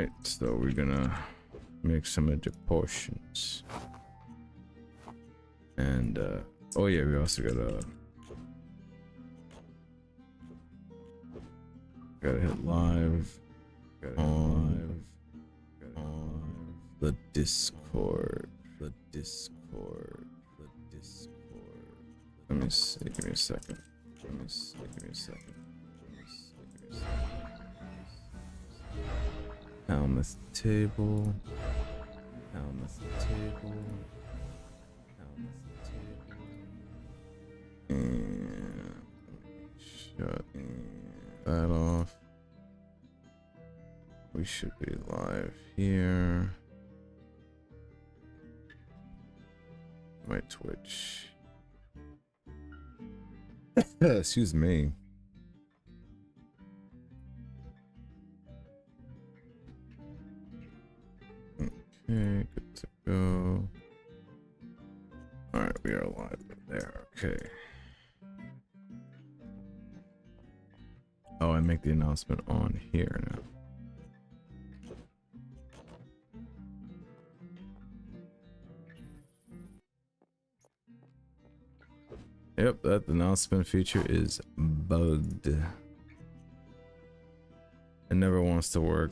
Alright, so we're gonna make some magic potions. And oh yeah, we also gotta hit live. On the Discord. Let me see, give me a second. Helmeth table. And shut that off. We should be live here. My Twitch. Excuse me. Okay, good to go. Alright, we are live there. Okay. Oh, I make the announcement on here now. Yep, that announcement feature is bugged. It never wants to work.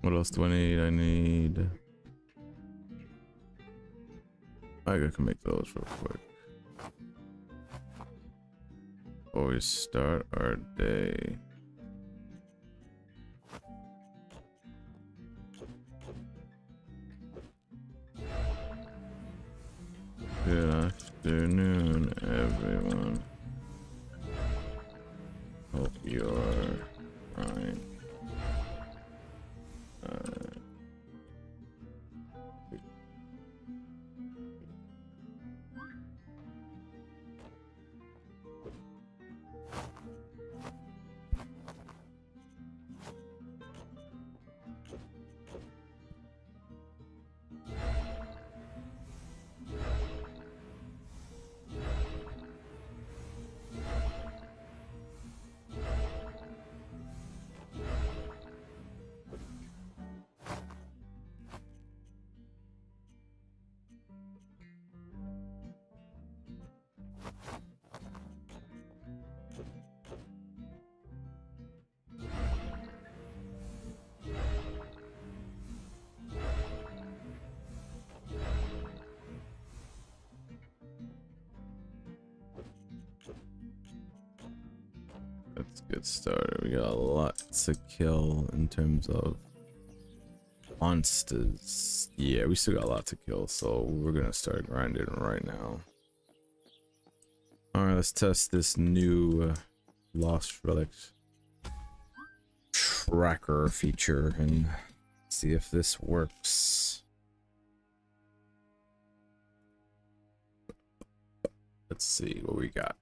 What else do I need? I can make those real quick. Always start our day. Good afternoon, everyone. Hope you're fine. Let's get started. We got a lot to kill in terms of monsters. Yeah, we still got a lot to kill, so we're gonna start grinding right now. Alright, let's test this new Lost Relics tracker feature and see if this works. Let's see what we got.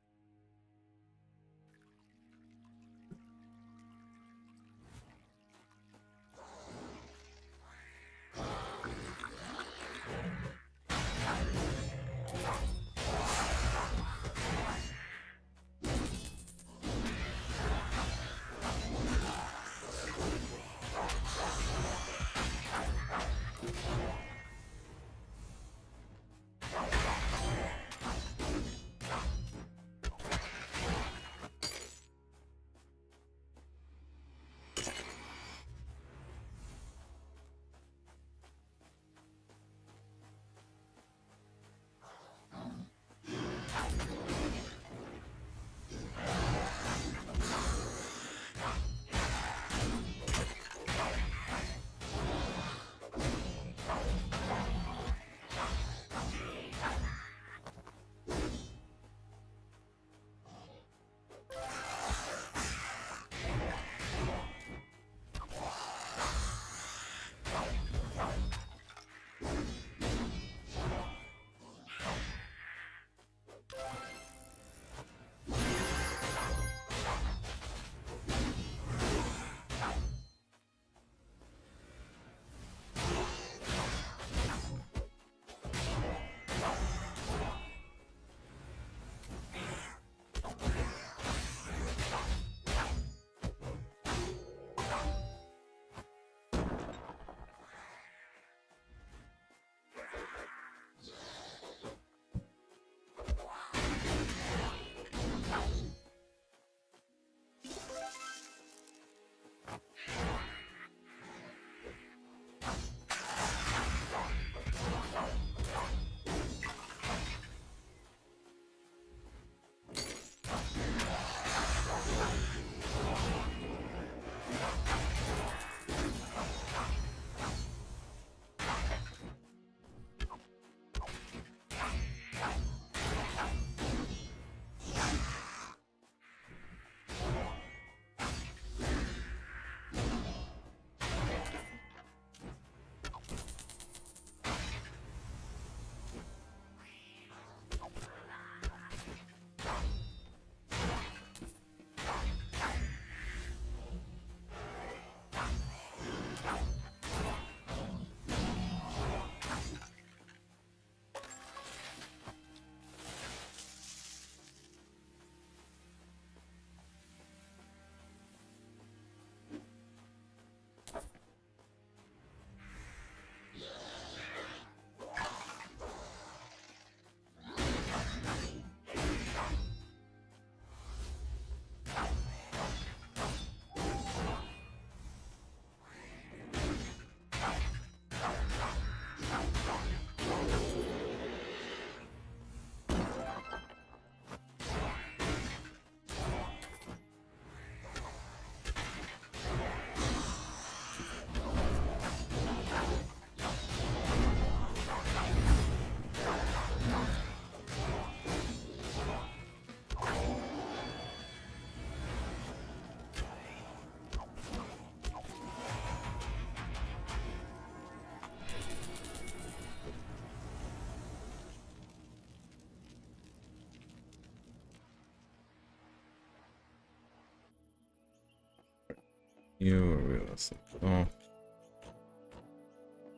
you. Or let's oh.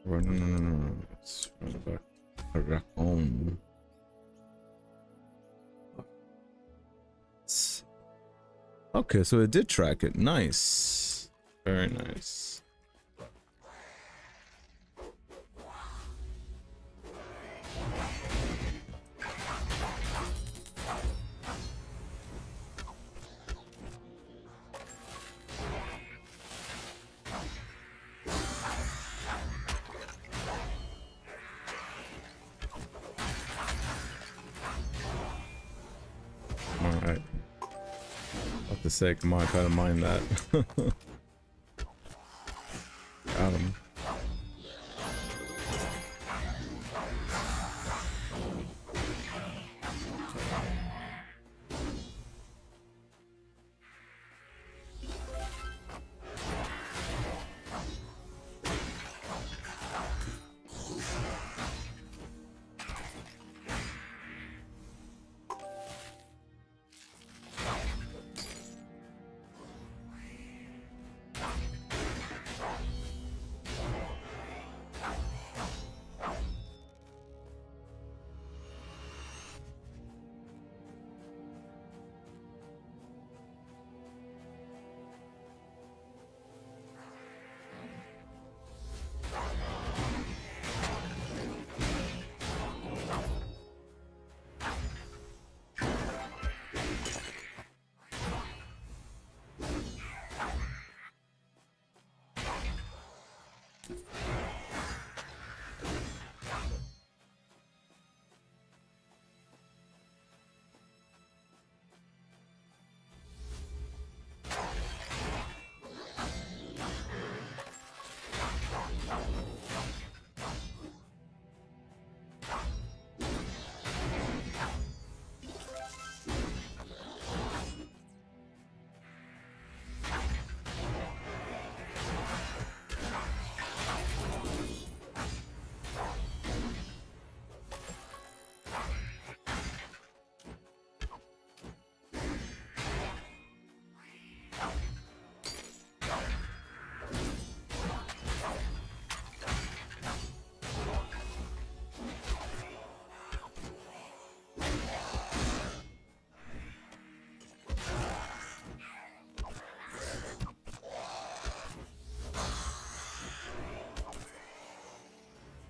No. Let's run back home. Okay, so it did track it. Nice. Very nice. Alright. What to say, come on, try to mine that. Got him.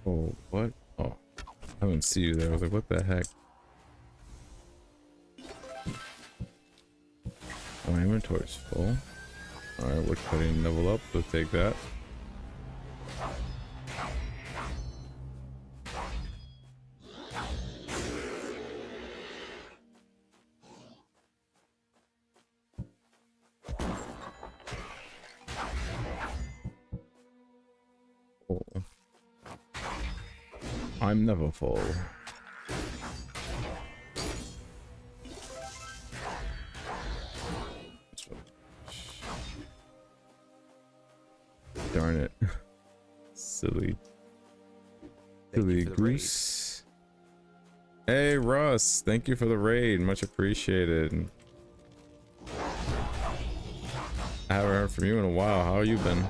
Oh, what? Oh, I didn't see you there. I was like, what the heck? Oh, my inventory's full. Alright, we're cutting level up. We'll take that. Oh. I'm never full. Darn it. Silly goose. Hey Russ, thank you for the raid. Much appreciated. I haven't heard from you in a while. How you been?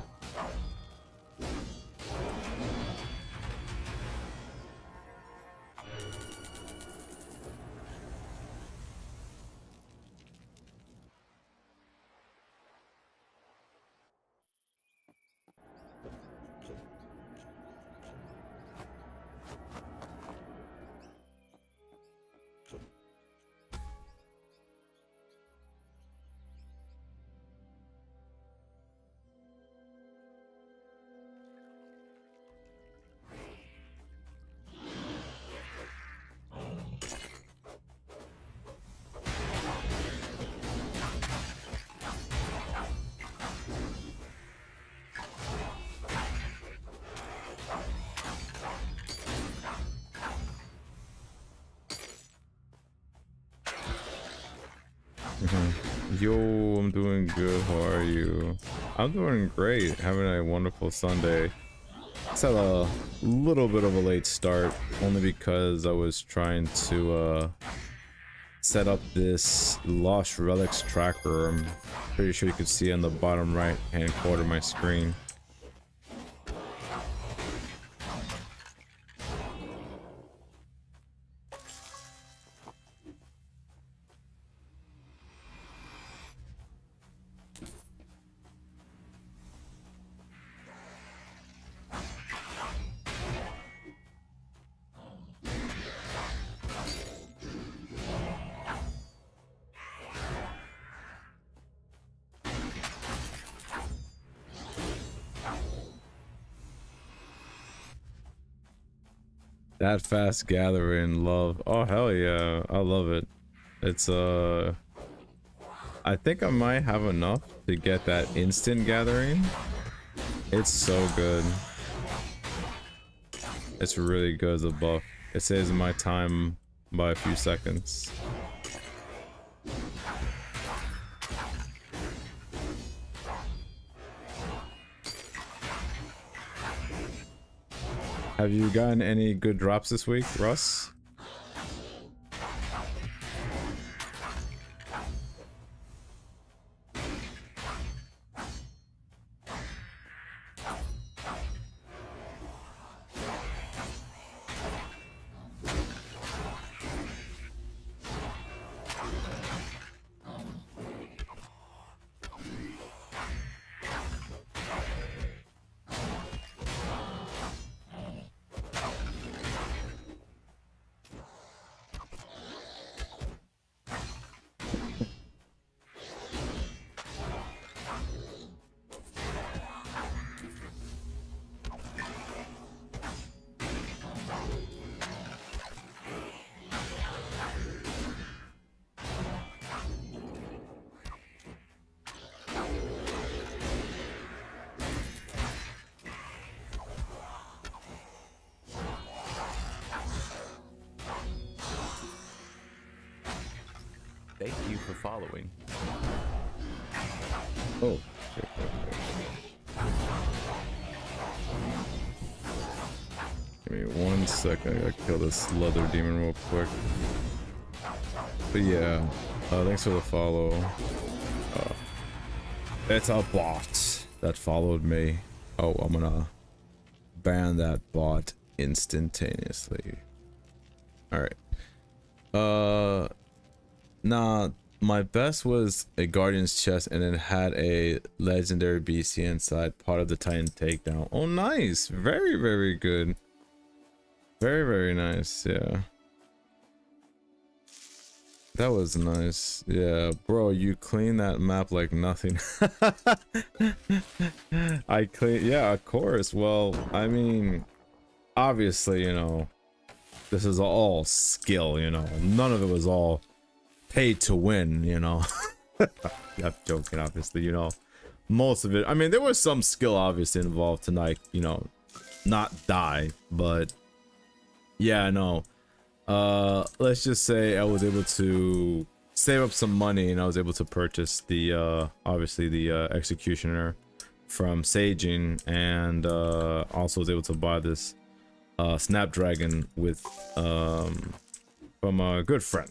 Yo, I'm doing good. How are you? I'm doing great. Having a wonderful Sunday. Just had a little bit of a late start, only because I was trying to set up this Lost Relics tracker. I'm pretty sure you could see on the bottom right hand corner of my screen. That fast gathering, love. Oh hell yeah, I love it. It's I think I might have enough to get that instant gathering. It's so good. It's really good as a buff. It saves my time by a few seconds. Have you gotten any good drops this week, Russ? Thank you for following. Oh. Give me 1 second. I gotta kill this leather demon real quick. But yeah, thanks for the follow. It's a bot that followed me. Oh, I'm gonna ban that bot instantaneously. All right. Nah, my best was a Guardian's chest and it had a legendary BC inside, part of the Titan takedown. Oh, nice. Very, very good. Very, very nice. Yeah. That was nice. Yeah, bro, you clean that map like nothing. I clean, yeah, of course. Well, I mean, obviously, you know, this is all skill, you know. None of it was all paid to win, you know. I'm joking, obviously, you know. Most of it, I mean, there was some skill obviously involved tonight, you know, not die, but yeah, no. Let's just say I was able to save up some money and I was able to purchase the obviously the executioner from Saging, and also was able to buy this Snapdragon with from a good friend.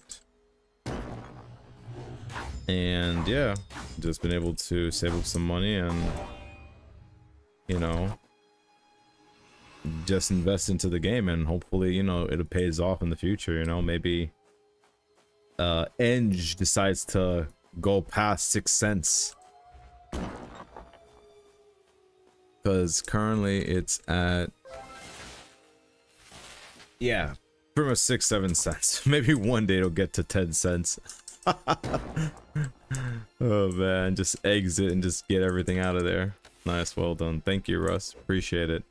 And yeah, just been able to save up some money and, you know, just invest into the game, and hopefully, you know, it pays off in the future. You know, maybe Eng decides to go past 6 cents, because currently it's at, yeah, pretty much 6-7 cents. Maybe one day it'll get to 10 cents. Oh man, just exit and just get everything out of there. Nice, well done. Thank you, Russ, appreciate it.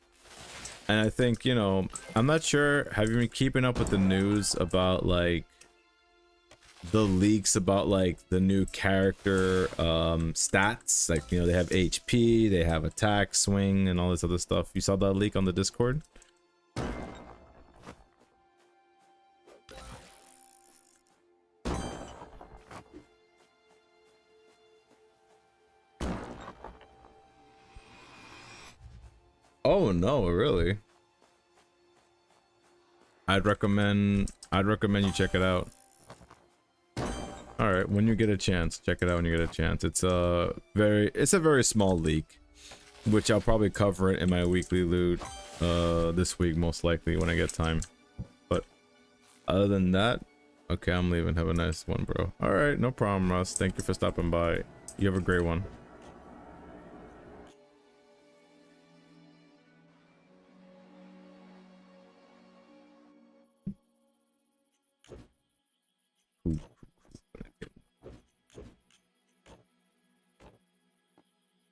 And I think, you know, I'm not sure, have you been keeping up with the news about like the leaks about like the new character stats? Like, you know, they have HP, they have attack, swing, and all this other stuff. You saw that leak on the Discord? Oh no, really? I'd recommend you check it out. All right, when you get a chance, check it out when you get a chance. It's a very small leak, which I'll probably cover it in my weekly loot this week most likely when I get time. But other than that, okay, I'm leaving. Have a nice one, bro. All right, no problem, Russ. Thank you for stopping by. You have a great one.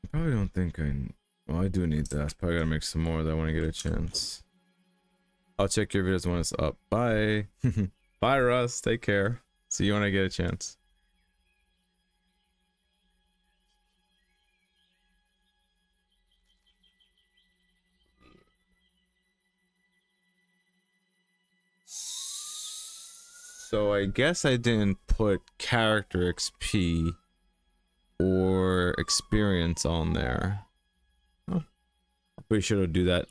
Probably don't think well, I do need that. Probably gotta make some more that when I get a chance. I'll check your videos when it's up. Bye. Bye, Russ. Take care. See you when I get a chance. So I guess I didn't put character XP or experience on there. Oh, I'm pretty sure I'll do that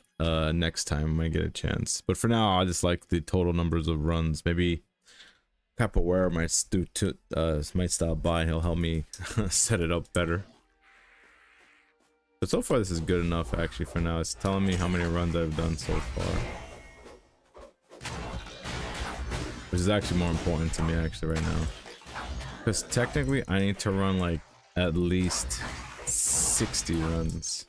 next time when I get a chance. But for now, I just like the total numbers of runs. Maybe Capoeira might stop by. He'll help me set it up better. But so far, this is good enough actually. For now, it's telling me how many runs I've done so far, which is actually more important to me actually right now. Because technically, I need to run like at least 60 runs.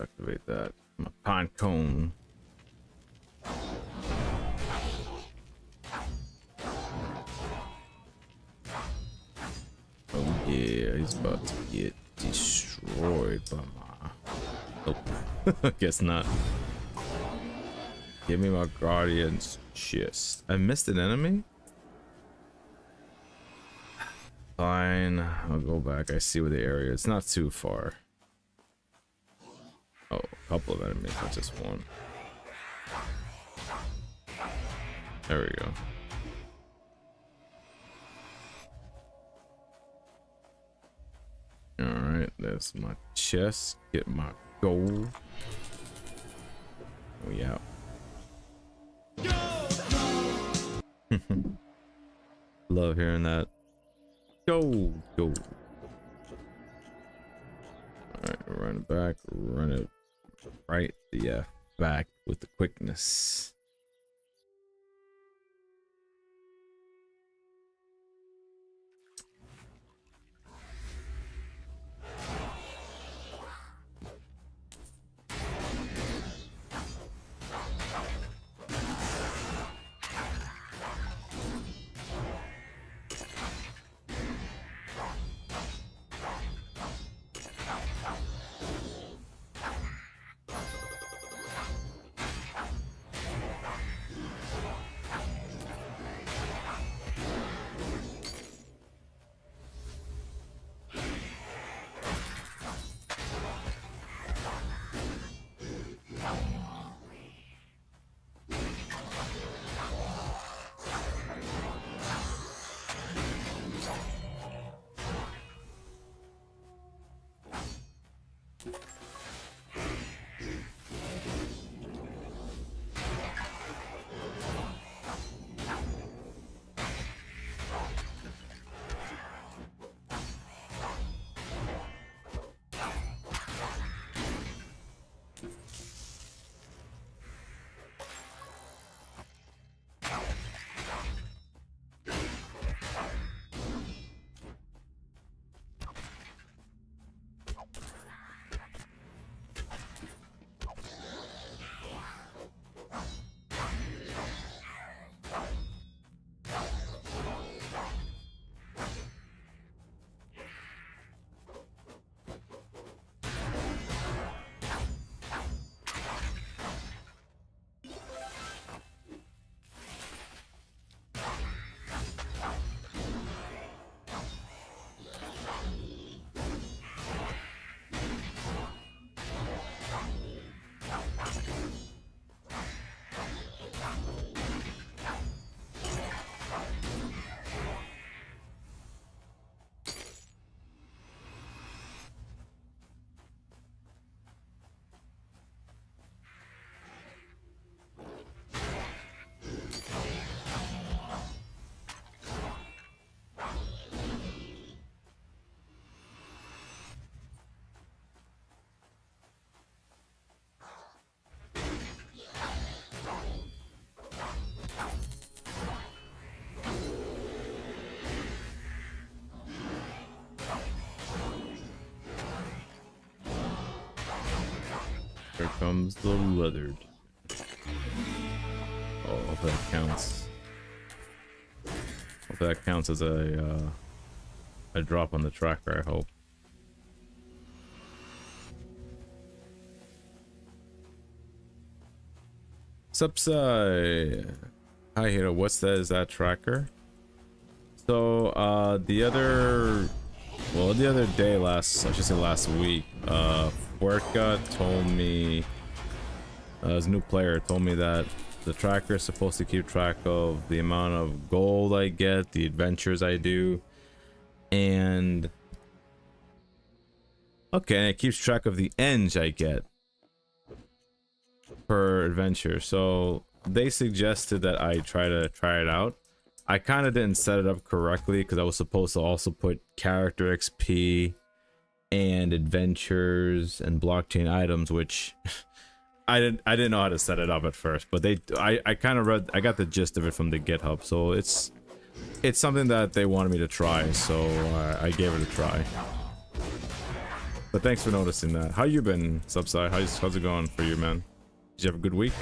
Activate that. My pine cone. Oh yeah, he's about to get destroyed by my... Nope. Guess not. Give me my guardian's chest. I missed an enemy? fine. I'll go back. I see where the area. It's not too far. Oh, a couple of enemies, not just one. There we go. Alright, there's my chest. Get my gold. We out. Love hearing that. Go. Alright, run it back. Run it right. Yeah, back with the quickness. Here comes the leathered. Oh, if that counts. If that counts as a drop on the tracker, I hope. Subside. Hi Hiro, what's that? Is that tracker? So the other day, I should say last week, Fuerca told me, as a new player, told me that the tracker is supposed to keep track of the amount of gold I get, the adventures I do, and okay, and it keeps track of the ends I get per adventure. So they suggested that I try it out. I kind of didn't set it up correctly because I was supposed to also put character XP and adventures and blockchain items, which I didn't know how to set it up at first, but I kind of I got the gist of it from the GitHub, so it's something that they wanted me to try, so I gave it a try. But thanks for noticing that. How you been, Subside? How's it going for you, man? Did you have a good week?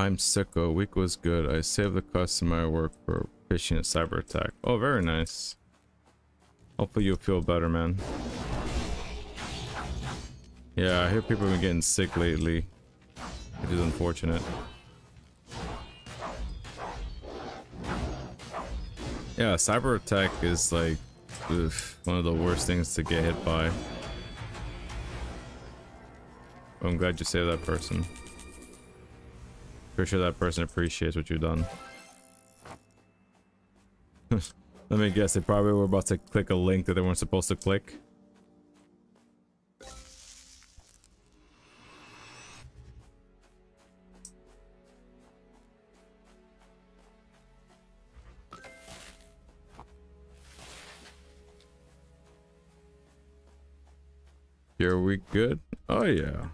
I'm sicko. Week was good. I saved the customer I work for phishing a cyber attack. Oh, very nice. Hopefully you'll feel better, man. Yeah, I hear people have been getting sick lately, which is unfortunate. Yeah, cyber attack is like one of the worst things to get hit by. I'm glad you saved that person. Pretty sure that person appreciates what you've done. Let me guess, they probably were about to click a link that they weren't supposed to click. Here we good? Oh yeah,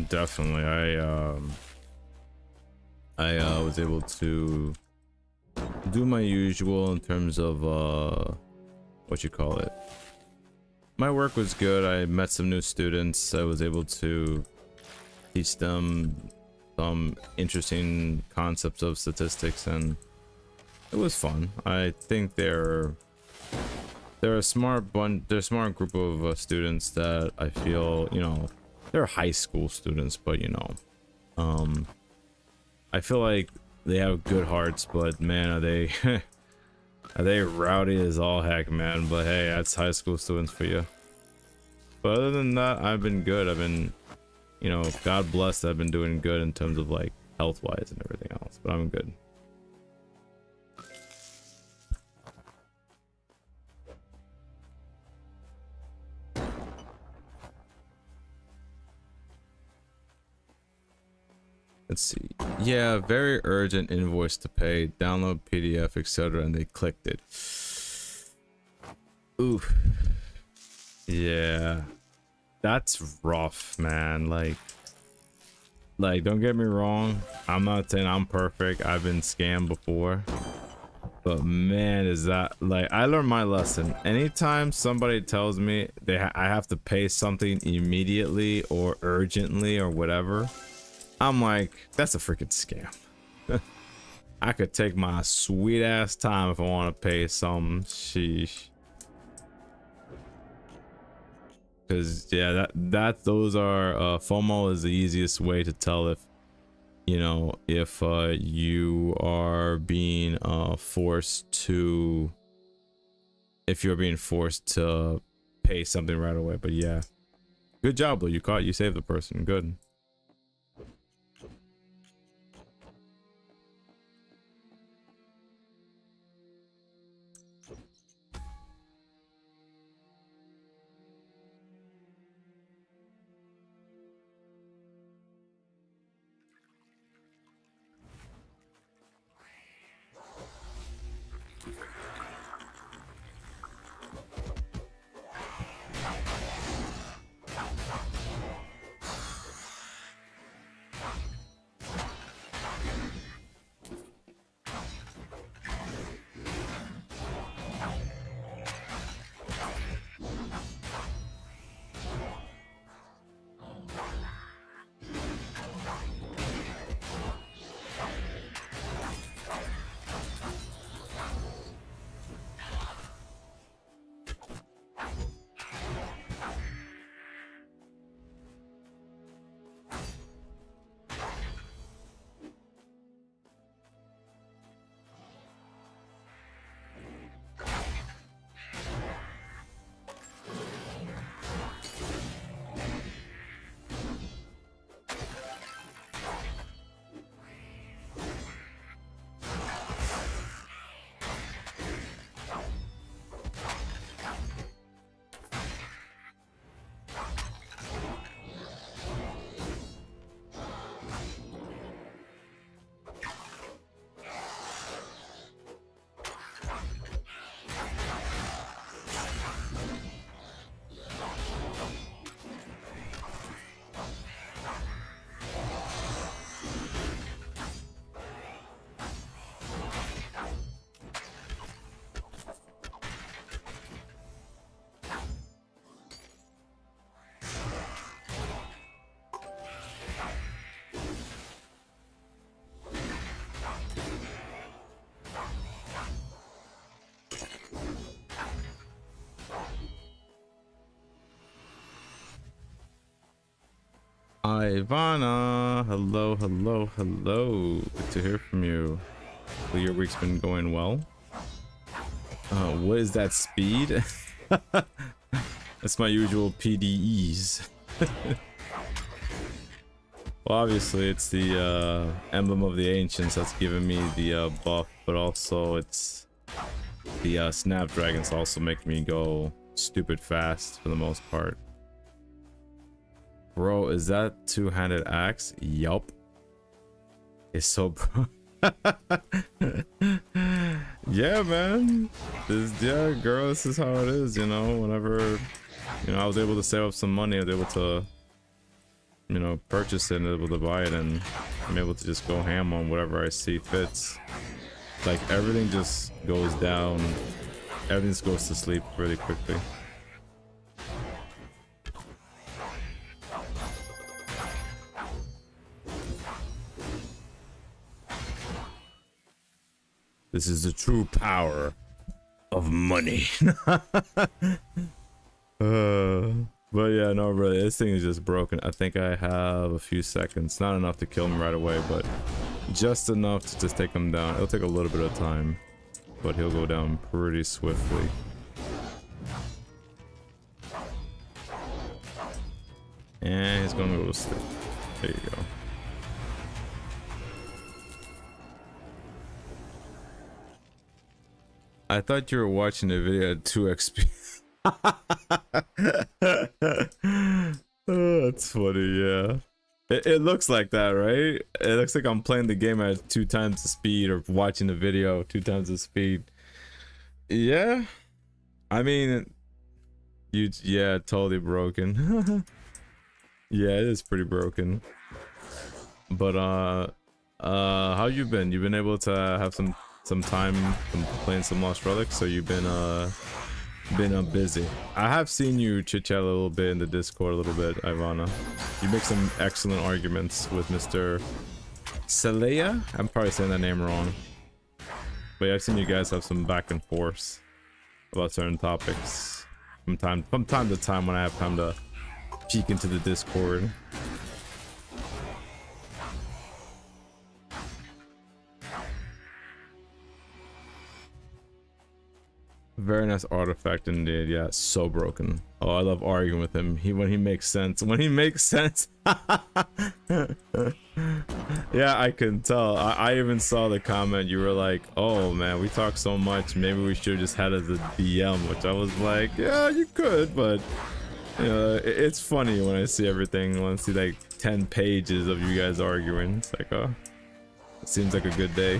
definitely. I was able to do my usual in terms of what you call it. My work was good. I met some new students. I was able to teach them some interesting concepts of statistics, and it was fun. I think they're a smart bunch. They're a smart group of students that I feel, you know, they're high school students, but you know, I feel like they have good hearts, but man, are they are they rowdy as all heck, man. But hey, that's high school students for you. But other than that, I've been good. I've been, you know, God bless, I've been doing good in terms of like health wise and everything else, but I'm good. Let's see. Yeah, very urgent invoice to pay, download PDF, etc., and they clicked it. Ooh. Yeah. That's rough, man. Like don't get me wrong, I'm not saying I'm perfect. I've been scammed before. But man, is that, like, I learned my lesson. Anytime somebody tells me I have to pay something immediately or urgently or whatever, I'm like, that's a freaking scam. I could take my sweet ass time if I want to pay some. Sheesh. Because yeah, those are FOMO is the easiest way to tell if, you know, if you are being forced to, if you're being forced to pay something right away. But yeah, good job, Blue. You saved the person. Good. Ivana, hello, hello, hello. Good to hear from you. Well, your week's been going well. What is that speed? That's my usual PDEs. Well, obviously it's the emblem of the ancients that's giving me the buff, but also it's the snapdragons also make me go stupid fast for the most part. Bro, is that two-handed axe? Yup. It's so bro. Yeah, man. Yeah, girl, this is how it is, you know. Whenever, you know, I was able to save up some money, I was able to, you know, purchase it and able to buy it, and I'm able to just go ham on whatever I see fits. Like, everything just goes down, everything just goes to sleep really quickly. This is the true power of money. But yeah, no, really, this thing is just broken. I think I have a few seconds. Not enough to kill him right away, but just enough to just take him down. It'll take a little bit of time, but he'll go down pretty swiftly. And he's gonna go to sleep. There you go. I thought you were watching the video at 2x. Oh, that's funny, yeah. It looks like that, right? It looks like I'm playing the game at 2 times the speed, or watching the video 2 times the speed. Yeah. I mean, yeah, totally broken. Yeah, it is pretty broken. But how you been? You've been able to have some time playing some Lost Relics, so you've been busy. I have seen you chit chat a little bit in the Discord a little bit, Ivana. You make some excellent arguments with Mr. Saleya. I'm probably saying that name wrong, but yeah, I've seen you guys have some back and forth about certain topics from time to time when I have time to peek into the Discord. Very nice artifact indeed. Yeah, so broken. Oh, I love arguing with him. When he makes sense. When he makes sense. Yeah, I can tell. I even saw the comment. You were like, "Oh man, we talk so much. Maybe we should have just had it as a DM." Which I was like, "Yeah, you could," but you know, it's funny when I see everything. When I see like 10 pages of you guys arguing. It's like, oh, it seems like a good day.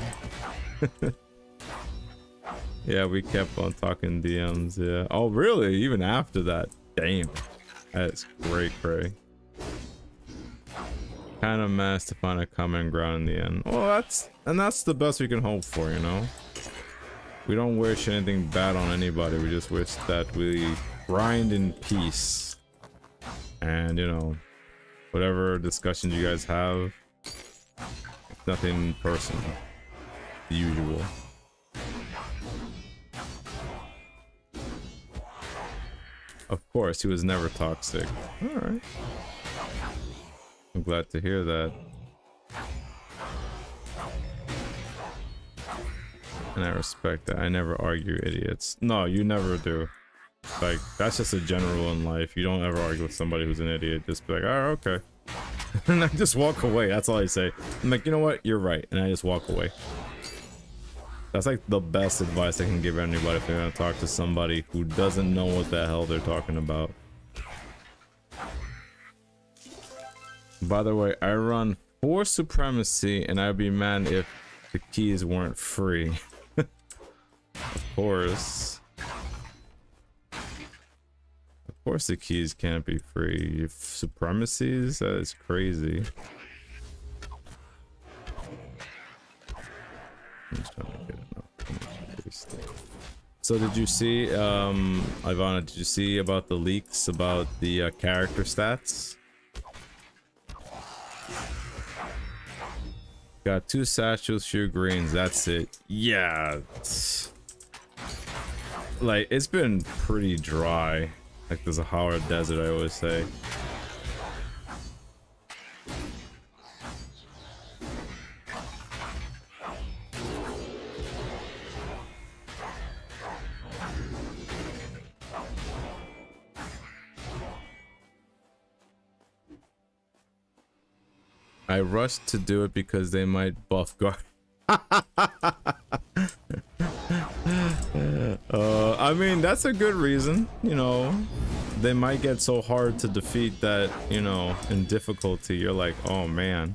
Yeah, we kept on talking DMs, yeah. Oh, really? Even after that? Damn. That's great, Cray. Kind of managed to find a common ground in the end. Well, that's the best we can hope for, you know? We don't wish anything bad on anybody. We just wish that we grind in peace. And, you know, whatever discussions you guys have, nothing personal. The usual. Of course, he was never toxic. Alright. I'm glad to hear that. And I respect that. I never argue idiots. No, you never do. Like, that's just a general rule in life. You don't ever argue with somebody who's an idiot. Just be like, alright, okay. And I just walk away. That's all I say. I'm like, you know what? You're right. And I just walk away. That's like the best advice I can give anybody if they're gonna talk to somebody who doesn't know what the hell they're talking about. By the way, I run 4 supremacy, and I'd be mad if the keys weren't free. Of course. Of course the keys can't be free. If supremacies? That is crazy. I'm just trying to get enough. So did you see, Ivana, did you see about the leaks about the character stats? Got 2 satchels, few greens, that's it. Yeah. Like, it's been pretty dry. Like the Sahara Desert, I always say. I rushed to do it because they might buff guard. I mean, that's a good reason, you know. They might get so hard to defeat that, you know, in difficulty, you're like, oh man,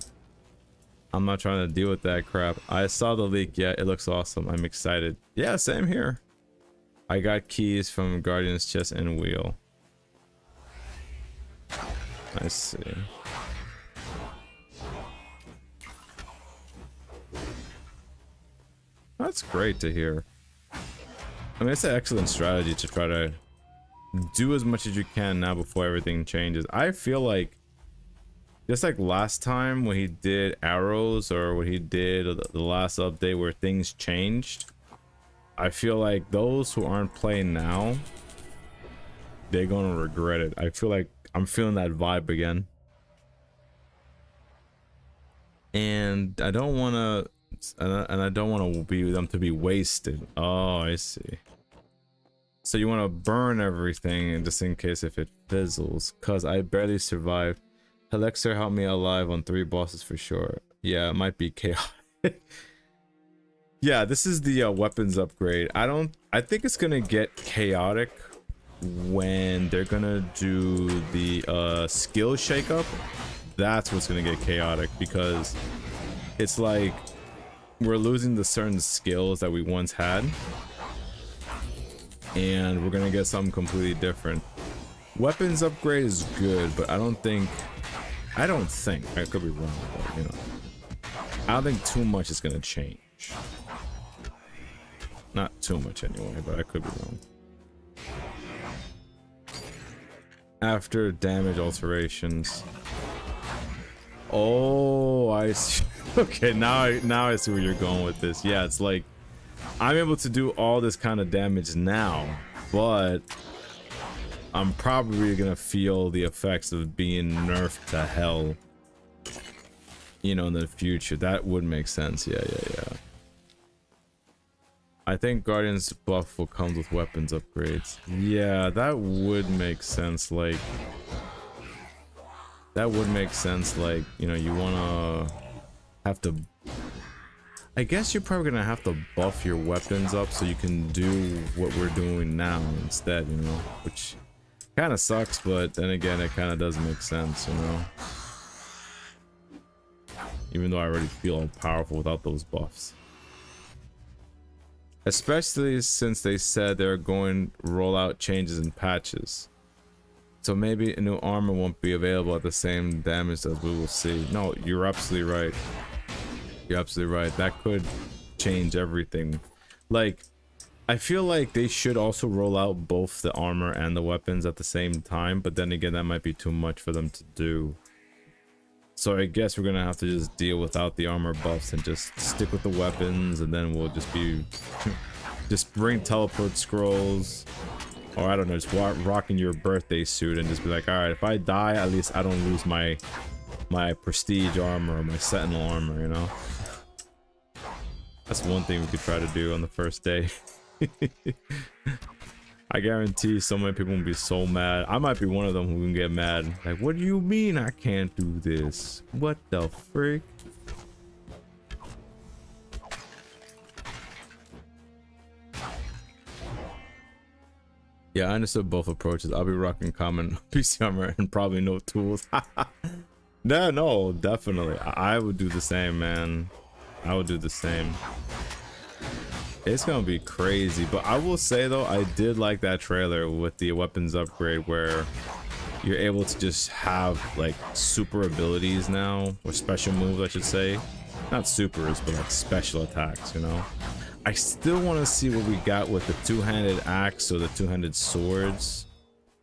I'm not trying to deal with that crap. I saw the leak, yeah, it looks awesome. I'm excited. Yeah, same here. I got keys from Guardian's chest and wheel. I see. That's great to hear. I mean, it's an excellent strategy to try to do as much as you can now before everything changes. I feel like, just like last time when he did arrows, or when he did the last update where things changed, I feel like those who aren't playing now, they're gonna regret it. I feel like I'm feeling that vibe again. And I don't want to, and I don't want to be them to be wasted. Oh, I see. So you want to burn everything just in case if it fizzles. Cause I barely survived. Helixer helped me alive on 3 bosses for sure. Yeah, it might be chaotic. Yeah, this is the weapons upgrade. I think it's gonna get chaotic when they're gonna do the skill shakeup. That's what's gonna get chaotic, because it's like we're losing the certain skills that we once had, and we're gonna get something completely different. Weapons upgrade is good, but I could be wrong, but you know, I don't think too much is gonna change. Not too much anyway, but I could be wrong. After damage alterations. Oh, I see. Okay, now I see where you're going with this. Yeah, it's like I'm able to do all this kind of damage now, but I'm probably gonna feel the effects of being nerfed to hell, you know, in the future. That would make sense. Yeah. I think Guardian's buff will come with weapons upgrades. Yeah, that would make sense. Like, that would make sense. Like, you know, you wanna have to, I guess you're probably gonna have to buff your weapons up so you can do what we're doing now instead, you know, which kind of sucks, but then again, it kind of does make sense, you know, even though I already feel powerful without those buffs. Especially since they said they're going to roll out changes and patches. So maybe a new armor won't be available at the same damage as we will see. No, you're absolutely right. You're absolutely right. That could change everything. Like, I feel like they should also roll out both the armor and the weapons at the same time, but then again, that might be too much for them to do. So I guess we're gonna have to just deal without the armor buffs and just stick with the weapons, and then we'll just be just bring teleport scrolls, or I don't know, just rocking your birthday suit and just be like, all right, if I die, at least I don't lose my prestige armor or my sentinel armor, you know. That's one thing we could try to do on the first day. I guarantee so many people will be so mad. I might be one of them who can get mad. Like, what do you mean I can't do this? What the frick? Yeah, I understood both approaches. I'll be rocking common PC armor and probably no tools. No, definitely. I would do the same, man. I would do the same. It's gonna be crazy, but I will say though, I did like that trailer with the weapons upgrade where you're able to just have like super abilities now, or special moves I should say. Not supers, but like special attacks, you know. I still want to see what we got with the two-handed axe or the two-handed swords,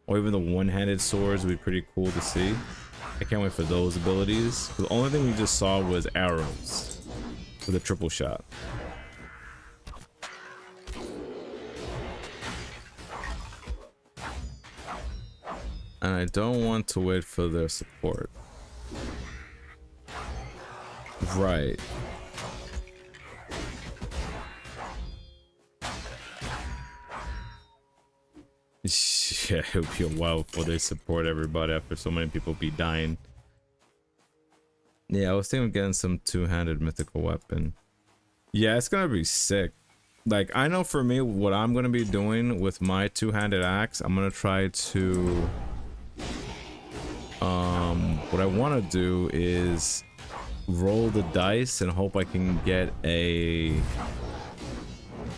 or even the one-handed swords would be pretty cool to see. I can't wait for those abilities. The only thing we just saw was arrows with a triple shot. And I don't want to wait for their support. Right. Yeah, it would be a while before they support everybody after so many people be dying. Yeah, I was thinking of getting some two-handed mythical weapon. Yeah, it's gonna be sick. Like, I know for me, what I'm gonna be doing with my two-handed axe, I'm gonna try to... what I want to do is roll the dice and hope I can get a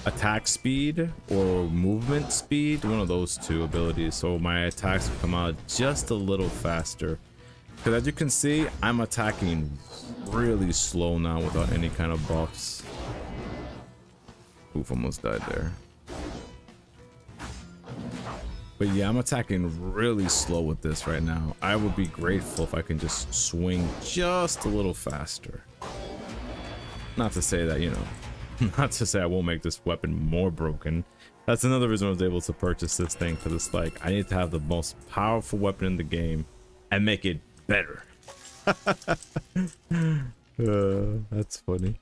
attack speed or movement speed, one of those two abilities, so my attacks will come out just a little faster. Because as you can see, I'm attacking really slow now without any kind of buffs. Oof, almost died there. But yeah, I'm attacking really slow with this right now. I would be grateful if I can just swing just a little faster. Not to say that, you know, not to say I won't make this weapon more broken. That's another reason I was able to purchase this thing, because it's like, I need to have the most powerful weapon in the game and make it better. That's funny.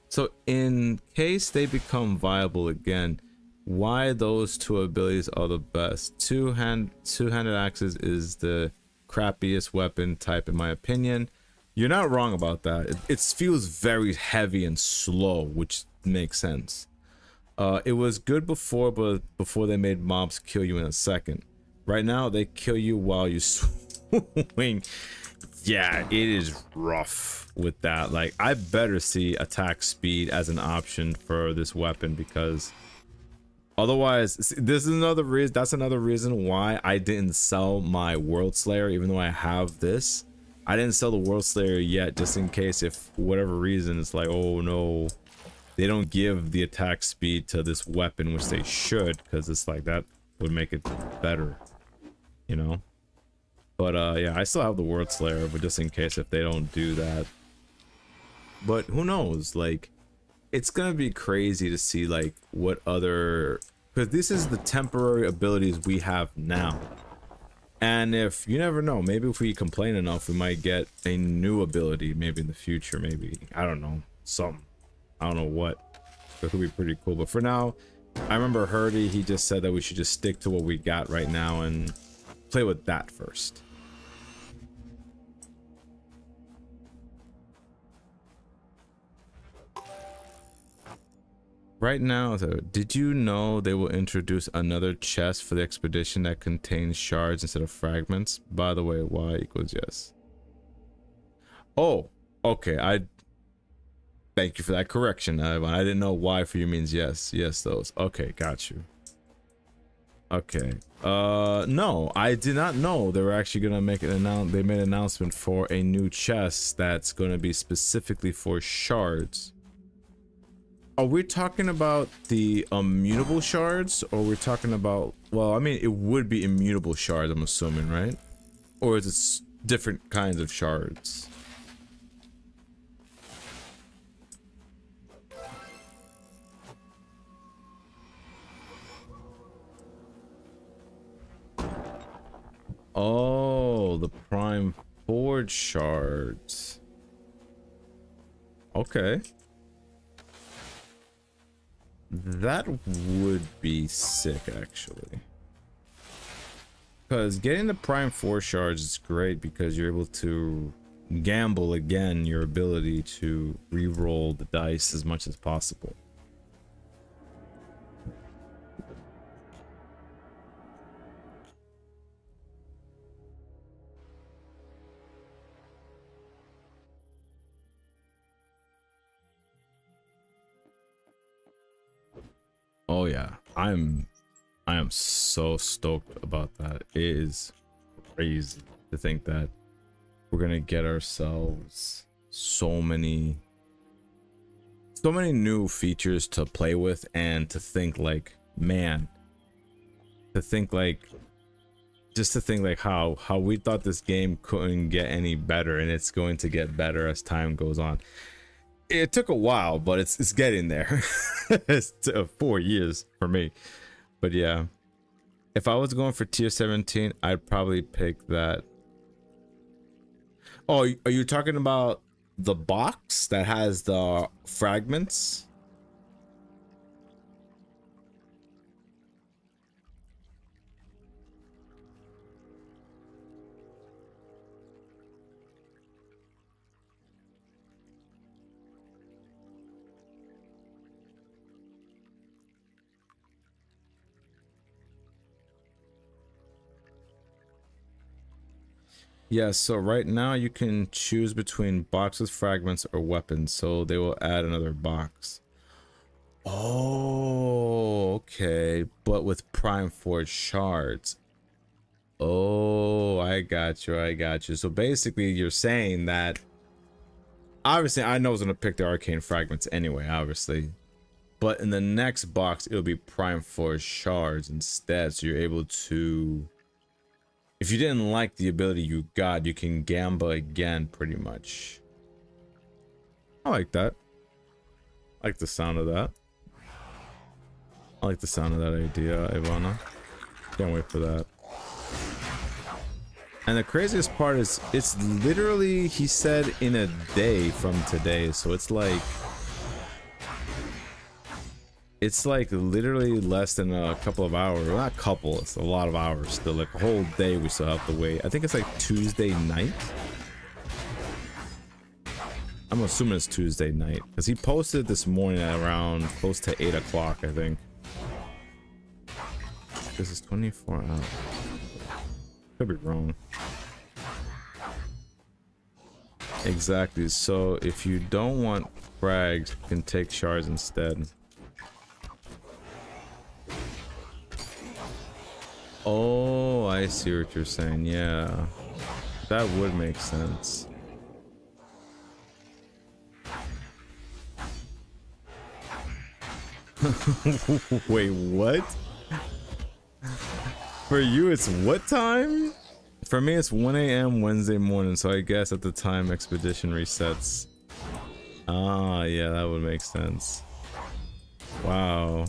So in case they become viable again, why those two abilities are the best? Two-handed axes is the crappiest weapon type in my opinion. You're not wrong about that. It feels very heavy and slow, which makes sense. It was good before, but before they made mobs kill you in a second. Right now, they kill you while you swing. Yeah, it is rough with that. Like, I better see attack speed as an option for this weapon, because otherwise, this is another reason. That's another reason why I didn't sell my World Slayer, even though I have this. I didn't sell the World Slayer yet, just in case, if for whatever reason it's like, oh no, they don't give the attack speed to this weapon, which they should, because it's like that would make it better, you know. But yeah, I still have the World Slayer, but just in case if they don't do that. But who knows? Like, it's gonna be crazy to see like what other, because this is the temporary abilities we have now. And if you never know, maybe if we complain enough, we might get a new ability maybe in the future. Maybe, I don't know, some, I don't know what. It could be pretty cool. But for now, I remember Herdy, he just said that we should just stick to what we got right now and play with that first. Right now, though, did you know they will introduce another chest for the expedition that contains shards instead of fragments? By the way, Y equals yes. Oh, okay. I thank you for that correction, Ivan. I didn't know Y for you means yes. Yes, those. Okay, got you. Okay. No, I did not know they were actually gonna make an they made an announcement for a new chest that's gonna be specifically for shards. Are we talking about the immutable shards, or we're talking about, well, I mean, it would be immutable shards, I'm assuming, right? Or is it different kinds of shards? Oh, the prime forge shards. Okay. That would be sick, actually. Because getting the prime 4 shards is great, because you're able to gamble again your ability to re-roll the dice as much as possible. Oh yeah, I am so stoked about that. It is crazy to think that we're gonna get ourselves so many new features to play with, and to think like, man, to think like, just to think like how we thought this game couldn't get any better, and it's going to get better as time goes on. It took a while, but it's getting there. It's 4 years for me. But yeah, if I was going for tier 17, I'd probably pick that. Oh, are you talking about the box that has the fragments? Yeah, so right now you can choose between boxes, fragments, or weapons, so they will add another box. Oh, okay, but with Prime Forge shards. Oh, I got you, I got you. So basically you're saying that, obviously I know I was gonna pick the arcane fragments anyway, obviously. But in the next box, it'll be Prime Forge shards instead, so you're able to... If you didn't like the ability you got, you can gamble again, pretty much. I like that. I like the sound of that. I like the sound of that idea, Ivana. Can't wait for that. And the craziest part is, it's literally, he said, in a day from today, so it's like... It's like literally less than a couple of hours. Well, not a couple, it's a lot of hours still. Like a whole day we still have to wait. I think it's like Tuesday night. I'm assuming it's Tuesday night. Because he posted this morning at around close to 8 o'clock, I think. This is 24 hours. Could be wrong. Exactly. So if you don't want frags, you can take shards instead. Oh, I see what you're saying. Yeah, that would make sense. Wait, what? For you, it's what time? For me, it's 1 a.m. Wednesday morning, so I guess at the time Expedition resets. Ah, yeah, that would make sense. Wow.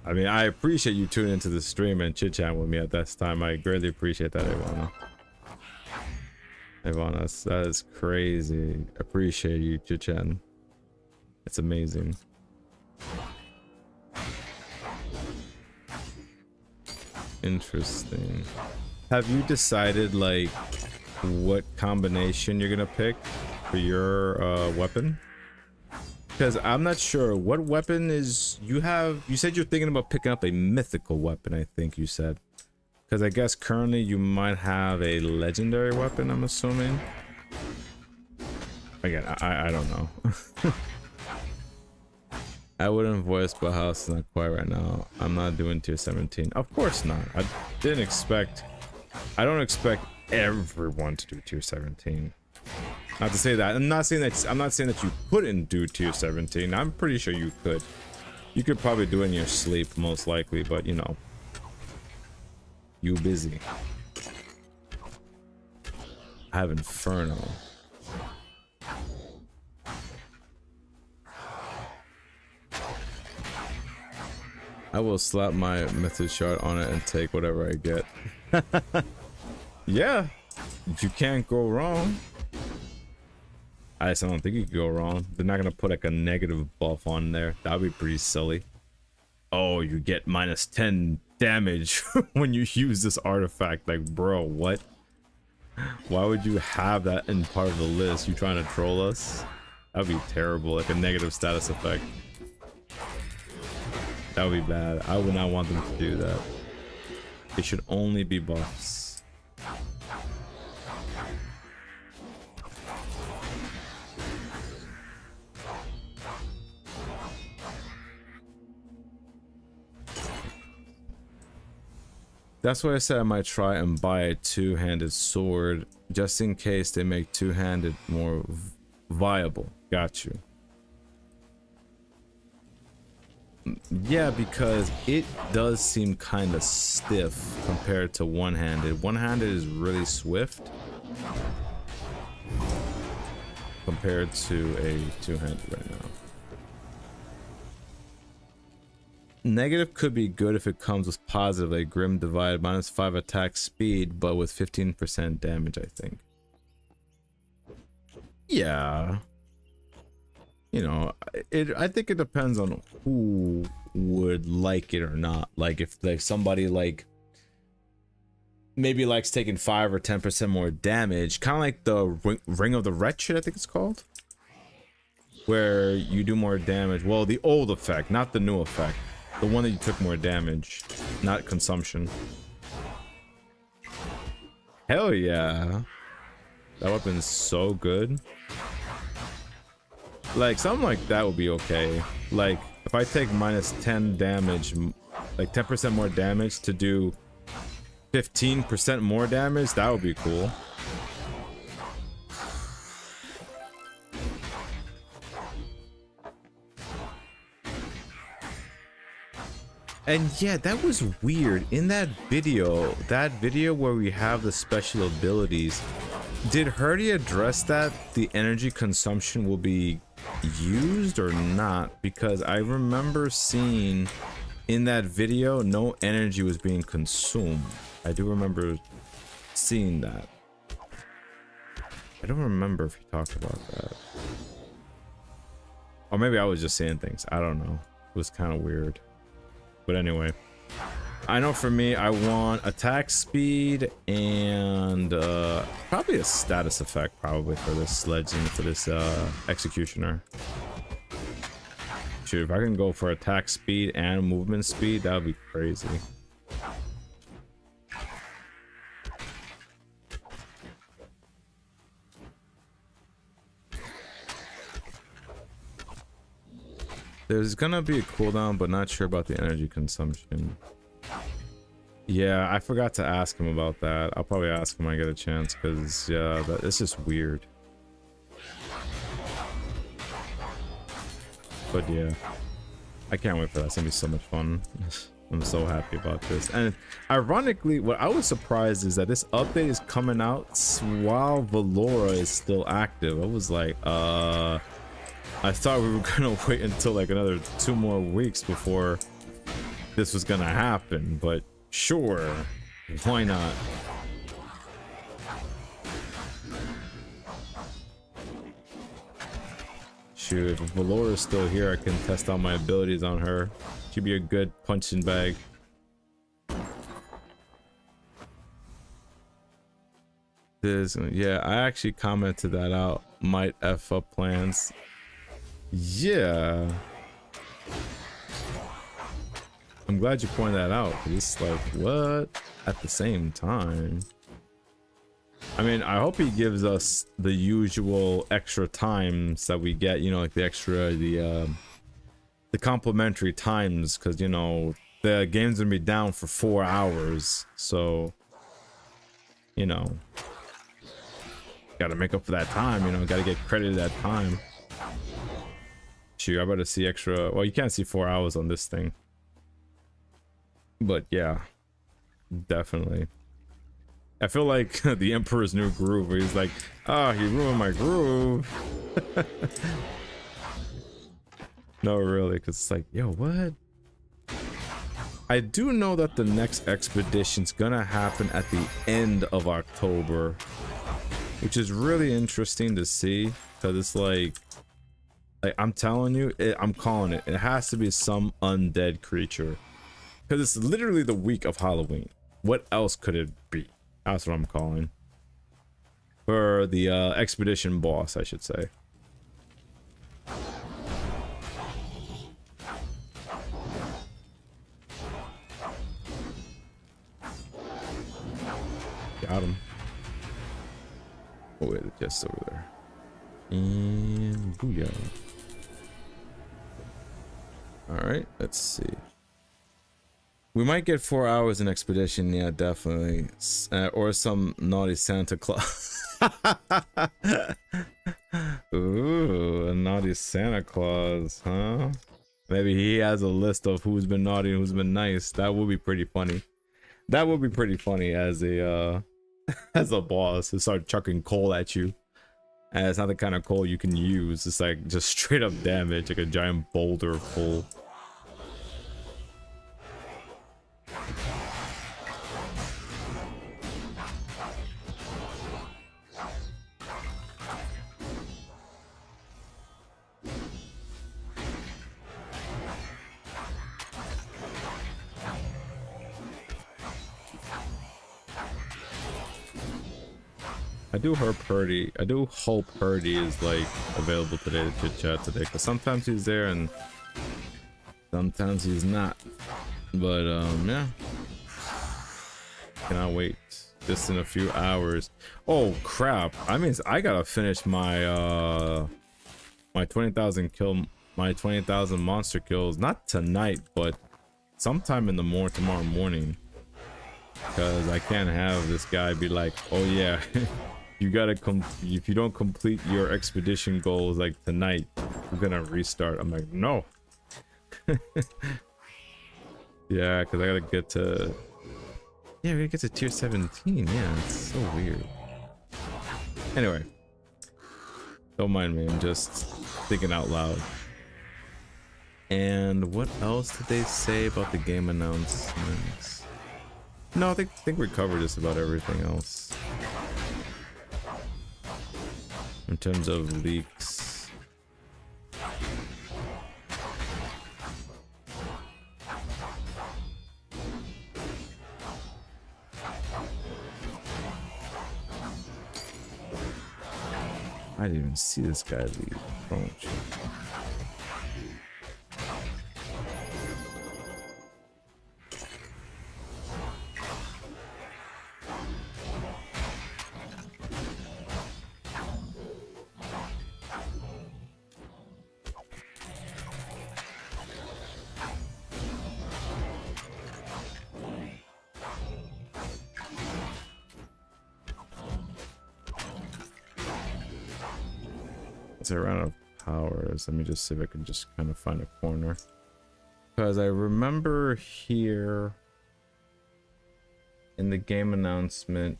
I mean, I appreciate you tuning into the stream and chit-chat with me at this time. I greatly appreciate that, Ivana. Ivana, that is crazy. Appreciate you chit-chatting. It's amazing. Interesting. Have you decided, like, what combination you're gonna pick for your weapon? Because I'm not sure what weapon is you have. You said you're thinking about picking up a mythical weapon, I think you said. Because I guess currently you might have a legendary weapon, I'm assuming. Again, I don't know. I wouldn't voice, but house is not quite right now. I'm not doing tier 17. Of course not. I don't expect everyone to do tier 17. Not to say that. I'm not saying that you couldn't do tier 17. I'm pretty sure you could. You could probably do it in your sleep, most likely, but you know. You busy. I have Inferno. I will slap my method shard on it and take whatever I get. Yeah, you can't go wrong. I don't think you can go wrong. They're not gonna put like a negative buff on there. That'd be pretty silly. Oh, you get minus 10 damage when you use this artifact. Like, bro, what? Why would you have that in part of the list? You trying to troll us? That'd be terrible. Like a negative status effect. That would be bad. I would not want them to do that. It should only be buffs. That's why I said I might try and buy a two-handed sword, just in case they make two-handed more viable. Got you. Yeah, because it does seem kind of stiff compared to one-handed. One-handed is really swift compared to a two-handed right now. Negative could be good if it comes with positive, like Grim Divide, -5 attack speed, but with 15% damage, I think. Yeah. You know, I think it depends on who would like it or not. Like if like somebody like maybe likes taking 5 or 10% more damage, kind of like the Ring of the Wretched, I think it's called, where you do more damage. Well, the old effect, not the new effect. The one that you took more damage, not consumption. Hell yeah. That weapon's so good. Like, something like that would be okay. Like, if I take minus 10 damage, like 10% more damage to do 15% more damage, that would be cool. And yeah, that was weird. In that video where we have the special abilities, did Herdy address that the energy consumption will be used or not? Because I remember seeing in that video no energy was being consumed. I do remember seeing that. I don't remember if he talked about that. Or maybe I was just saying things. I don't know. It was kind of weird. But anyway, I know for me, I want attack speed and probably a status effect probably for this sledge and for this executioner. Shoot, if I can go for attack speed and movement speed, that would be crazy. There's gonna be a cooldown, but not sure about the energy consumption. Yeah, I forgot to ask him about that. I'll probably ask him when I get a chance, because yeah, it's just weird. But yeah, I can't wait for that. It's gonna be so much fun. I'm so happy about this. And ironically, what I was surprised is that this update is coming out while Valora is still active. I was like, I thought we were gonna wait until like another 2 more weeks before this was gonna happen, but sure, why not? Shoot, if Valora's still here, I can test out my abilities on her. She'd be a good punching bag. Yeah, I actually commented that out. Might F up plans. Yeah, I'm glad you pointed that out, because it's like, what? At the same time, I mean, I hope he gives us the usual extra times that we get, you know, like the extra, the complimentary times, because, you know, the game's gonna be down for 4 hours, so, you know, gotta make up for that time, you know, gotta get credited that time. Shoot, I better see extra. Well, you can't see 4 hours on this thing, but yeah, definitely. I feel like the Emperor's New Groove, where he's like, oh, he ruined my groove. No, really, because it's like, yo, what? I do know that the next expedition's gonna happen at the end of October, which is really interesting to see, because it's like I'm telling you, I'm calling it. It has to be some undead creature, because it's literally the week of Halloween. What else could it be? That's what I'm calling for the expedition boss, I should say. Got him. Oh wait, the chest's over there. And booyah. Alright, let's see. We might get 4 hours in expedition, yeah, definitely. Or some naughty Santa Claus. Ooh, a naughty Santa Claus, huh? Maybe he has a list of who's been naughty and who's been nice. That would be pretty funny. That would be pretty funny as a as a boss to start chucking coal at you. And it's not the kind of coal you can use. It's like just straight up damage, like a giant boulder full. I do hope Purdy is like available today to chit chat today, because sometimes he's there and sometimes he's not. But yeah, cannot wait. just in a few hours. Oh crap! I mean, I gotta finish my my 20,000 monster kills, not tonight, but sometime in the tomorrow morning, because I can't have this guy be like, oh yeah, you gotta if you don't complete your expedition goals like tonight, we're gonna restart. I'm like, no. Yeah, because I gotta get to, yeah, we gotta get to tier 17. Yeah, it's so weird. Anyway, don't mind me, I'm just thinking out loud. And what else did they say about the game announcements? No, I think we covered just about everything else in terms of leaks. I didn't even see this guy leave. Oh shit. I ran out of powers. Let me just see if I can just kind of find a corner, because I remember here in the game announcement,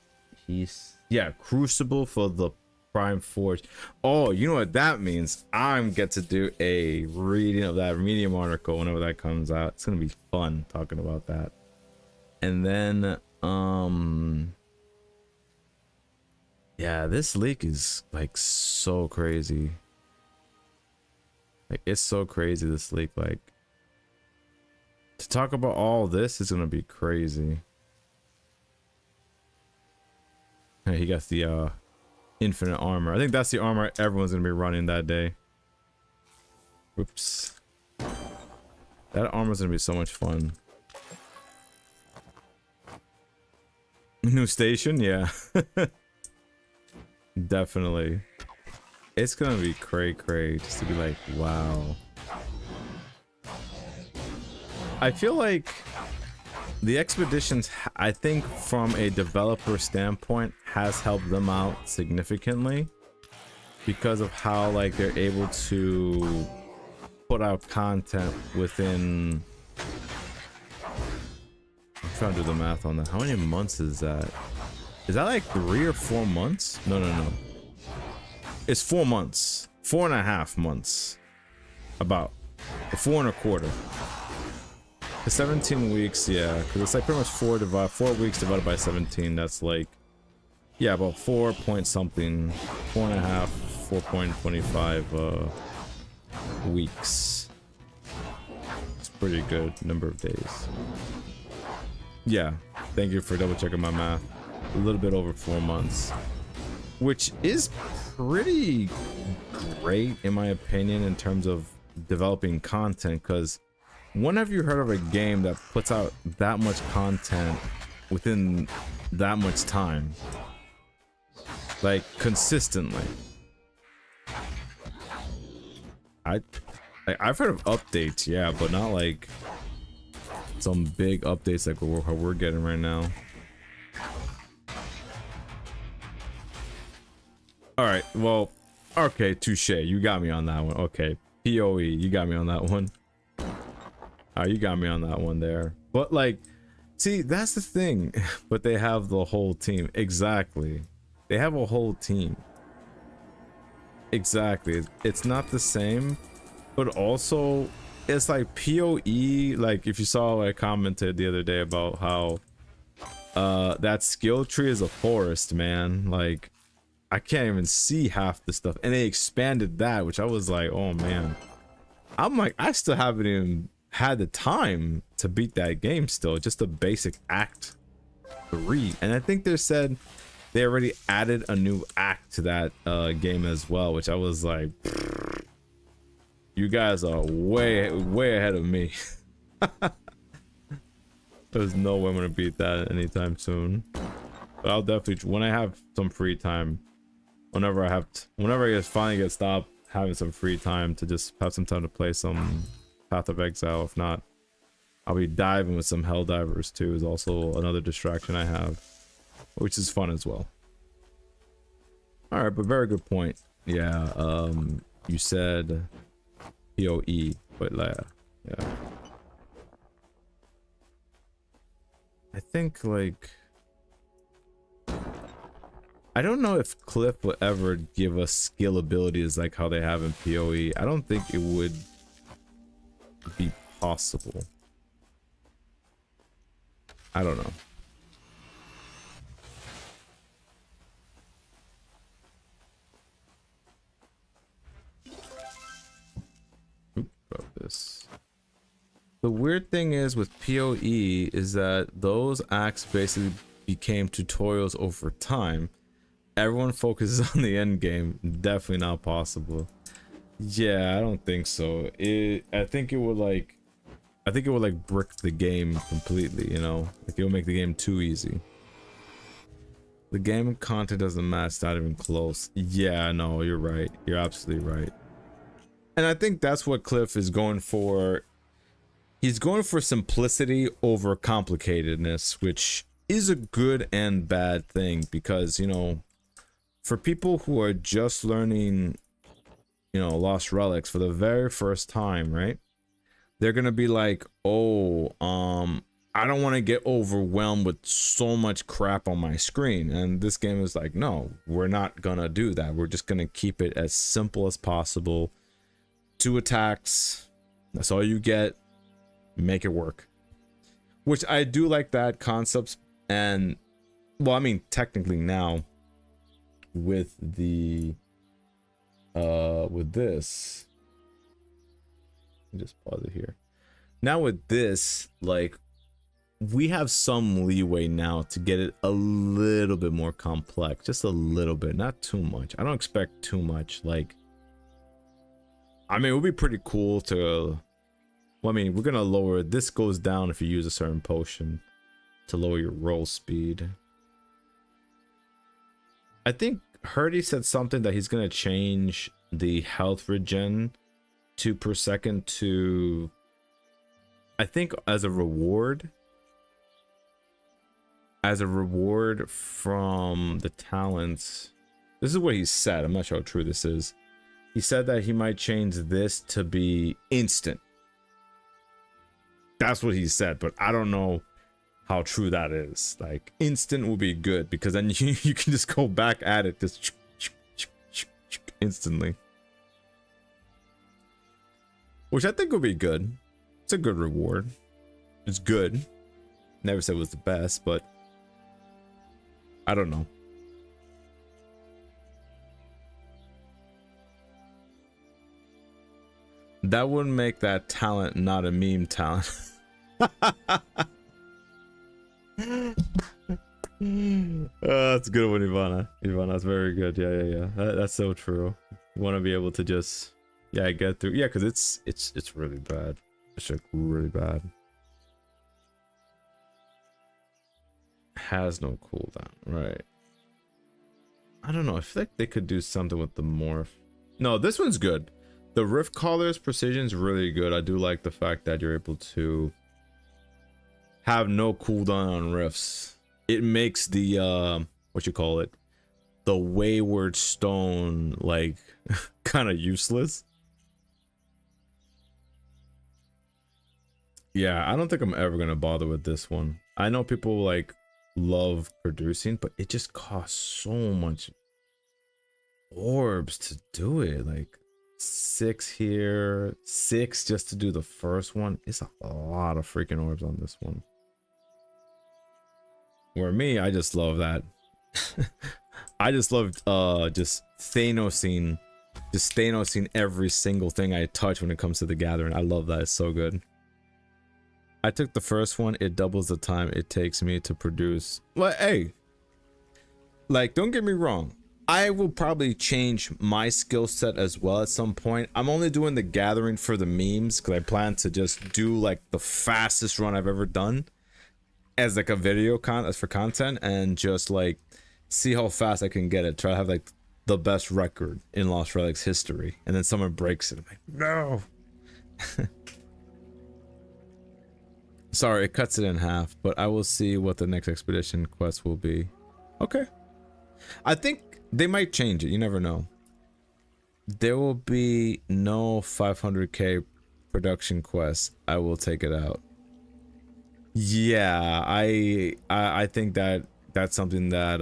yeah, Crucible for the Prime Forge. Oh, you know what that means? I'm get to do a reading of that Medium article whenever that comes out. It's gonna be fun talking about that. And then yeah, this leak is like so crazy. Like, it's so crazy, this leak. Like, to talk about all this is gonna be crazy. Hey, he got the infinite armor. I think that's the armor everyone's gonna be running that day. Oops. That armor's gonna be so much fun. New station, yeah. Definitely. It's gonna be cray just to be like, wow. I feel like the expeditions, I think from a developer standpoint, has helped them out significantly because of how like they're able to put out content within, I'm trying to do the math on that. How many months is that? Is that like 3 or 4 months? No. It's 4 months. 4.5 months. About. 4 1/4. The 17 weeks, yeah. Because it's like pretty much 4 weeks divided by 17. That's like, yeah, about 4 point something. 4.5, 4.25 weeks. It's pretty good number of days. Yeah. Thank you for double checking my math. A little bit over 4 months, which is pretty great in my opinion in terms of developing content, because when have you heard of a game that puts out that much content within that much time, like consistently? I've heard of updates, yeah, but not like some big updates like what we're getting right now. All right, well, okay, touche. You got me on that one. Okay, PoE, you got me on that one. You got me on that one there. But like, see, that's the thing. But they have the whole team. Exactly. They have a whole team. Exactly. It's not the same, but also it's like PoE. Like if you saw, I commented the other day about how that skill tree is a forest, man. Like, I can't even see half the stuff, and they expanded that, which I was like, oh man. I'm like, I still haven't even had the time to beat that game still, just a basic act 3. And I think they said they already added a new act to that game as well, which I was like, you guys are way ahead of me. There's no way I'm gonna beat that anytime soon. But I'll definitely, when I have some free time, whenever I just finally get stopped having some free time to just have some time to play some Path of Exile. If not, I'll be diving with some Helldivers too, is also another distraction I have, which is fun as well. All right, but very good point. Yeah, you said PoE, but yeah. I think like, I don't know if Cliff will ever give us skill abilities like how they have in PoE. I don't think it would be possible. I don't know. Oop, drop this. The weird thing is with PoE is that those acts basically became tutorials over time. Everyone focuses on the end game. Definitely not possible. Yeah, I don't think so. I think it would like brick the game completely, you know? Like it will make the game too easy. The game content doesn't match, it's not even close. Yeah, no, you're right. You're absolutely right. And I think that's what Cliff is going for. He's going for simplicity over complicatedness, which is a good and bad thing because, you know, for people who are just learning, you know, Lost Relics for the very first time, right? They're gonna be like, oh, I don't want to get overwhelmed with so much crap on my screen. And this game is like, no, we're not gonna do that. We're just gonna keep it as simple as possible. 2 attacks, that's all you get. Make it work. Which I do like that concepts. And well, I mean, technically now with the with this, just pause it here. Now with this, like, we have some leeway now to get it a little bit more complex, just a little bit, not too much. I don't expect too much. Like, I mean, it would be pretty cool to, well, I mean, we're gonna lower, this goes down if you use a certain potion to lower your roll speed. I think Herdy said something that he's gonna change the health regen 2 per second to, I think, as a reward from the talents. This is what he said. I'm not sure how true this is. He said that he might change this to be instant. That's what he said, but I don't know how true that is. Like, instant will be good because then you can just go back at it just instantly, which I think would be good. It's a good reward. It's good. Never said it was the best, but I don't know. That wouldn't make that talent not a meme talent. That's a good one, Ivana. Ivana's very good. Yeah. That's so true. You want to be able to just, yeah, get through. Yeah, because it's really bad. It's like really bad. Has no cooldown, right? I don't know. I feel like they could do something with the morph. No, this one's good. The Rift Caller's precision is really good. I do like the fact that you're able to have no cooldown on rifts. It makes the what you call it, the Wayward Stone, like kind of useless. Yeah, I don't think I'm ever gonna bother with this one. I know people like love producing, but it just costs so much orbs to do it. Like 6 here, 6 just to do the first one. It's a lot of freaking orbs on this one. Where me, I just love that. I just love just Thanosing every single thing I touch when it comes to the gathering. I love that. It's so good. I took the first one. It doubles the time it takes me to produce. Well, hey, like, don't get me wrong. I will probably change my skill set as well at some point. I'm only doing the gathering for the memes because I plan to just do like the fastest run I've ever done. as like a video as for content, and just like see how fast I can get it. Try to have like the best record in Lost Relics history, and then someone breaks it. I'm like, no. Sorry, it cuts it in half, but I will see what the next expedition quest will be. Okay. I think they might change it. You never know. There will be no 500k production quest. I will take it out. Yeah, I think that that's something that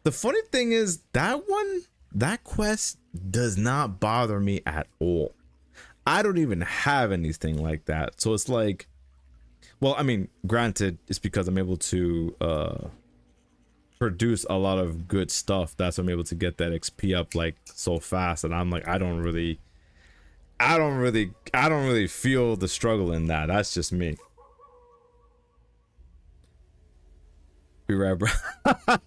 the funny thing is that quest does not bother me at all. I don't even have anything like that. So it's like, well, I mean, granted, it's because I'm able to produce a lot of good stuff. That's why I'm able to get that XP up like so fast. And I'm like, I don't really feel the struggle in that. That's just me. Be right, bro.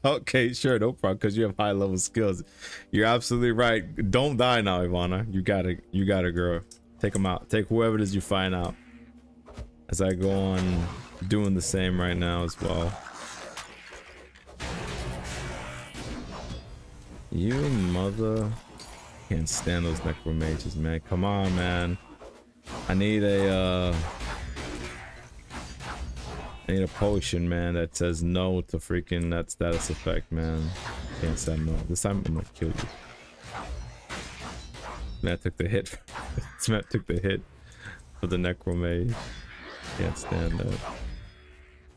Okay, sure, no problem, because you have high level skills. You're absolutely right. Don't die now, Ivana. You gotta, girl. Take them out. Take whoever it is you find out. As I go on doing the same right now as well. You mother. Can't stand those necromages, man. Come on, man. I need a potion, man, that says no to freaking that status effect, man. Can't stand no. This time I'm gonna kill you. Man, took the hit. This man took the hit for the necromage. Can't stand that.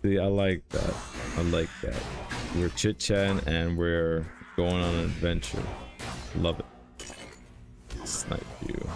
See, I like that. I like that. We're chit-chatting and we're going on an adventure. Love it. Snipe you.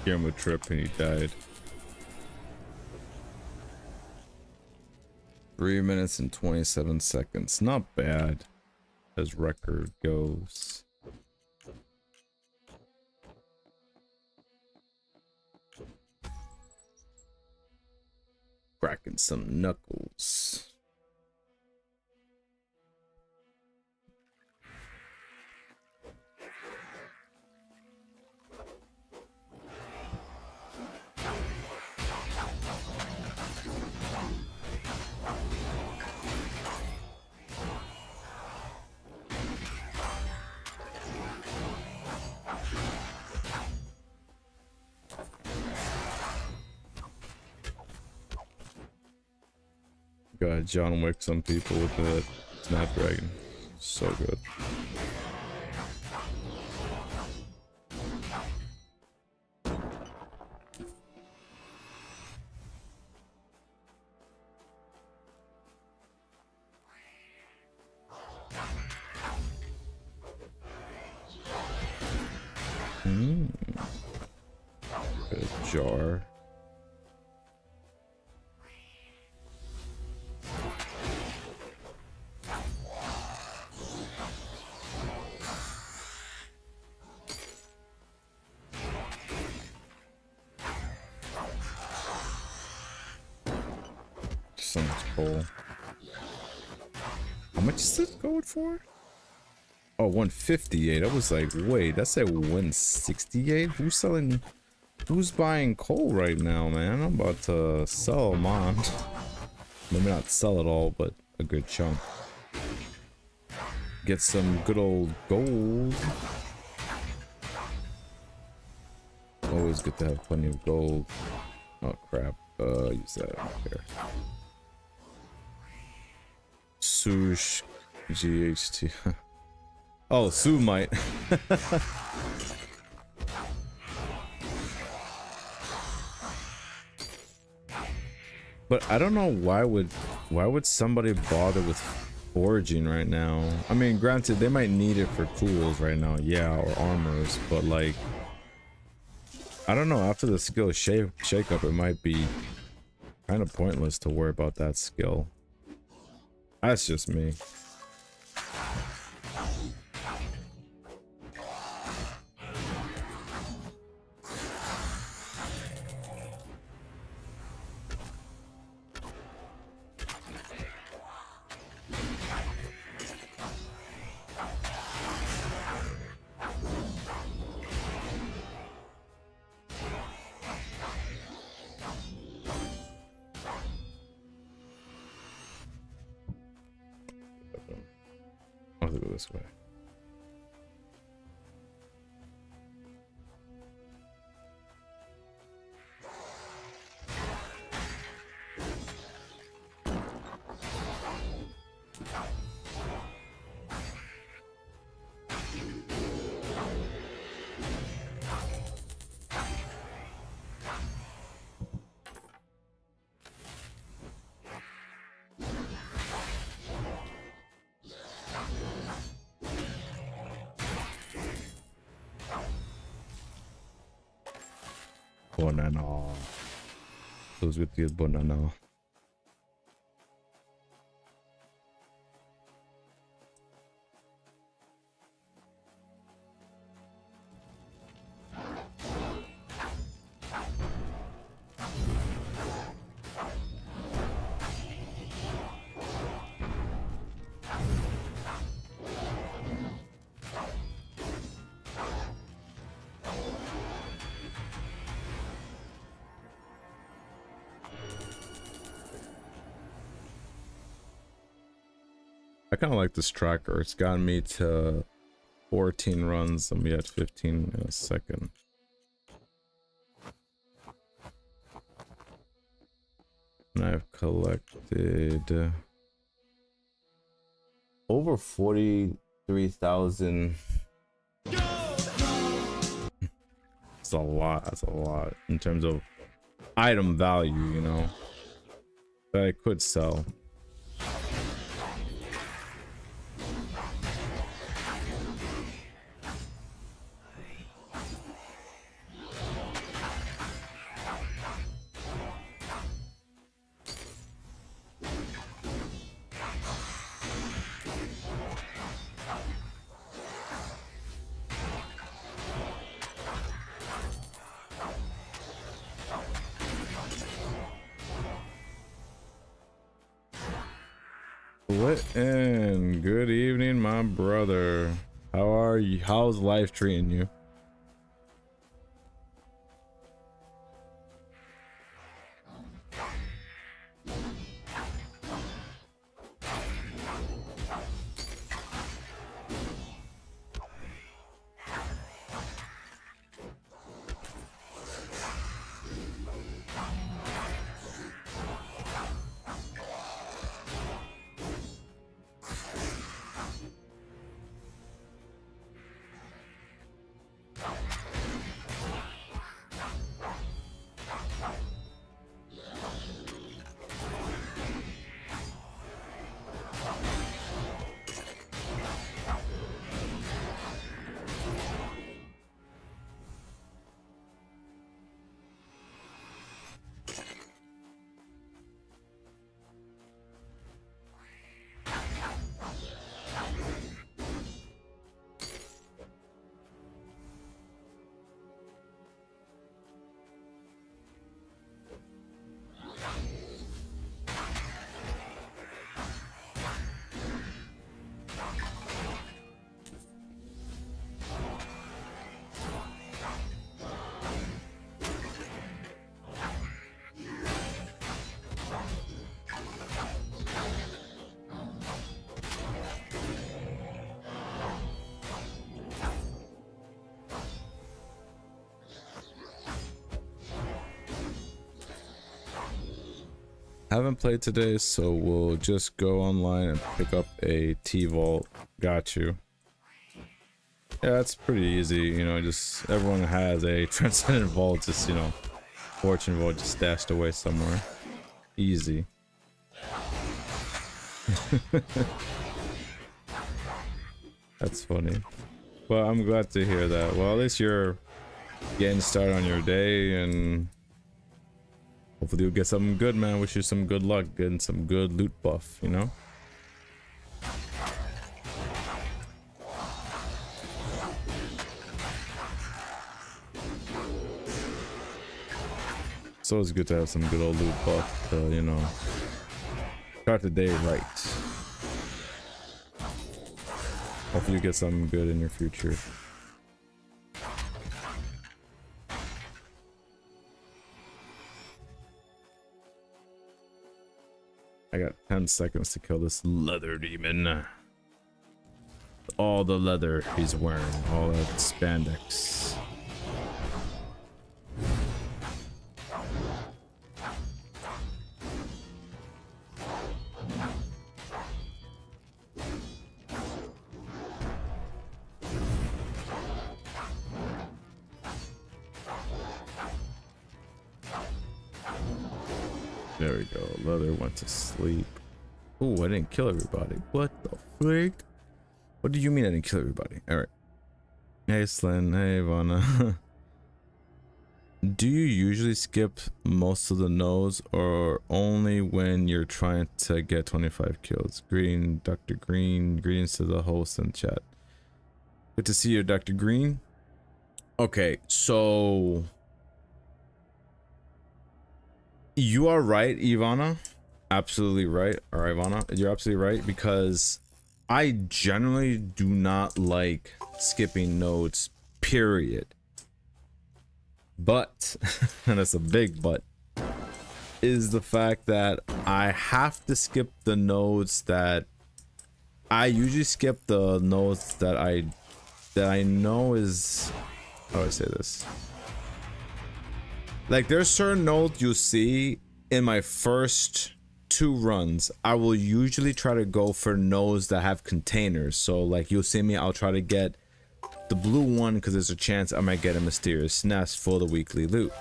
Gave him a trip and he died. 3 minutes and 27 seconds. Not bad as record goes. Cracking some knuckles. God, John Wick some people with the Snapdragon. So good. A jar. So much coal. How much is this gold for? Oh, 158. I was like, wait, that's a 168? Who's buying coal right now, man? I'm about to sell mine. Maybe not sell it all, but a good chunk. Get some good old gold. Always good to have plenty of gold. Oh crap. Use that. I don't care. Sush GHT. Oh, Sue might. But I don't know why would somebody bother with foraging right now? I mean, granted, they might need it for tools right now, yeah, or armors, but like, I don't know. After the skill shake up, it might be kind of pointless to worry about that skill. That's just me. I'll have to go this way. Banana. Those with the banana. I kind of like this tracker. It's gotten me to 14 runs. I'm at 15 in a second. And I've collected over 43,000. That's a lot. That's a lot in terms of item value, you know, that I could sell. And good evening, my brother. How are you? How's life treating you? Haven't played today, so we'll just go online and pick up a T-Vault. Got you. Yeah, that's pretty easy, you know, just everyone has a Transcendent Vault, just, you know, Fortune Vault just stashed away somewhere. Easy. That's funny. Well, I'm glad to hear that. Well, at least you're getting started on your day, and hopefully you'll get something good, man. Wish you some good luck getting some good loot buff, you know? It's always good to have some good old loot buff to, you know, start the day right. Hopefully you get something good in your future. I got 10 seconds to kill this leather demon. All the leather he's wearing, all that spandex. There we go. Leather went to sleep. Oh, I didn't kill everybody. What the freak? What do you mean I didn't kill everybody? Alright. Hey Slyn, hey Ivana. Do you usually skip most of the nodes or only when you're trying to get 25 kills? Green, Dr. Green. Greetings to the host and chat. Good to see you, Dr. Green. Okay, so you are right, Ivana. Absolutely right. Or Ivana, you're absolutely right, because I generally do not like skipping nodes, period. But, and that's a big but, is the fact that I have to skip the nodes that I usually skip the nodes that I know is, how do I say this? Like, there's certain nodes you'll see in my first 2 runs. I will usually try to go for nodes that have containers. So like, you'll see me, I'll try to get the blue one because there's a chance I might get a mysterious nest for the weekly loot.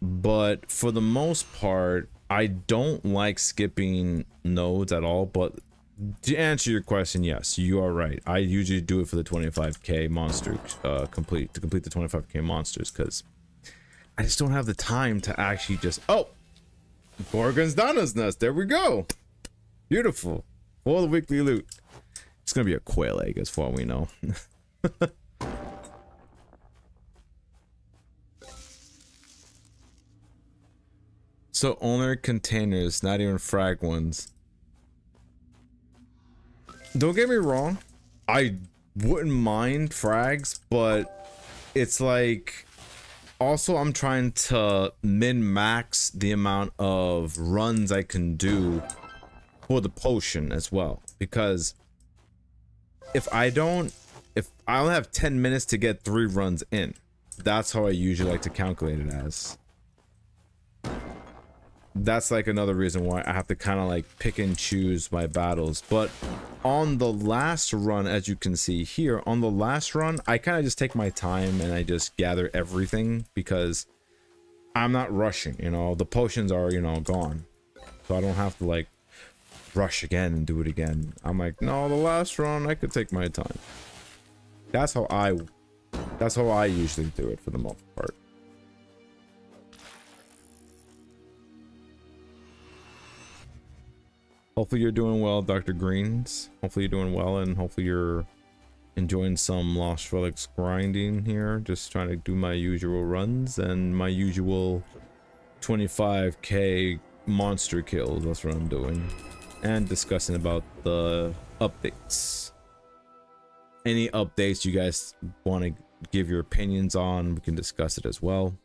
But for the most part, I don't like skipping nodes at all. But to answer your question, yes, you are right. I usually do it for the 25k monster to complete the 25k monsters, because I just don't have the time to actually just, oh, Gorgon's Donna's nest, there we go, beautiful, for the weekly loot. It's gonna be a quail egg as far as we know. So only containers, not even frag ones. Don't get me wrong, I wouldn't mind frags, but it's like, also I'm trying to min-max the amount of runs I can do for the potion as well, because if I only have 10 minutes to get 3 runs in, that's how I usually like to calculate it as. that's like another reason why I have to kind of like pick and choose my battles. But on the last run, as you can see here, on the last run, I kind of just take my time and I just gather everything because I'm not rushing, you know, the potions are, you know, gone. So I don't have to like rush again and do it again. I'm like, no, the last run, I could take my time. That's how I usually do it for the most part. Hopefully you're doing well, Dr. Greens. Hopefully you're doing well, and hopefully you're enjoying some Lost Relics grinding here. Just trying to do my usual runs and my usual 25k monster kills. That's what I'm doing. And discussing about the updates. Any updates you guys want to give your opinions on, we can discuss it as well.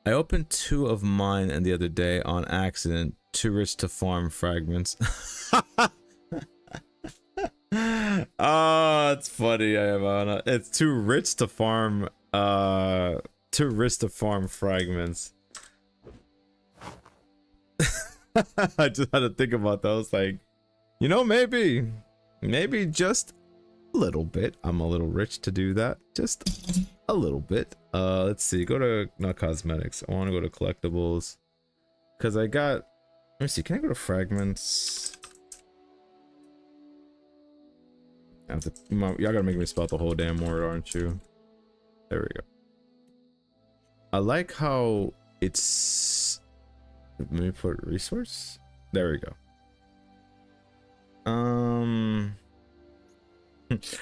I opened 2 of mine and the other day on accident. Too rich to farm fragments. Oh, it's funny. It's too rich to farm. Too rich to farm fragments. I just had to think about that. I was like, you know, maybe just a little bit. I'm a little rich to do that. Just a little bit. Let's see. Go to not cosmetics. I want to go to collectibles because I got. Let me see. Can I go to fragments? Y'all gotta make me spell the whole damn word, aren't you? There we go. I like how it's. Let me put resource. There we go.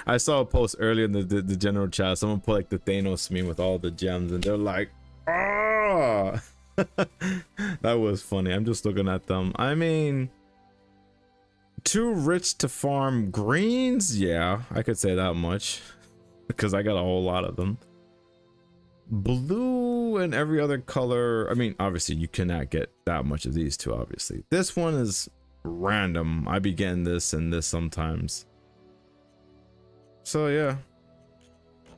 I saw a post earlier in the general chat. Someone put like the Thanos meme with all the gems, and they're like, "Ah." That was funny. I'm just looking at them. I mean, too rich to farm greens? Yeah, I could say that much because I got a whole lot of them. Blue and every other color. I mean, obviously you cannot get that much of these two, obviously. This one is random. I be getting this and this sometimes. So yeah,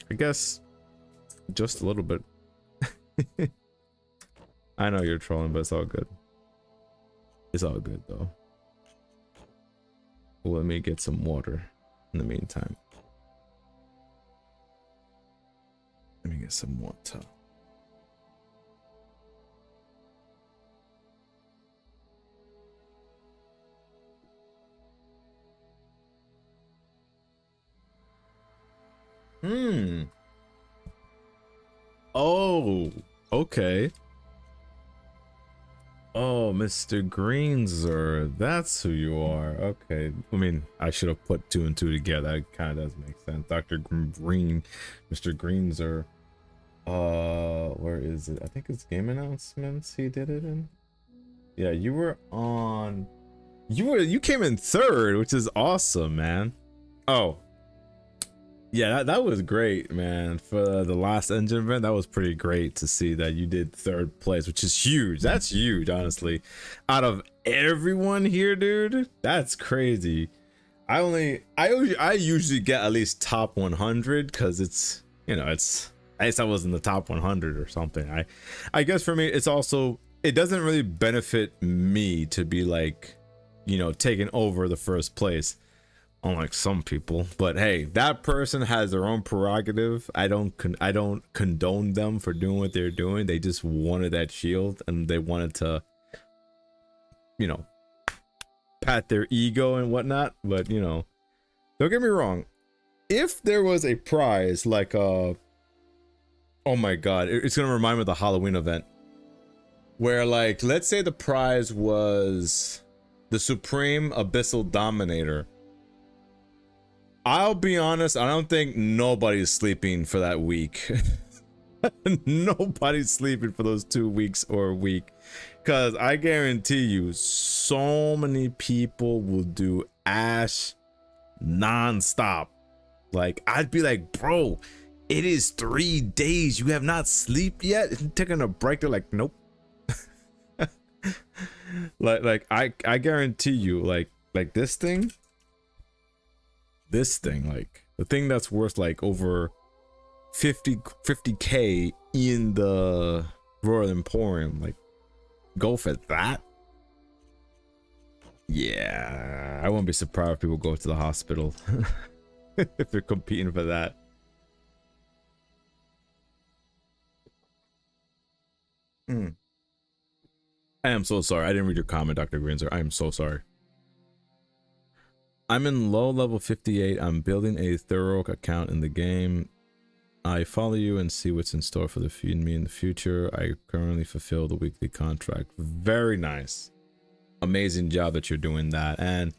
I guess just a little bit. I know you're trolling, but it's all good. It's all good though. Let me get some water in the meantime. Let me get some water. Oh, okay. Oh, Mr. Greenser, that's who you are. Okay. I mean, I should have put 2 and 2 together. That kind of does make sense. Dr. Green, Mr. Greenser. Where is it? I think it's game announcements he did it in. Yeah, you were on. You came in 3rd, which is awesome, man. Oh. Yeah, that was great, man. For the last engine event, that was pretty great to see that you did 3rd place, which is huge. That's huge, honestly. Out of everyone here, dude, that's crazy. I usually get at least top 100 because it's, you know, it's, at least I was in the top 100 or something. I guess for me, it's also, it doesn't really benefit me to be like, you know, taking over the 1st place. Unlike some people, but hey, that person has their own prerogative. I don't condone them for doing what they're doing. They just wanted that shield and they wanted to, you know, pat their ego and whatnot. But you know, don't get me wrong, if there was a prize like oh my god, it's gonna remind me of the Halloween event where, like, let's say the prize was the Supreme Abyssal Dominator. I'll be honest, I don't think nobody's sleeping for that week. Nobody's sleeping for those 2 weeks or a week. Because I guarantee you, so many people will do Ash non-stop. Like, I'd be like, bro, it is 3 days. You have not slept yet? Isn't taking a break? They're like, nope. like I guarantee you, like this thing, like the thing that's worth like over 50k in the Royal Emporium, like go for that? Yeah, I won't be surprised if people go to the hospital if they're competing for that. I am so sorry. I didn't read your comment, Dr. Grinzer. I am so sorry. I'm in low level 58. I'm building a thorough account in the game. I follow you and see what's in store for me in the future. I currently fulfill the weekly contract. Very nice. Amazing job that you're doing that. And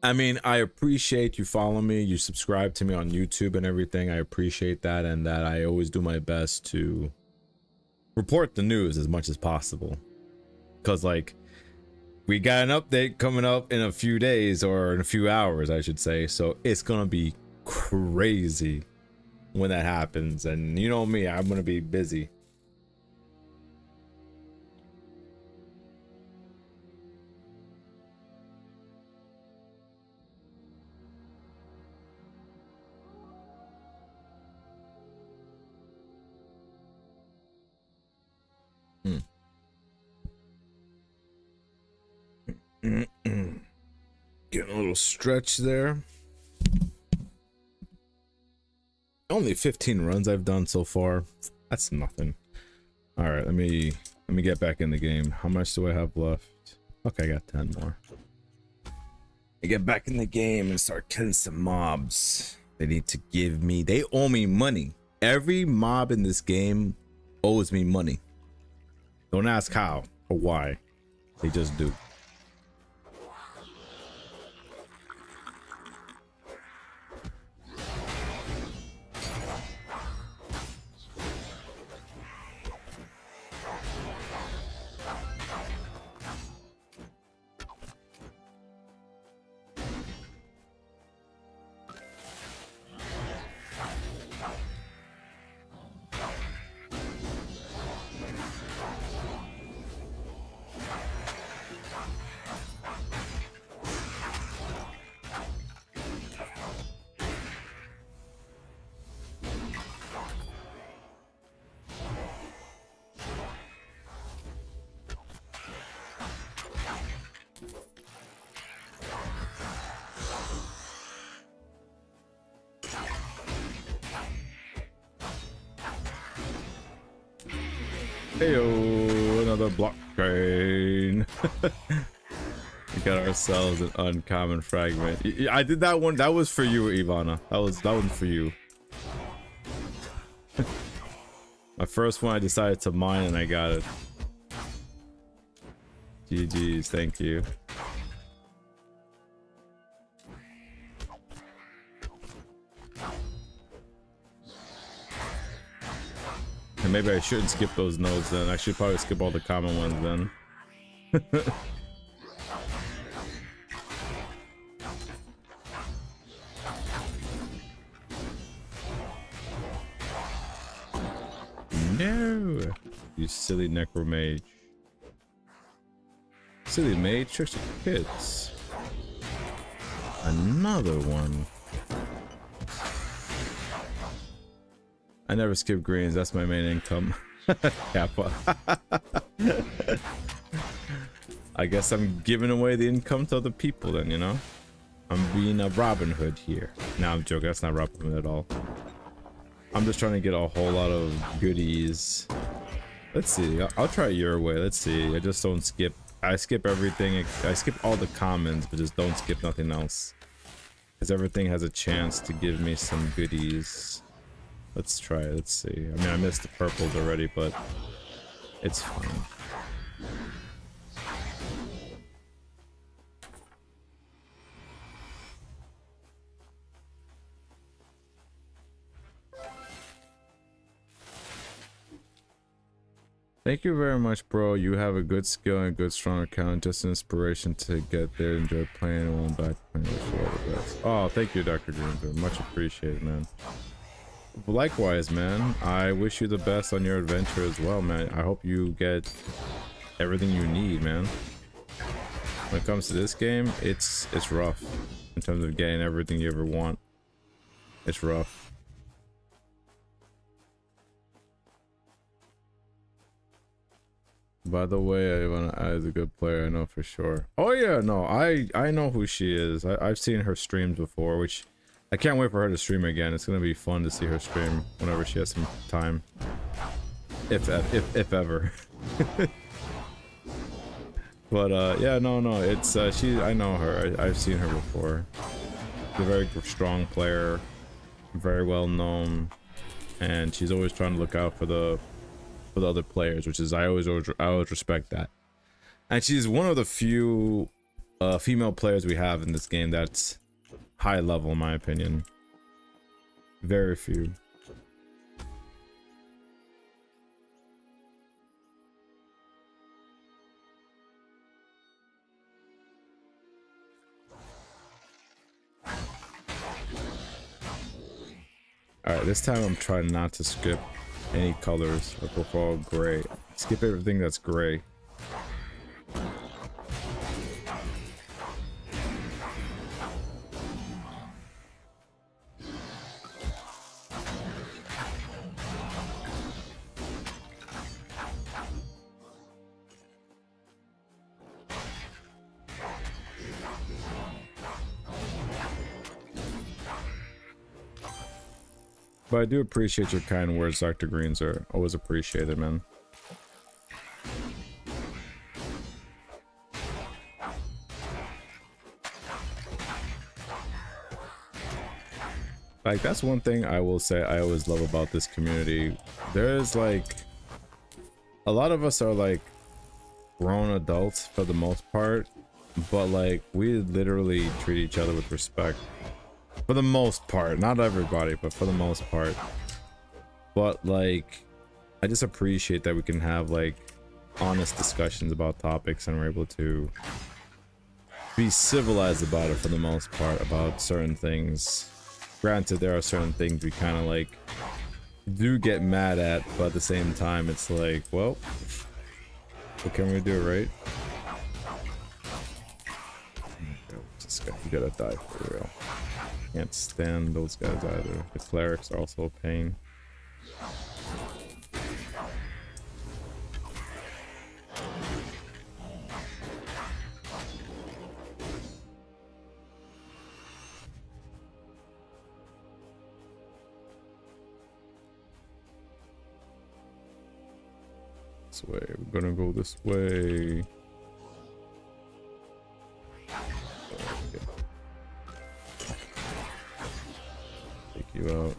I mean, I appreciate you following me. You subscribe to me on YouTube and everything. I appreciate that, and that I always do my best to report the news as much as possible. Because, like, we got an update coming up in a few days, or in a few hours, I should say. So it's going to be crazy when that happens. And you know me, I'm going to be busy. Getting a little stretch there. Only 15 runs I've done so far. That's nothing. All right, let me get back in the game. How much do I have left? Okay, I got 10 more. I get back in the game and start killing some mobs. They need to give me, they owe me money. Every mob in this game owes me money. Don't ask how or why. They just do. Heyo, another blockchain. We got ourselves an uncommon fragment. I did that one. That was for you, Ivana. That one for you. My first one I decided to mine and I got it. GG's, thank you. And maybe I shouldn't skip those nodes then. I should probably skip all the common ones then. No! You silly necromage. Silly mage tricks your kids. Another one. I never skip greens, that's my main income. Kappa. I guess I'm giving away the income to other people then, you know? I'm being a Robin Hood here. Nah, I'm joking, that's not Robin Hood at all. I'm just trying to get a whole lot of goodies. Let's see, I'll try your way, let's see. I just don't skip. I skip everything. I skip all the commons, but just don't skip nothing else. Because everything has a chance to give me some goodies. Let's try it. Let's see. I mean, I missed the purples already, but it's fine. Thank you very much, bro. You have a good skill and a good strong account. Just an inspiration to get there. Enjoy playing and one back playing. Wish you all the best. Oh, thank you, Dr. Greenberg. Much appreciated, man. Likewise, man. I wish you the best on your adventure as well, man. I hope you get everything you need, man. When it comes to this game, it's rough in terms of getting everything you ever want. It's rough. By the way, Ivana is a good player, I know for sure. Oh yeah, no, I know who she is. I've seen her streams before, which I can't wait for her to stream again. It's gonna be fun to see her stream whenever she has some time, if ever. But yeah, no, it's I know her. I've seen her before. She's a very strong player, very well known, and she's always trying to look out for the other players, which is I always respect that. And she's one of the few female players we have in this game that's high level, in my opinion. Very few. Alright, this time I'm trying not to skip any colors. I prefer gray. Skip everything that's gray. But I do appreciate your kind words, Dr. Greens are always appreciated, man. Like, that's one thing I will say I always love about this community. There's like, a lot of us are like grown adults for the most part, but like, we literally treat each other with respect. For the most part, not everybody, but for the most part. But like, I just appreciate that we can have like honest discussions about topics and we're able to be civilized about it for the most part, about certain things. Granted, there are certain things we kind of like do get mad at, but at the same time it's like, well, what can we do, right? This guy, you gotta die for real. Can't stand those guys either. The clerics are also a pain. This way. We're gonna go this way. You out.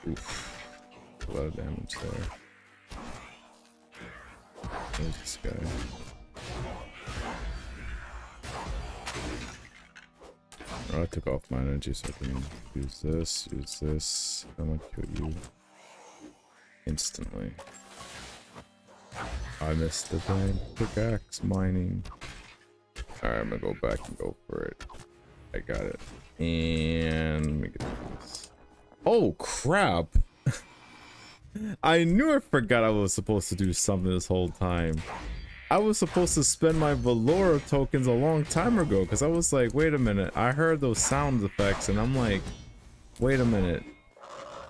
Oof. A lot of damage there. There's this guy. Oh, I took off my energy so I can use this. I'm gonna kill you instantly. I missed the dang pickaxe mining. Alright, I'm gonna go back and go for it. I got it. And let me get this. Oh crap! I knew I forgot I was supposed to do something this whole time. I was supposed to spend my Valora tokens a long time ago because I was like, wait a minute, I heard those sound effects and I'm like, wait a minute,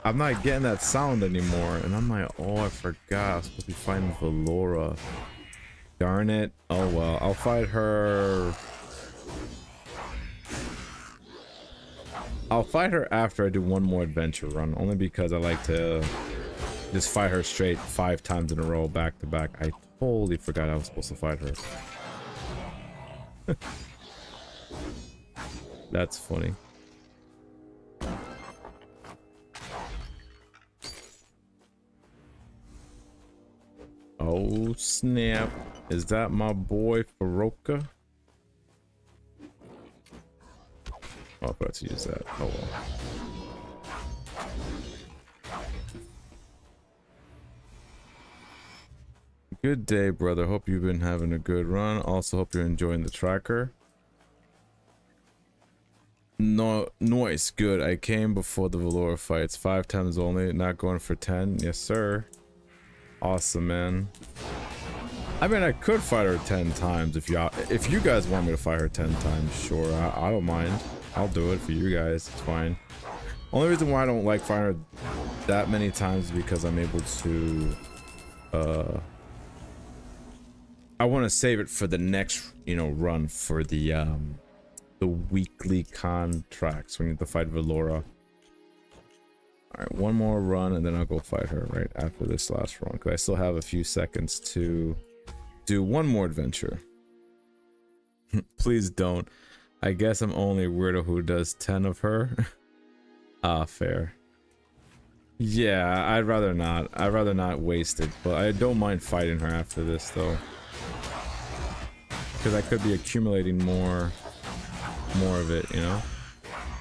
I'm not getting that sound anymore. And I'm like, oh, I forgot I was supposed to be fighting Valora. Darn it. Oh well, I'll fight her. I'll fight her after I do one more adventure run, only because I like to just fight her straight 5 times in a row back to back. I totally forgot I was supposed to fight her. That's funny. Oh snap. Is that my boy Faroka? Oh, I forgot to use that. Oh well. Good day, brother. Hope you've been having a good run. Also, hope you're enjoying the tracker. No, noise. Good. I came before the Valora fights. 5 times only. Not going for 10. Yes, sir. Awesome, man. I mean, I could fight her 10 times if you guys want me to fight her 10 times, sure. I don't mind. I'll do it for you guys. It's fine. Only reason why I don't like fighting her that many times is because I'm able to I want to save it for the next, you know, run for the weekly contracts. We need to fight Valora. Alright, one more run and then I'll go fight her right after this last run, because I still have a few seconds to do one more adventure. Please don't. I guess I'm only a weirdo who does 10 of her. Ah, fair. Yeah, I'd rather not. I'd rather not waste it, but I don't mind fighting her after this though. Because I could be accumulating more of it, you know,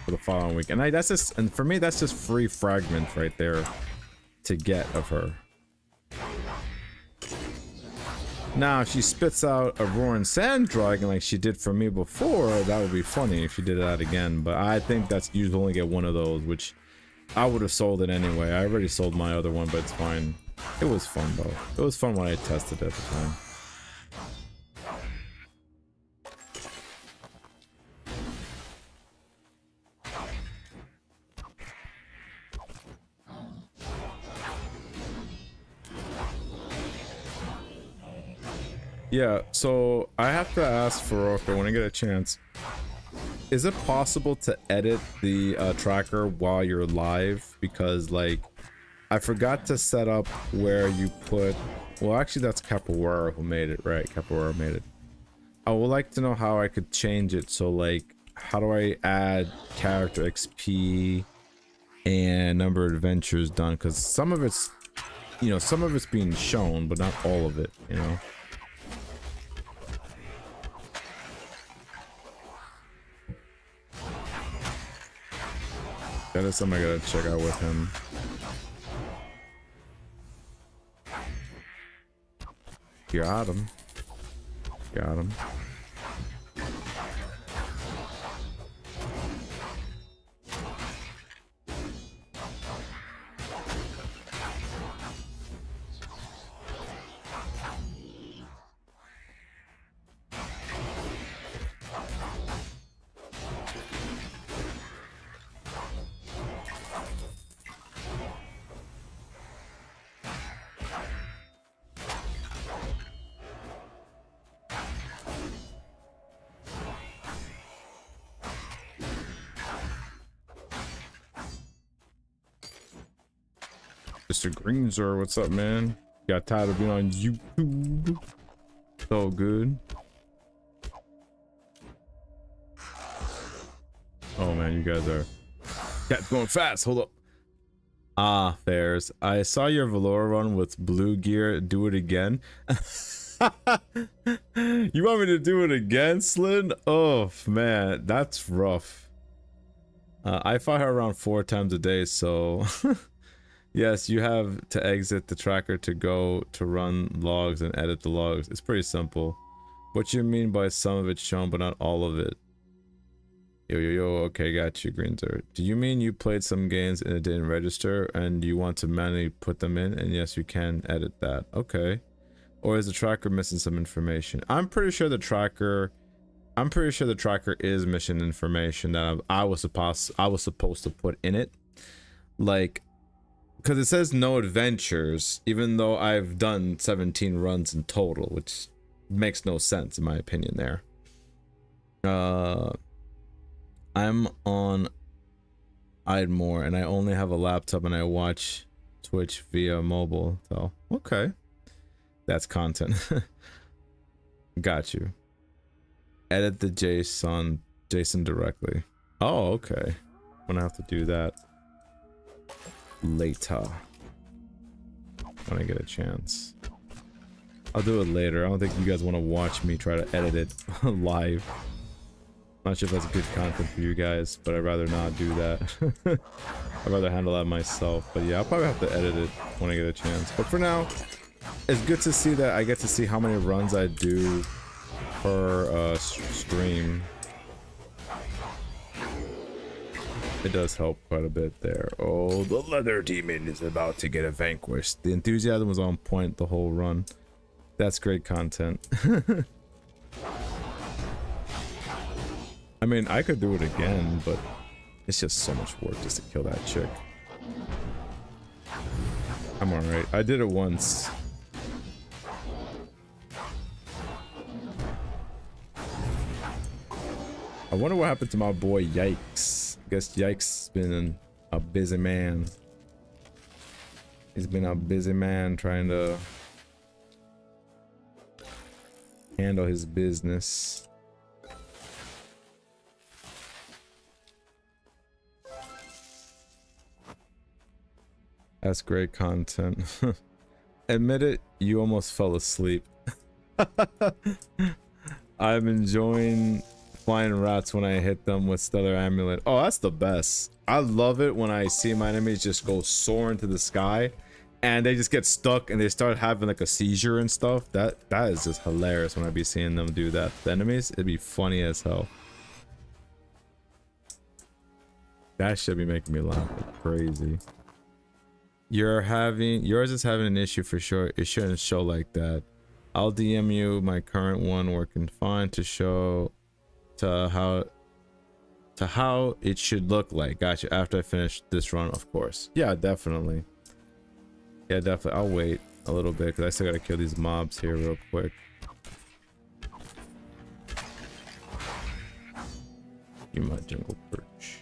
for the following week. And that's just, and for me, that's just free fragments right there to get of her. Now, if she spits out a roaring sand dragon like she did for me before, that would be funny if she did that again. But I think that's usually only get one of those, which I would have sold it anyway. I already sold my other one, but it's fine. It was fun though. It was fun when I tested it at the time. Yeah, so I have to ask Faroka when I get a chance. Is it possible to edit the tracker while you're live? Because like, I forgot to set up where you put. Well, actually, that's Capoeira who made it, right? Capoeira made it. I would like to know how I could change it. So like, how do I add character XP and number of adventures done? Because some of it's, you know, some of it's being shown, but not all of it, you know. That is something I gotta check out with him. Got him. Got him. Mr. Greenzer, what's up, man? Got tired of being on YouTube. It's all good. Oh man, you guys are going fast. Hold up. Ah, fairs. I saw your Valora run with blue gear. Do it again. You want me to do it again, Slin? Oh man, that's rough. I fought her around 4 times a day, so yes, you have to exit the tracker to go to run logs and edit the logs. It's pretty simple. What you mean by some of it shown but not all of it? Yo, okay, got you, Greenzer. Do you mean you played some games and it didn't register and you want to manually put them in? And yes, you can edit that. Okay. Or is the tracker missing some information? I'm pretty sure the tracker is missing information that I was supposed to put in it. Like, because it says no adventures, even though I've done 17 runs in total, which makes no sense in my opinion there. I'm on Idmore and I only have a laptop and I watch Twitch via mobile. So, okay. That's content. Got you. Edit the JSON directly. Oh, okay. I'm gonna have to do that later when I get a chance. I'll do it later. I don't think you guys want to watch me try to edit it live. Not sure if that's good content for you guys, but I'd rather not do that. I'd rather handle that myself. But yeah, I'll probably have to edit it when I get a chance. But for now, it's good to see that I get to see how many runs I do per stream. It does help quite a bit there. Oh, the leather demon is about to get vanquished. The enthusiasm was on point the whole run. That's great content. I mean, I could do it again, but it's just so much work just to kill that chick. I'm alright. I did it once. I wonder what happened to my boy Yikes. I guess Yikes has been a busy man. He's been a busy man trying to handle his business. That's great content. Admit it, you almost fell asleep. I'm enjoying flying rats when I hit them with Stellar Amulet. Oh, that's the best. I love it when I see my enemies just go soaring to the sky and they just get stuck and they start having like a seizure and stuff. That is just hilarious when I be seeing them do that. The enemies, it'd be funny as hell. That should be making me laugh like crazy. Yours is having an issue for sure. It shouldn't show like that. I'll DM you my current one working fine to show to how it should look like. Gotcha. After I finish this run, of course. Yeah, definitely. Yeah, definitely. I'll wait a little bit because I still gotta kill these mobs here real quick. You my jungle perch.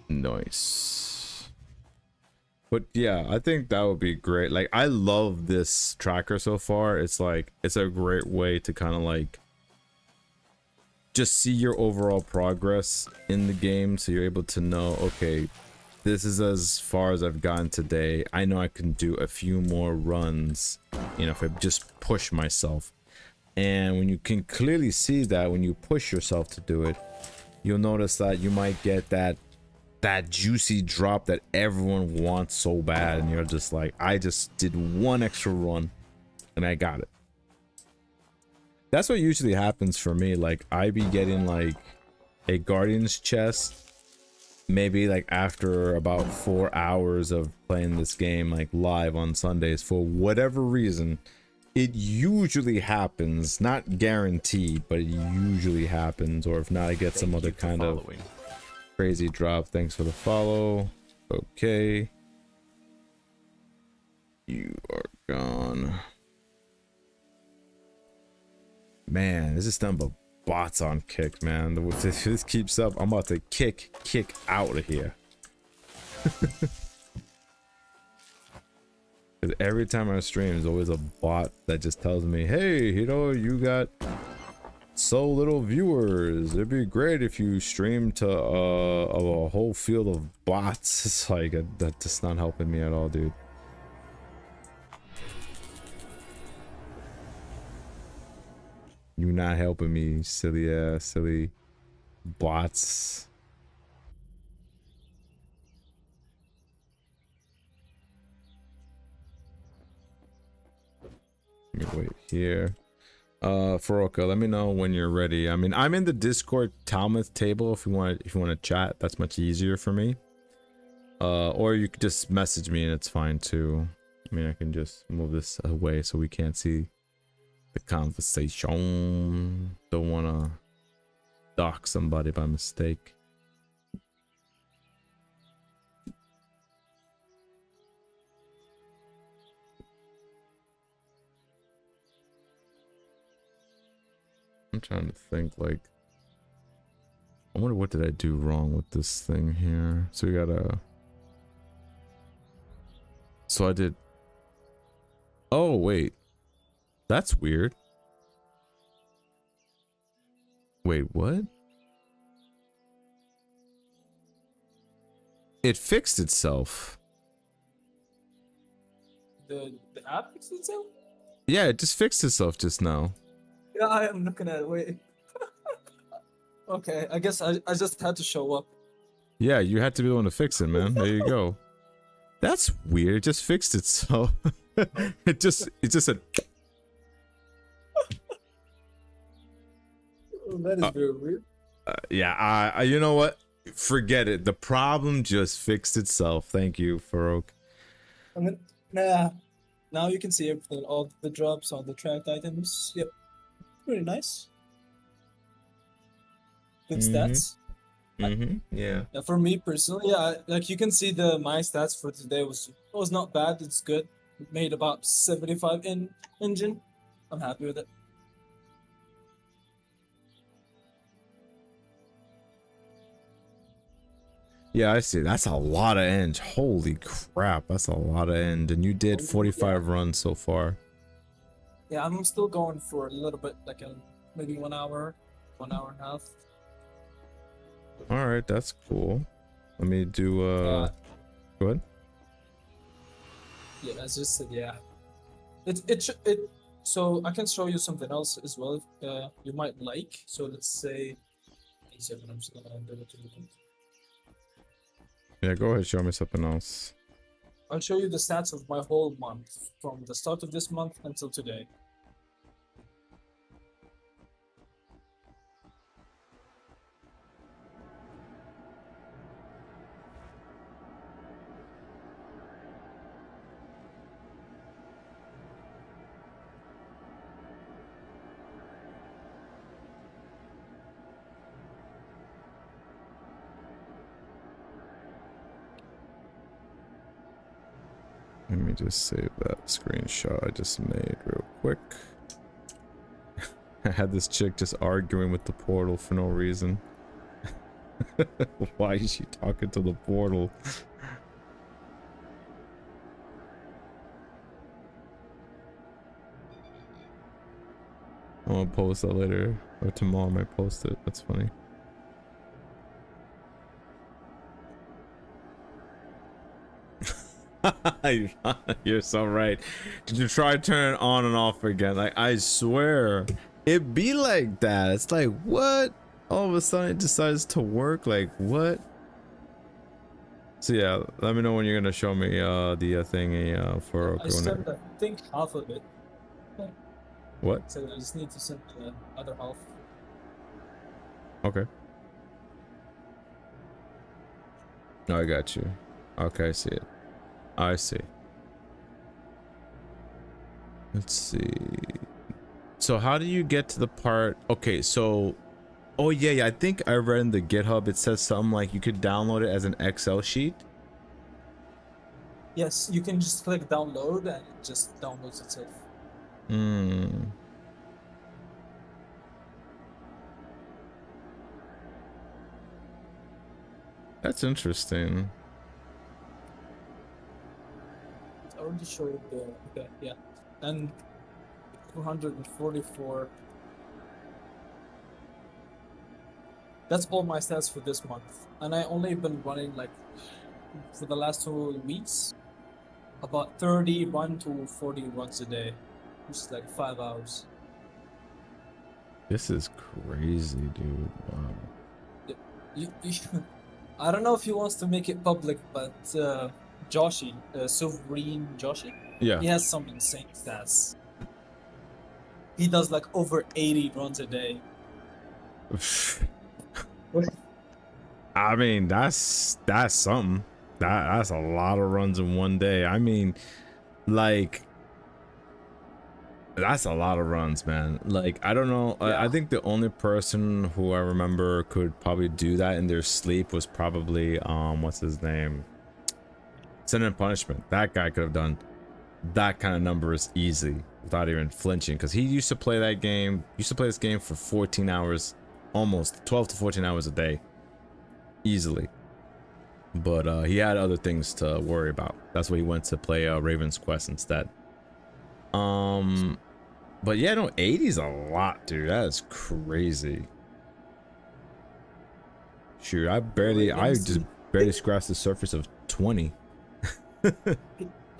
Nice. But yeah, I think that would be great. Like, I love this tracker so far. It's like, it's a great way to kind of like just see your overall progress in the game, so you're able to know, okay, this is as far as I've gotten today. I know I can do a few more runs, you know, if I just push myself. And when you can clearly see that when you push yourself to do it, you'll notice that you might get that juicy drop that everyone wants so bad, and you're just like, I just did one extra run and I got it. That's what usually happens for me. Like, I be getting like a Guardian's chest maybe like after about 4 hours of playing this game like live on Sundays. For whatever reason, it usually happens, not guaranteed, but it usually happens. Or if not, I get some other kind of crazy drop. Thanks for the follow. Okay, you are gone. Man, this is nothing but bots on kick, man. If this keeps up, I'm about to kick out of here. Because every time I stream, there's always a bot that just tells me, hey, you know, you got so little viewers. It'd be great if you stream to a whole field of bots. It's like, that's just not helping me at all, dude. You not helping me, silly bots. Let me wait here. Faroka, let me know when you're ready. I mean, I'm in the Discord Talmuth table if you want to chat. That's much easier for me. Or you could just message me and it's fine too. I mean, I can just move this away so we can't see the conversation. Don't want to dox somebody by mistake. I'm trying to think, like, I wonder what did I do wrong with this thing here. So we gotta, so I did, oh wait, that's weird. Wait, what? It fixed itself. The app fixed itself? Yeah, it just fixed itself just now. Yeah, I am looking at it. Wait. Okay, I guess I just had to show up. Yeah, you had to be the one to fix it, man. There you go. That's weird. It just fixed itself. It just said. Oh, that is very weird. Yeah, you know what? Forget it. The problem just fixed itself. Thank you, Farouk. And then, nah. Now you can see everything, all the drops, all the tracked items. Yep. Pretty nice. Good stats. Yeah. Yeah, for me personally, yeah, like you can see my stats for today was not bad. It's good. Made about 75 in engine. I'm happy with it. Yeah, I see. That's a lot of end. Holy crap, that's a lot of end. And you did 45 runs so far. Yeah, I'm still going for a little bit, like maybe 1 hour, 1 hour and a half. All right, that's cool. Let me do. Go ahead. Yeah, as just said, yeah. It. So I can show you something else as well. You might like. So let's say. I'm just gonna do it to you. Yeah, go ahead. Show me something else. I'll show you the stats of my whole month from the start of this month until today. Let me just save that screenshot I just made real quick. I had this chick just arguing with the portal for no reason. Why is she talking to the portal? I'm gonna post that later, or tomorrow I might post it. That's funny. You're so right. Did you try to turn it on and off again? Like, I swear it be like that. It's like, what? All of a sudden it decides to work. Like, what? So yeah, let me know when you're gonna show me the thingy for I sent, I think, half of it. What? So I just need to send the other half. Okay. No, I got you. Okay, I see it. I see. Let's see. So how do you get to the part? Okay, so oh yeah, I think I read in the GitHub it says something like you could download it as an Excel sheet. Yes, you can just click download and it just downloads itself. That's interesting. I already showed the okay, yeah, and 244. That's all my stats for this month, and I only been running like for the last 2 weeks, about 31 to 40 runs a day, which is like 5 hours. This is crazy, dude. Wow. I don't know if he wants to make it public, but Joshi, Sovereign Joshi, Yeah. he has some insane stats. He does like over 80 runs a day. I mean, that's something. That's a lot of runs in one day. I mean, like, that's a lot of runs, man. Like, I don't know. Yeah. I think the only person who I remember could probably do that in their sleep was probably what's his name? Sin and Punishment. That guy could have done that kind of numbers easy without even flinching, because he used to play that game. Used to play this game for 14 hours, almost 12 to 14 hours a day, easily. But he had other things to worry about. That's why he went to play Raven's Quest instead. But yeah, no, 80's a lot, dude. That is crazy. Shoot, I just barely scratched the surface of 20.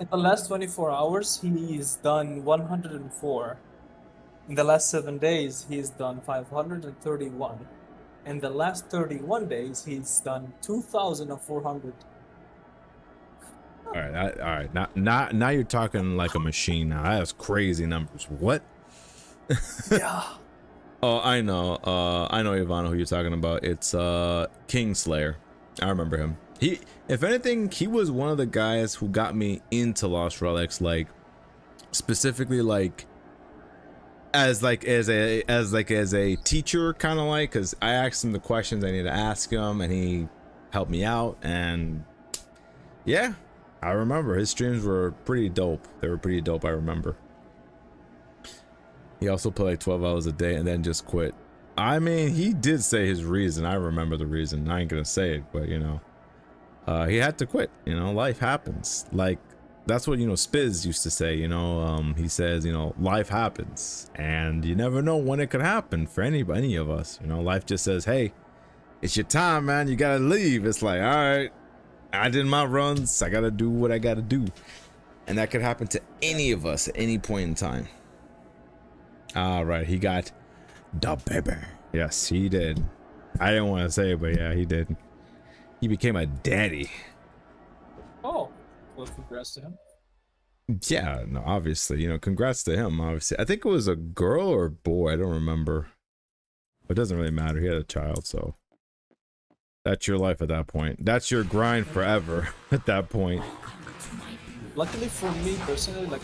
In the last 24 hours, he's done 104. In the last 7 days, he's done 531. In the last 31 days, he's done 2,400. All right, all right. Now you're talking like a machine. Now that's crazy numbers. What? Yeah. Oh, I know. I know Ivano who you're talking about. It's Kingslayer. I remember him. He, if anything, he was one of the guys who got me into Lost Relics, like specifically like as a teacher, kind of like, because I asked him the questions I need to ask him, and he helped me out. And yeah, I remember his streams were pretty dope. They were pretty dope. I remember. He also played like 12 hours a day and then just quit. I mean, he did say his reason. I remember the reason. I ain't gonna say it, but you know, he had to quit. You know, life happens. Like, that's what, you know, Spiz used to say. You know, he says, you know, life happens, and you never know when it could happen for any of us. You know, life just says, hey, it's your time, man. You gotta leave. It's like, all right, I did my runs. I gotta do what I gotta do, and that could happen to any of us at any point in time. All right, he got the baby. Yes, he did. I didn't want to say it, but yeah, he did. He became a daddy. Oh, well, congrats to him. Yeah, no, obviously, you know, congrats to him. Obviously, I think it was a girl or a boy. I don't remember. It doesn't really matter. He had a child, so that's your life at that point. That's your grind forever at that point. Luckily for me personally, like,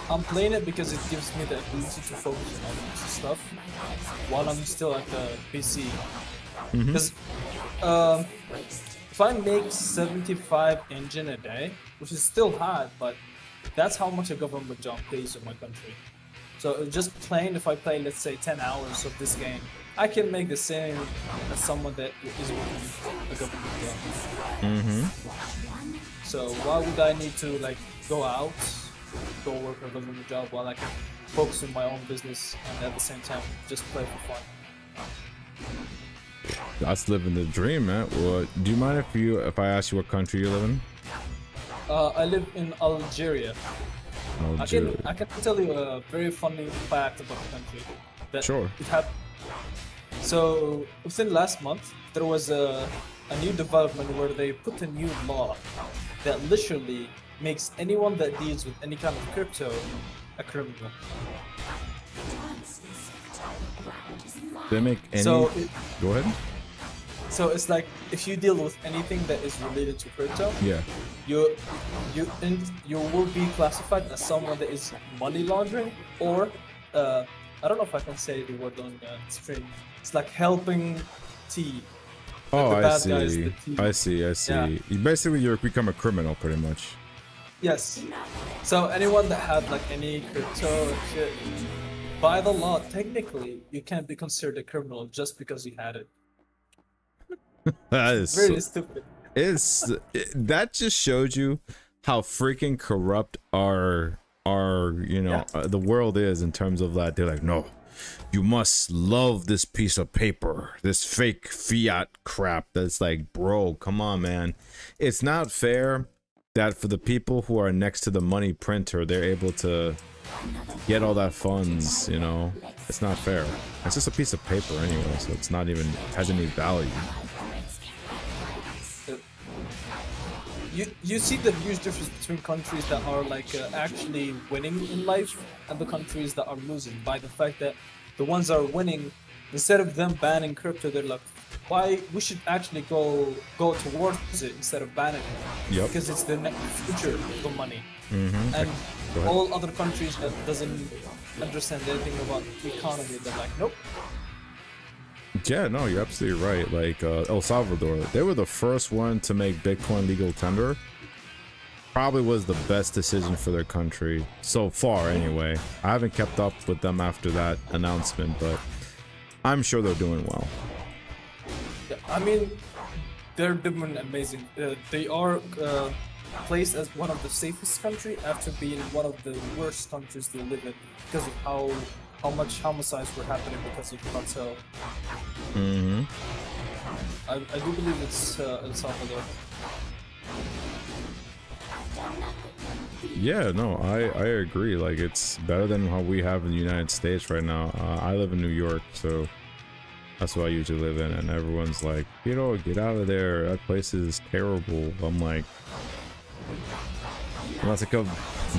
I'm playing it because it gives me the ability to focus on other stuff while I'm still at the PC. Because if I make 75 engine a day, which is still hard, but that's how much a government job pays in my country. So just playing, if I play, let's say 10 hours of this game, I can make the same as someone that is working a government job. So why would I need to like go out, go work a government job while I can focus on my own business and at the same time just play for fun? That's living the dream, man. Well, do you mind if I ask you what country you live in? I live in Algeria. Algeria. I can tell you a very funny fact about the country. That Sure. It happened. So within last month, there was a new development where they put a new law that literally makes anyone that deals with any kind of crypto a criminal. They make any. Go ahead. So it's like if you deal with anything that is related to crypto, Yeah. you will be classified as someone that is money laundering, or I don't know if I can say the word on stream. It's like helping T. Oh, the I bad see. guys, the T. I see. I see. Yeah. You become a criminal, pretty much. Yes. So anyone that had like any crypto and shit, by the law, technically, you can't be considered a criminal just because you had it. That is Very stupid. That just showed you how freaking corrupt our the world is in terms of that. They're like, no, you must love this piece of paper, this fake fiat crap. That's like, bro, come on, man. It's not fair that for the people who are next to the money printer, they're able to get all that funds, you know. It's not fair. It's just a piece of paper anyway, so it's not even has any value. You see the huge difference between countries that are like actually winning in life and the countries that are losing, by the fact that the ones that are winning, instead of them banning crypto, they're like, why we should actually go towards it instead of banning it. Yep. Because it's the future of the money. Mm-hmm. And all other countries that doesn't understand anything about the economy, they're like, nope. Yeah, no, you're absolutely right. Like El Salvador, they were the first one to make Bitcoin legal tender. Probably was the best decision for their country so far anyway. I haven't kept up with them after that announcement, but I'm sure they're doing well. Yeah, I mean, they're doing amazing. They are placed as one of the safest country after being one of the worst countries to live in because of how much homicides were happening because of cartel. Mm-hmm. I do believe it's El Salvador. Yeah, no, I agree. Like, it's better than how we have in the United States right now. I live in New York, so That's what I usually live in, and everyone's like, you know, get out of there. That place is terrible. I'm like, unless I could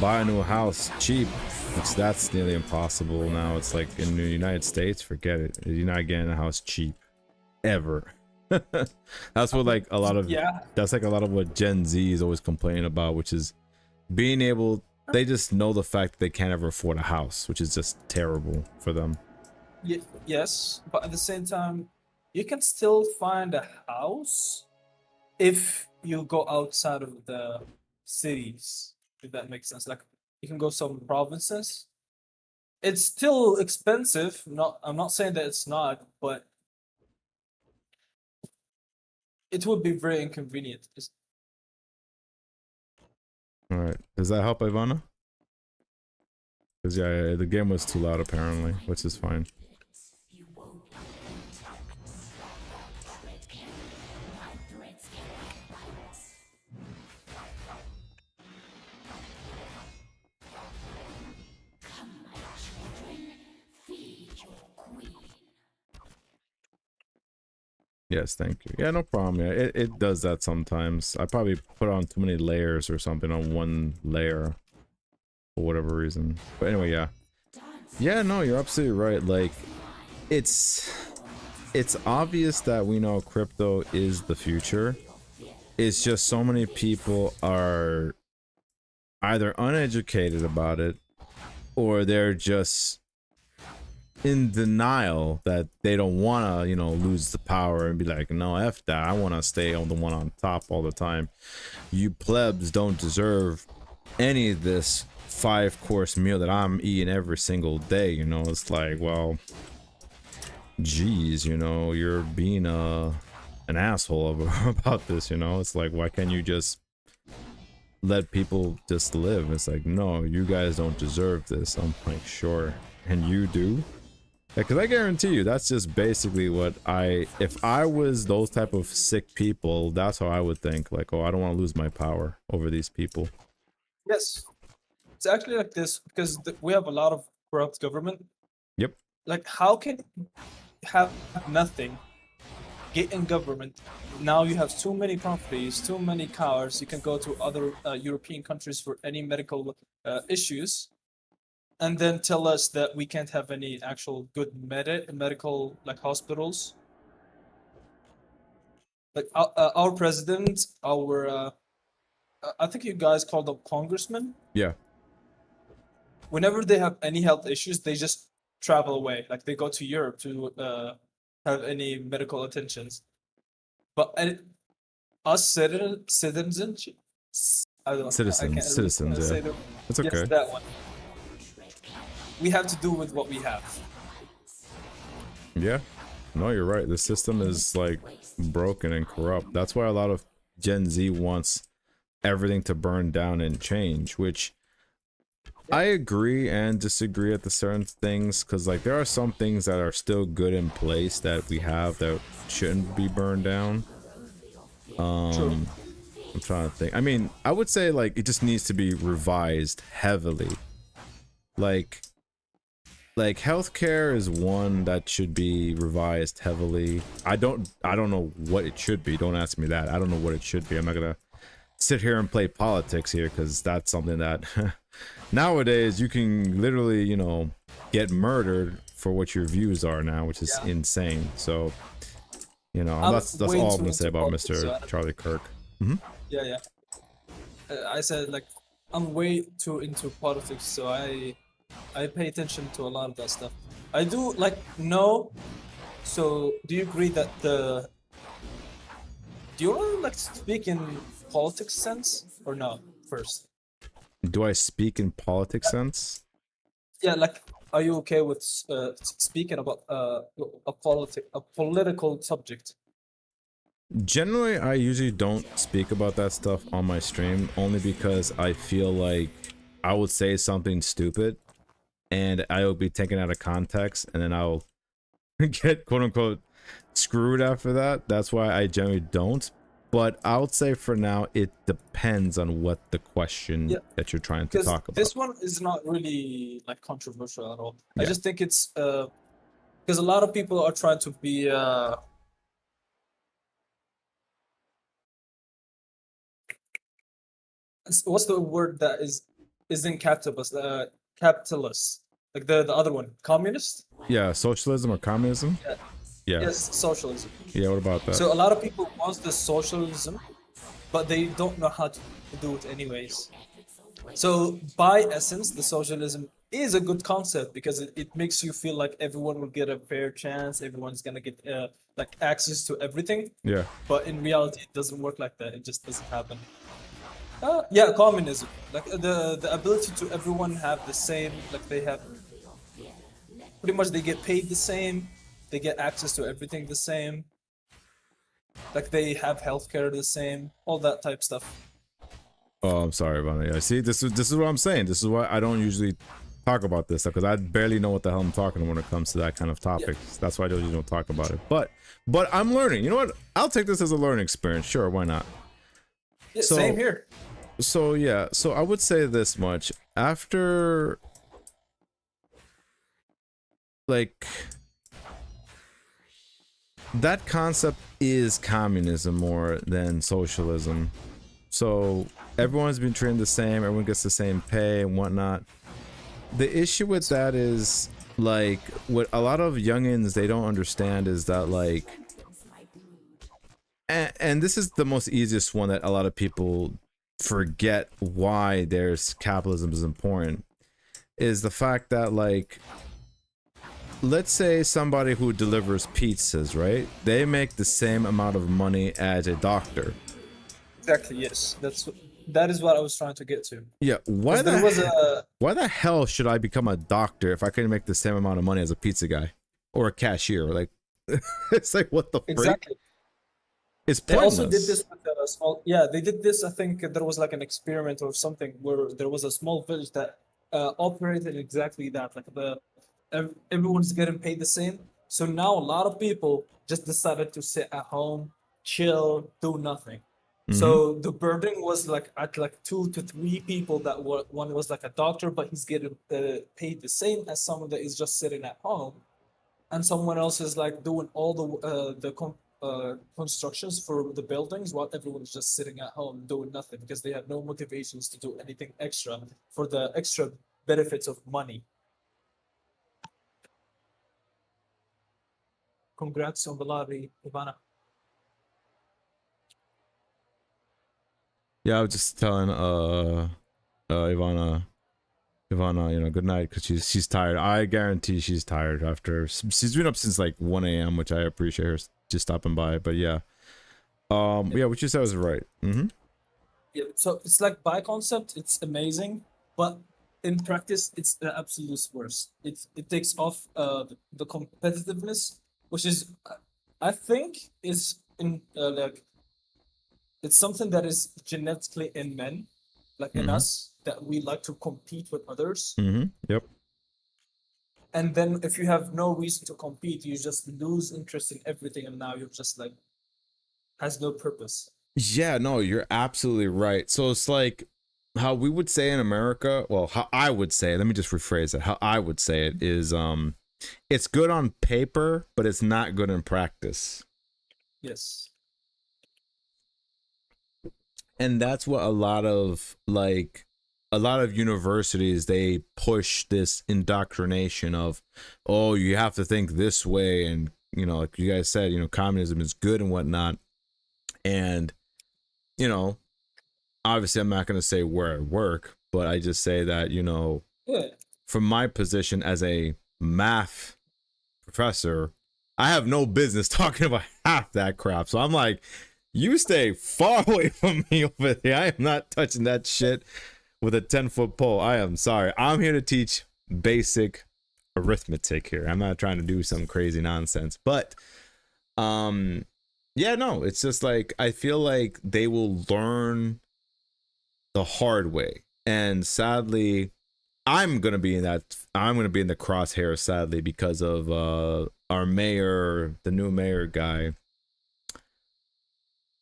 buy a new house cheap, which that's nearly impossible now. It's like in the United States, forget it. You're not getting a house cheap ever. That's what like a lot of that's like a lot of what Gen Z is always complaining about, which is being able, they just know the fact that they can't ever afford a house, which is just terrible for them. Yes, but at the same time, you can still find a house if you go outside of the cities, if that makes sense. Like you can go some provinces. It's still expensive. I'm not saying that it's not, but it would be very inconvenient. All right, does that help, Ivana? Because yeah, the game was too loud apparently, which is fine. Yes, thank you. Yeah, no problem. Yeah, it does that sometimes. I probably put on too many layers or something on one layer for whatever reason. But anyway, yeah. Yeah, no, you're absolutely right. Like, it's obvious that we know crypto is the future. It's just so many people are either uneducated about it or they're just in denial that they don't want to, you know, lose the power and be like, no, F that. I want to stay on the one on top all the time. You plebs don't deserve any of this 5-course meal that I'm eating every single day. You know, it's like, well, geez, you know, you're being an asshole about this, you know. It's like, why can't you just let people just live? It's like, no, you guys don't deserve this. I'm like, sure, and you do. Yeah, because I guarantee you that's just basically what if I was those type of sick people, that's how I would think. Like, oh, I don't want to lose my power over these people. Yes, it's actually like this because we have a lot of corrupt government. Yep. Like, how can you have nothing, get in government? Now you have too many properties, too many cars. You can go to other European countries for any medical issues, and then tell us that we can't have any actual good medical like hospitals. Like our president, I think you guys call them congressmen. Yeah. Whenever they have any health issues, they just travel away. Like they go to Europe to have any medical attentions. But us citizens, I don't, Citizens, yeah. It's okay. Yes, that one. We have to do with what we have. Yeah. No, you're right. The system is like broken and corrupt. That's why a lot of Gen Z wants everything to burn down and change, which I agree and disagree at the certain things, because like there are some things that are still good in place that we have that shouldn't be burned down. True. I'm trying to think. I mean, I would say like it just needs to be revised heavily. Like healthcare is one that should be revised heavily. I don't know what it should be. Don't ask me that. I don't know what it should be. I'm not gonna sit here and play politics here, because that's something that nowadays you can literally, you know, get murdered for what your views are now, which is insane. So, you know, that's all I'm gonna say about Mr. Charlie Kirk. Yeah. I said like I'm way too into politics, so I pay attention to a lot of that stuff. I do like know. So do you agree that do you want to like speak in politics sense or no first? Do I speak in politics sense? Yeah, like are you okay with speaking about a political subject? Generally, I usually don't speak about that stuff on my stream, only because I feel like I would say something stupid and I will be taken out of context, and then I'll get quote unquote screwed after that. That's why I generally don't. But I would say for now, it depends on what the question that you're trying to talk about. This one is not really like controversial at all. I just think it's because a lot of people are trying to be what's the word that isn't capitalist, capitalist, like the other one, communist. Yeah, socialism or communism. Yeah. Yeah. Yes, socialism. Yeah. What about that? So a lot of people want the socialism, but they don't know how to do it anyways. So by essence, the socialism is a good concept because it makes you feel like everyone will get a fair chance, everyone's gonna get like access to everything. Yeah. But in reality, it doesn't work like that. It just doesn't happen. Yeah, communism, like the ability to everyone have the same, like they have pretty much they get paid the same, they get access to everything the same, like they have healthcare the same, all that type stuff. Oh, I'm sorry about it. Yeah, see, this is what I'm saying. This is why I don't usually talk about this stuff, because I barely know what the hell I'm talking when it comes to that kind of topic. Yeah. That's why I usually don't talk about it. But I'm learning. You know what? I'll take this as a learning experience. Sure, why not? Yeah, same here. So yeah, so I would say this much. After like that concept is communism more than socialism. So everyone's been treated the same, everyone gets the same pay and whatnot. The issue with that is, like, what a lot of youngins they don't understand is that, like, and this is the most easiest one that a lot of people forget why there's capitalism is important, is the fact that, like, let's say somebody who delivers pizzas, right? They make the same amount of money as a doctor. Exactly. Yes, that is what I was trying to get to. Yeah. Why There the hell should I become a doctor if I can make the same amount of money as a pizza guy or a cashier? Like, it's like, what the exactly. freak? It's They pointless. also did this with a small. Yeah, they did this. I think there was like an experiment or something where there was a small village that operated exactly that. Like everyone's getting paid the same. So now a lot of people just decided to sit at home, chill, do nothing. So the burden was like at like 2 to 3 people that were, one was like a doctor, but he's getting paid the same as someone that is just sitting at home, and someone else is like doing all the constructions for the buildings while everyone's just sitting at home doing nothing because they have no motivations to do anything extra for the extra benefits of money. Congrats on the lottery, Ivana. Yeah, I was just telling Ivana, you know, good night, because she's tired. I guarantee she's tired after she's been up since like 1 a.m., which I appreciate her just stopping by. But yeah, yeah, what you said was right. Yeah, so it's like by concept, it's amazing, but in practice, it's the absolute worst. It takes off the competitiveness, which is I think is in like it's something that is genetically in men, like in us, that we like to compete with others. Yep. And then if you have no reason to compete, you just lose interest in everything, and now you're just like has no purpose. Yeah, no, you're absolutely right. So it's like how we would say in America, well, how I would say, let me just rephrase it. How I would say it is it's good on paper, but it's not good in practice. Yes. And that's what a lot of universities, they push this indoctrination of, oh, you have to think this way, and you know, like you guys said, you know, communism is good and whatnot. And you know, obviously I'm not going to say where I work, but I just say that, you know, from my position as a math professor, I have no business talking about half that crap. So I'm like, you stay far away from me over there. I am not touching that shit with a 10-foot pole. I am sorry. I'm here to teach basic arithmetic here. I'm not trying to do some crazy nonsense. But yeah, no, it's just like I feel like they will learn the hard way. And sadly, I'm gonna be in the crosshairs, sadly, because of our mayor, the new mayor guy.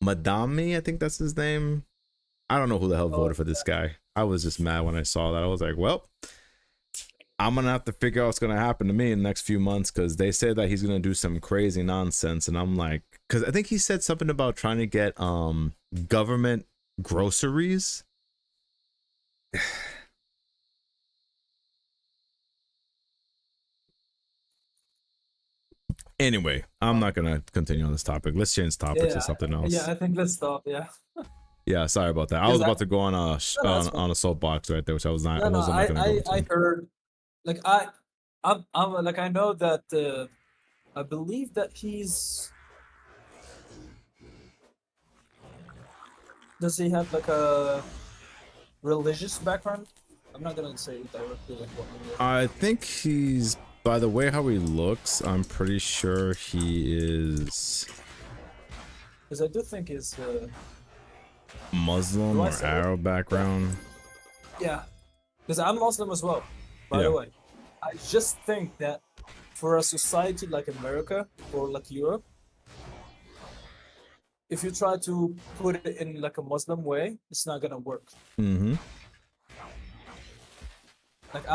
Madami, I think that's his name. I don't know who the hell voted for this guy. I was just mad when I saw that. I was like, well, I'm gonna have to figure out what's gonna happen to me in the next few months because they say that he's gonna do some crazy nonsense, and I'm like, because I think he said something about trying to get government groceries. Anyway, I'm not gonna continue on this topic. Let's change topics to something else. Yeah, I think let's stop. Yeah. Yeah, sorry about that. I was about to go on a soapbox right there, which I was not. I wasn't gonna go into. I heard, like I'm like I know that I believe that he's. Does he have like a religious background? I'm not gonna say directly like what. I think he's, by the way how he looks, I'm pretty sure he is. Because I do think he's Muslim or Arab background. Yeah, because I'm Muslim as well, by the way. I just think that for a society like America or like Europe, if you try to put it in like a Muslim way, it's not gonna work. Mm-hmm. Like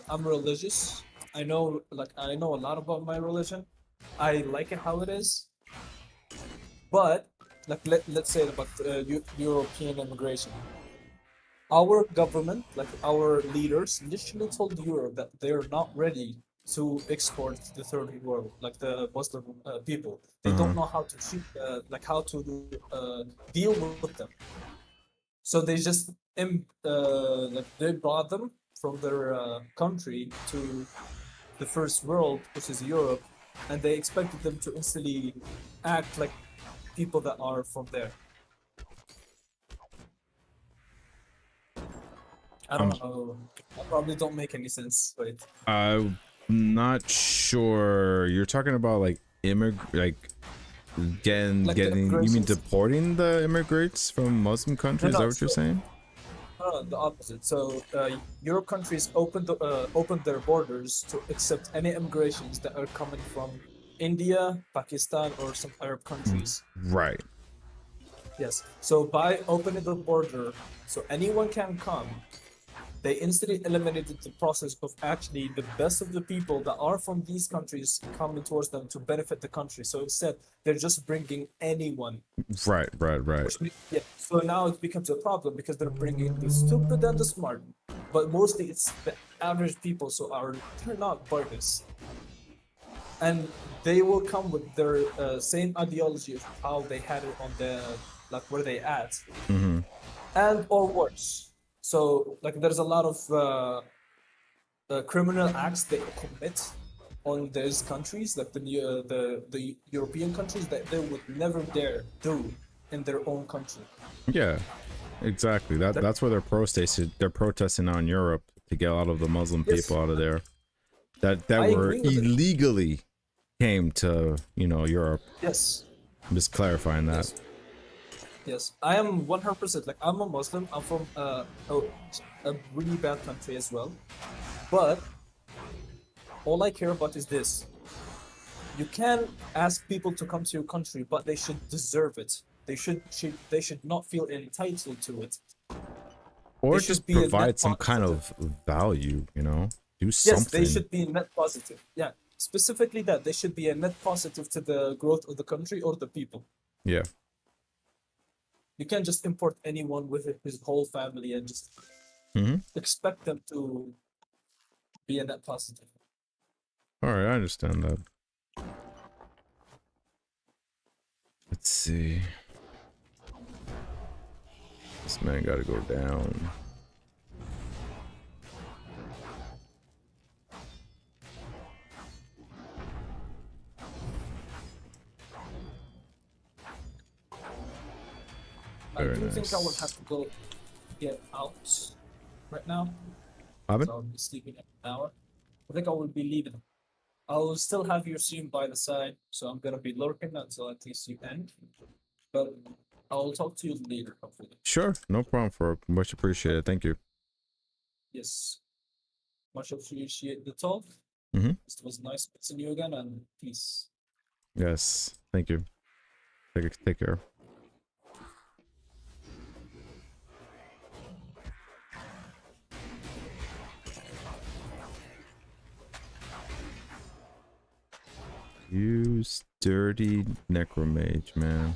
I'm religious. I know a lot about my religion. I like it how it is. But like let's say about European immigration. Our government, like our leaders, literally told Europe that they're not ready to export the third world, like the Muslim people. They don't know how to treat, like how to deal with them. So they just like they brought them from their country to the first world, which is Europe, and they expected them to instantly act like people that are from there. I don't know. That probably don't make any sense. Wait. I'm not sure. You're talking about like getting. You mean deporting the immigrants from Muslim countries? Is that what you're saying? No, the opposite. So Europe countries opened their borders to accept any immigrations that are coming from India, Pakistan, or some Arab countries. Right. Yes. So by opening the border, so anyone can come. They instantly eliminated the process of actually the best of the people that are from these countries coming towards them to benefit the country. So instead, they're just bringing anyone. Right. Yeah. So now it becomes a problem because they're bringing the stupid and the smart, but mostly it's the average people. So they're not biased, and they will come with their same ideology of how they had it on the like where they at, and or worse. So, like, there's a lot of criminal acts they commit on these countries, like the European countries, that they would never dare do in their own country. Yeah, exactly. That's where they're protesting on Europe to get a lot of the Muslim people out of there that were illegally came to Europe. Yes. I'm just clarifying that. Yes, I am 100%. Like, I'm a Muslim. I'm from a really bad country as well. But all I care about is this. You can ask people to come to your country, but they should deserve it. They should not feel entitled to it. Or just provide some kind of value, do something. Yes, they should be net positive. Yeah, specifically that. They should be a net positive to the growth of the country or the people. Yeah. You can't just import anyone with his whole family and just expect them to be a net positive. All right, I understand that. Let's see. This man got to go down. I do think I will have to go get out right now. So I'll be sleeping in an hour. I think I will be leaving. I'll still have your stream by the side, so I'm gonna be lurking until at least you end. But I'll talk to you later, hopefully. Sure, no problem. For much appreciated. Thank you. Yes, much appreciate the talk. It was nice meeting you again, and peace. Yes, thank you. Take care. You sturdy necromage, man.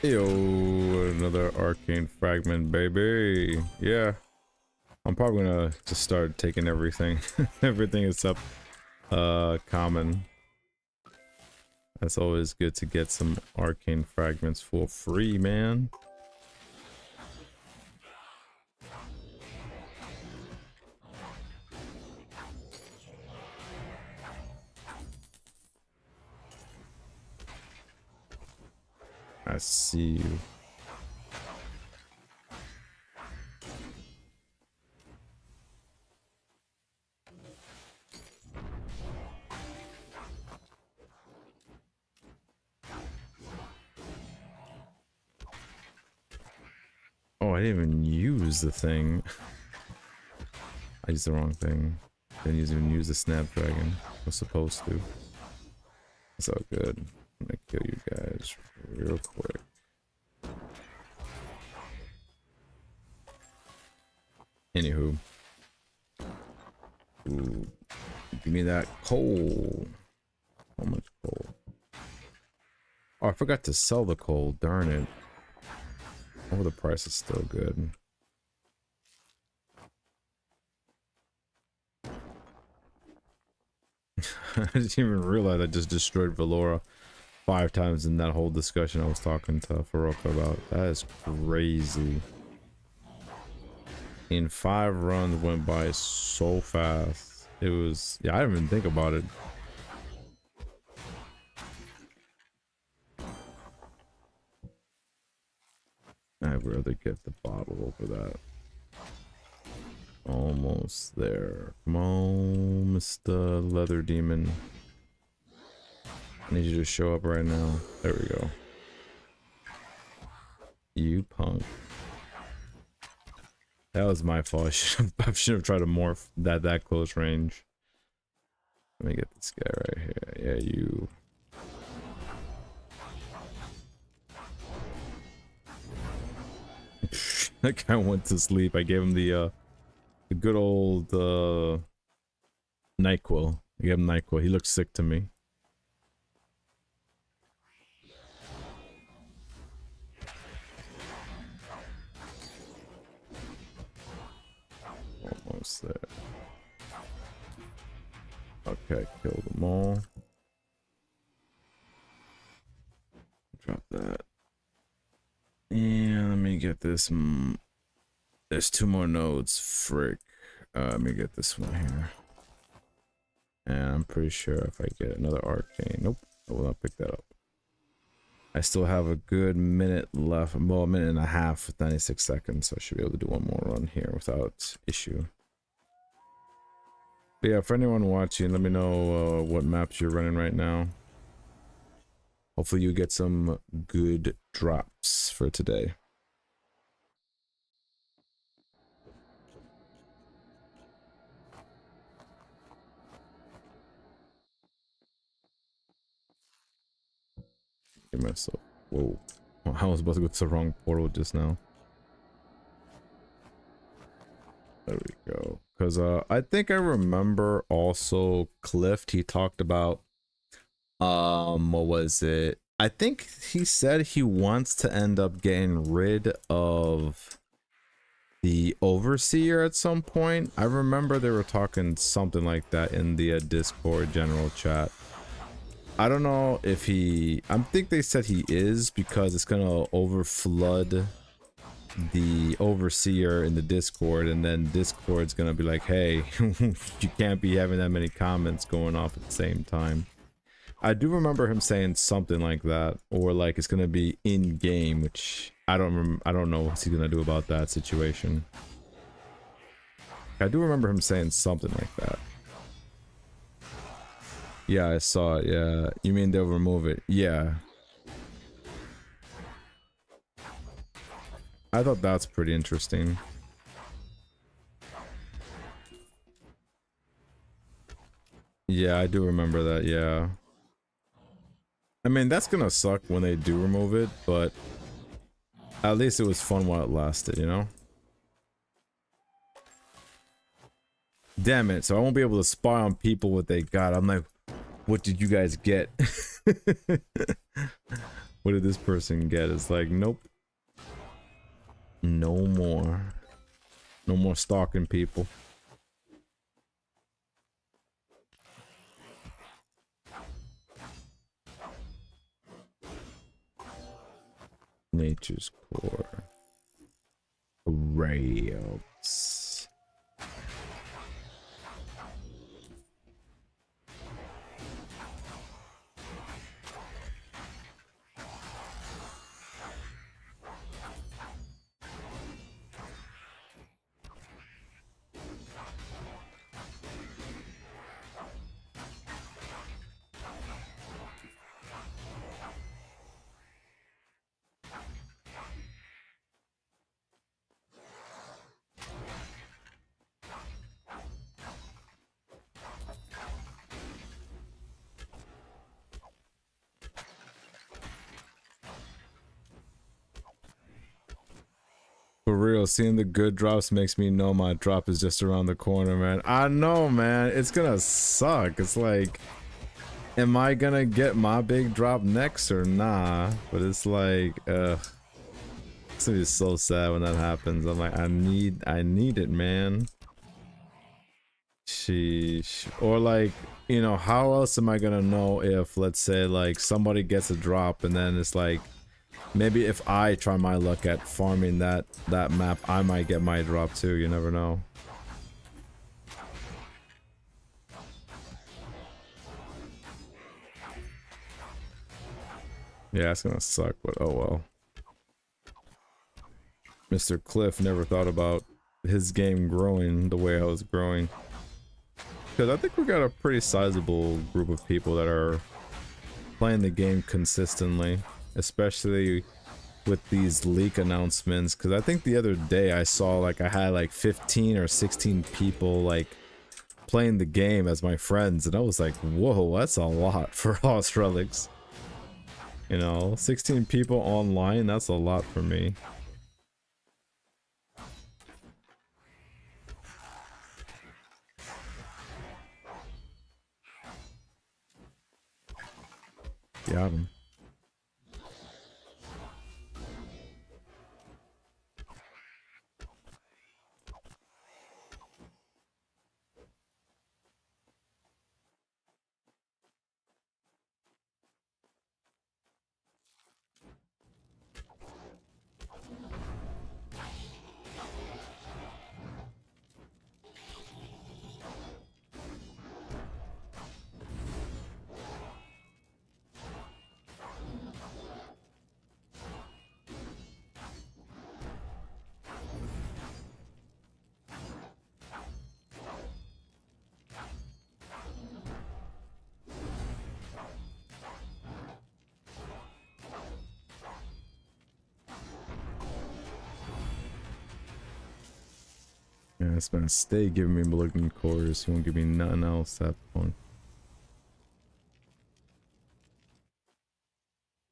Yo, another arcane fragment, baby. Yeah, I'm probably gonna just start taking everything. Everything except common. That's always good to get some arcane fragments for free, man. I see you. Oh, I didn't even use the thing. I used the wrong thing. Didn't even use the snapdragon. I was supposed to. It's all good. I'm gonna kill you guys real quick. Anywho. Ooh, give me that coal. How much coal? Oh, I forgot to sell the coal. Darn it. Oh, the price is still good. I didn't even realize I just destroyed Valora 5 times in that whole discussion I was talking to Faroka about. That is crazy. In 5 runs went by so fast. It was, yeah, I didn't even think about it. I'd rather get the bottle over that. Almost there. Come on, Mr. Leather Demon. I need you to show up right now. There we go. You punk. That was my fault. I should have tried to morph that close range. Let me get this guy right here. Yeah, you. That guy went to sleep. I gave him the good old NyQuil. I gave him NyQuil. He looks sick to me. Almost there. Okay, kill them all. Drop that. And let me get this. There's 2 more nodes. Frick. Let me get this one here. And I'm pretty sure if I get another arcane. Nope. I will not pick that up. I still have a good minute left. Well, a minute and a half with 96 seconds. So I should be able to do one more run here without issue. But yeah, for anyone watching, let me know what maps you're running right now. Hopefully you get some good drops for today. Give myself. Whoa. I was about to go to the wrong portal just now. There we go. Because I think I remember also Cliff, he talked about what was it? I think he said he wants to end up getting rid of the Overseer at some point. I remember they were talking something like that in the Discord general chat. I don't know if he... I think they said he is because it's gonna overflood the overseer in the Discord, and then Discord's gonna be like, hey, you can't be having that many comments going off at the same time. I do remember him saying something like that, or like it's gonna be in game, which I don't know what he's gonna do about that situation. I do remember him saying something like that. Yeah, I saw it. Yeah, you mean they'll remove it? Yeah. I thought that's pretty interesting. Yeah, I do remember that. Yeah. I mean, that's gonna suck when they do remove it, but at least it was fun while it lasted, you know? Damn it, so I won't be able to spy on people what they got. I'm like, what did you guys get? What did this person get? It's like, nope. No more. No more stalking people. Nature's core. Rails. For real, seeing the good drops makes me know my drop is just around the corner, man. I know, man. It's gonna suck. It's like, am I gonna get my big drop next or nah? But it's like, it's gonna be so sad when that happens. I'm like, I need it, man. Sheesh. Or like, you know, how else am I gonna know if, let's say, like, somebody gets a drop and then it's like, maybe if I try my luck at farming that map, I might get my drop too. You never know. Yeah, it's gonna suck, but oh well. Mr. Cliff never thought about his game growing the way I was growing. Because I think we got a pretty sizable group of people that are playing the game consistently. Especially with these leak announcements, because I think the other day I saw like I had like 15 or 16 people like playing the game as my friends, and I was like, whoa, that's a lot for Lost Relics. You know, 16 people online, that's a lot for me. Got him. Yeah, this man stay giving me malignant cores. He won't give me nothing else at that point.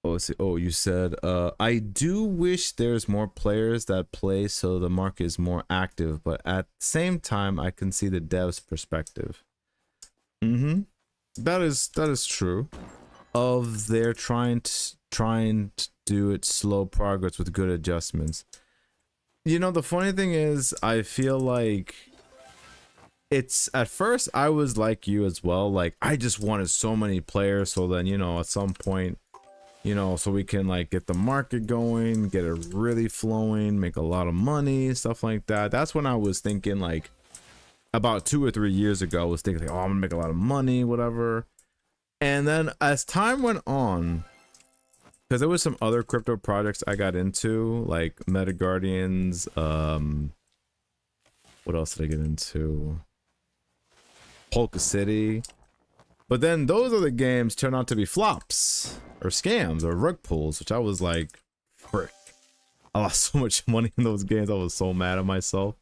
Oh, see, oh, you said, I do wish there's more players that play so the market is more active, but at the same time, I can see the devs' perspective. Mm-hmm. That is true. Of they're trying to do it slow progress with good adjustments. You know, the funny thing is, I feel like it's at first I was like you as well. Like I just wanted so many players, so then at some point, so we can like get the market going, get it really flowing, make a lot of money, stuff like that. That's when I was thinking like about 2 or 3 years ago. I was thinking like, oh, I'm gonna make a lot of money, whatever. And then as time went on, because there was some other crypto projects I got into, like Meta Guardians. What else did I get into? Polka City. But then those other games turned out to be flops or scams or rug pulls, which I was like, frick. I lost so much money in those games. I was so mad at myself.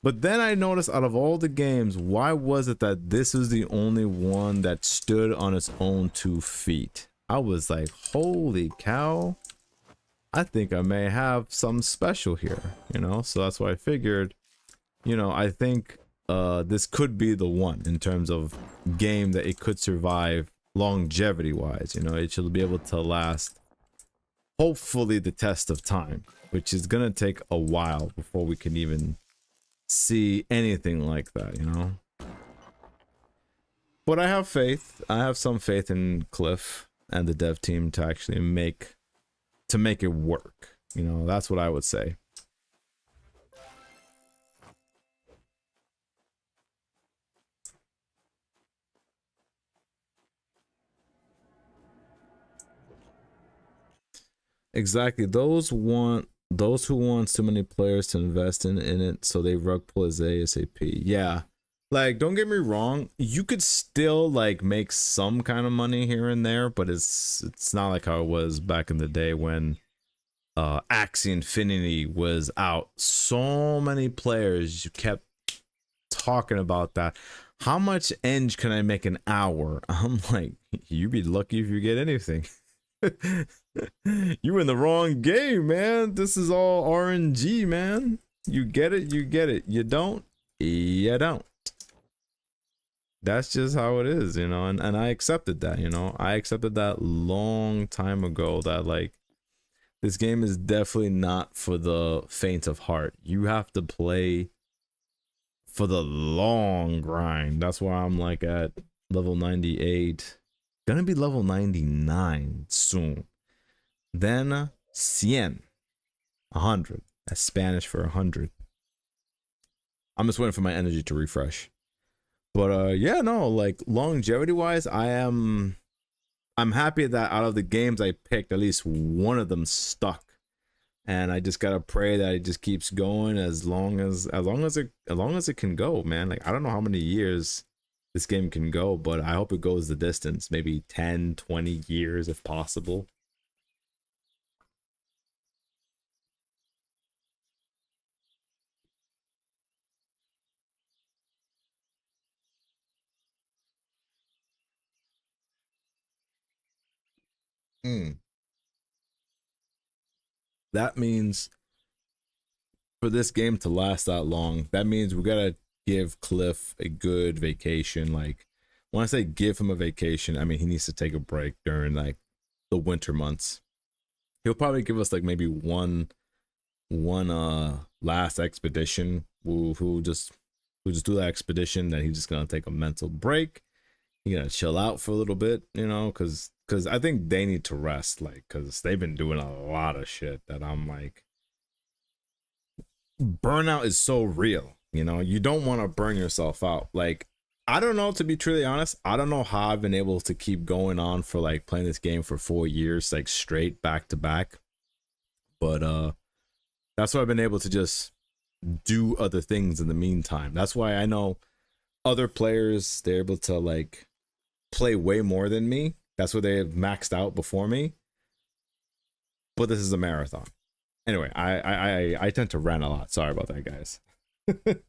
But then I noticed out of all the games, why was it that this was the only one that stood on its own 2 feet? I was like, holy cow. I think I may have something special here, So that's why I figured, I think this could be the one in terms of game that it could survive longevity wise. It should be able to last hopefully the test of time, which is gonna take a while before we can even see anything like that. But I have faith. I have some faith in Cliff and the dev team to actually make it work. That's what I would say. Exactly. Those who want too many players to invest in it, so they rug pull as ASAP. Yeah. Like, don't get me wrong, you could still like make some kind of money here and there, but it's not like how it was back in the day when Axie Infinity was out. So many players, you kept talking about that. How much eng can I make an hour? I'm like, you'd be lucky if you get anything. You in the wrong game, man. This is all RNG, man. You get it, you get it. You don't, you don't. That's just how it is, and I accepted that, I accepted that long time ago that like this game is definitely not for the faint of heart. You have to play for the long grind. That's why I'm like at level 98, gonna be level 99 soon. Then 100. That's Spanish for 100. I'm just waiting for my energy to refresh. But yeah, no, like longevity wise, I'm happy that out of the games I picked, at least one of them stuck. And I just gotta pray that it just keeps going as long as it can go, man. Like I don't know how many years this game can go, but I hope it goes the distance, maybe 10, 20 years if possible. Mm. That means for this game to last that long, that means we gotta give Cliff a good vacation. Like when I say give him a vacation, I mean he needs to take a break during like the winter months. He'll probably give us like maybe one last expedition. Who just do that expedition, that he's just gonna take a mental break. He's gonna chill out for a little bit, because I think they need to rest, like, because they've been doing a lot of shit that I'm like, burnout is so real. You don't want to burn yourself out. Like, I don't know, to be truly honest, I don't know how I've been able to keep going on for like playing this game for 4 years, like straight back to back. But that's why I've been able to just do other things in the meantime. That's why I know other players, they're able to like play way more than me. That's where they've maxed out before me. But this is a marathon. Anyway, I tend to rant a lot. Sorry about that, guys. Let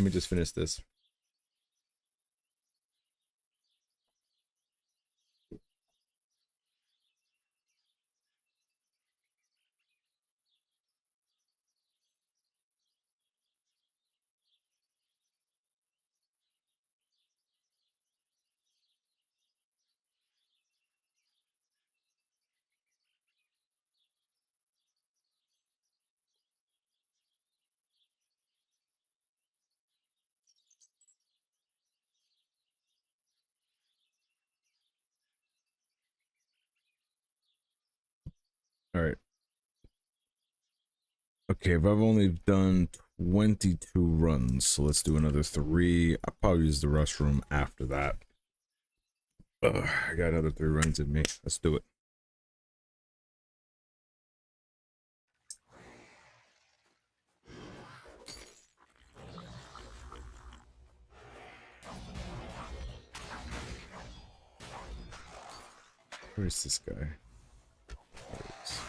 me just finish this. All right. Okay, but I've only done 22 runs, so let's do another 3. I'll probably use the restroom after that. Ugh, I got another 3 runs in me. Let's do it. Where's this guy? There he is.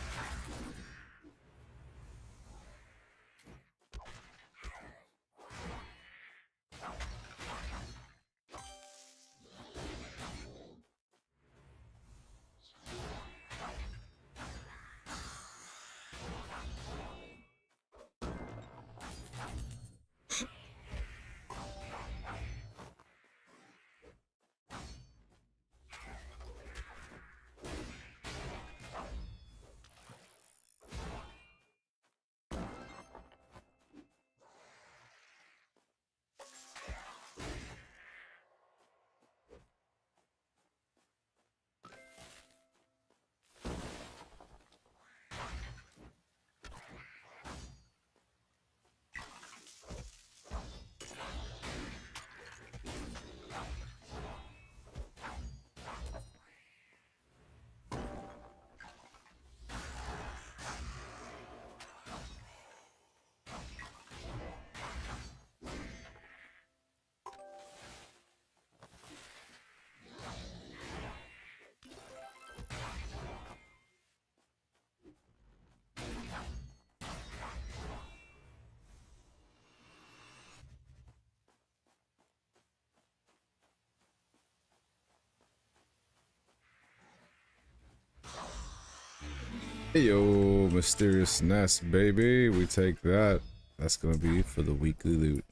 Hey yo, mysterious nest, baby. We take that. That's gonna be for the weekly loot.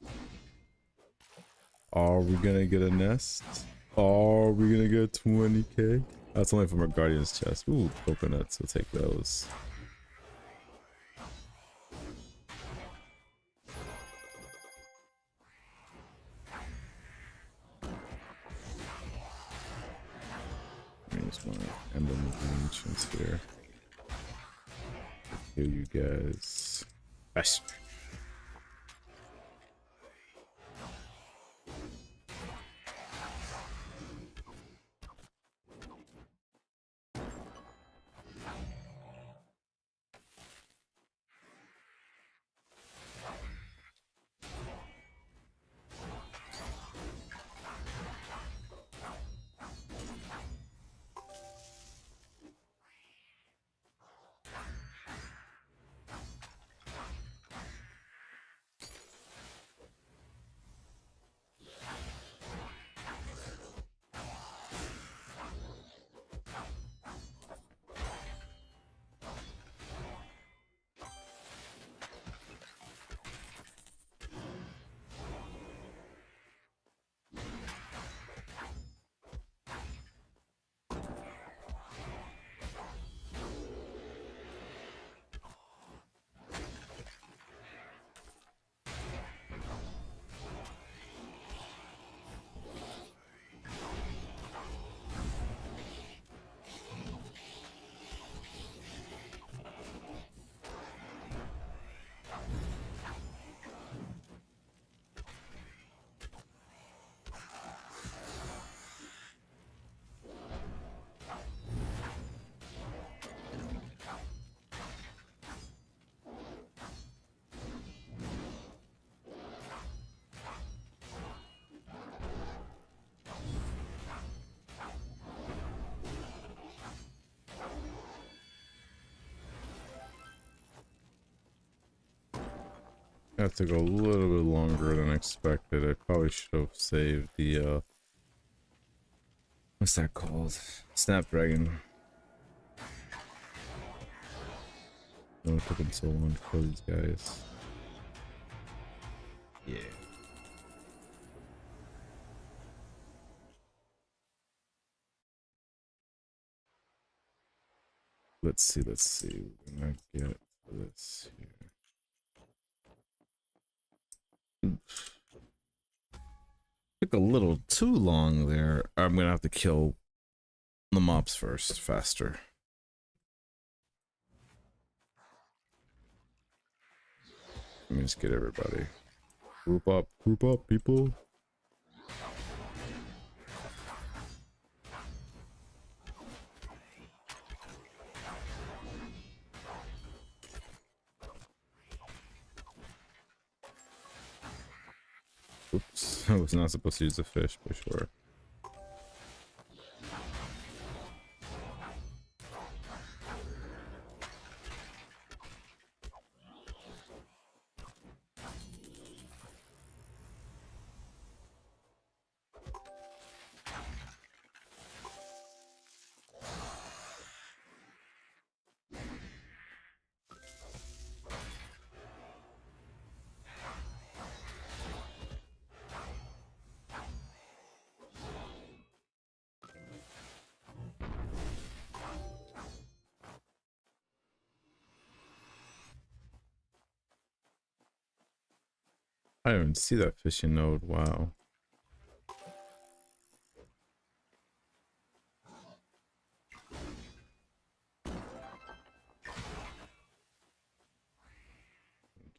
Are we gonna get a nest? Are we gonna get 20k? That's only from our guardian's chest. Ooh, coconuts. We'll take those. I just want to emblem of the ancients here. Here you guys. Best. That took a little bit longer than expected. I probably should have saved the what's that called? Snapdragon. No, it took them so long to kill these guys. Yeah. Let's see, We're gonna get this here. Oops. Took a little too long there. I'm gonna have to kill the mobs first, faster. Let me just get everybody. Group up, people. Oops, I was not supposed to use the fish, but sure. I didn't even see that fishing node. Wow.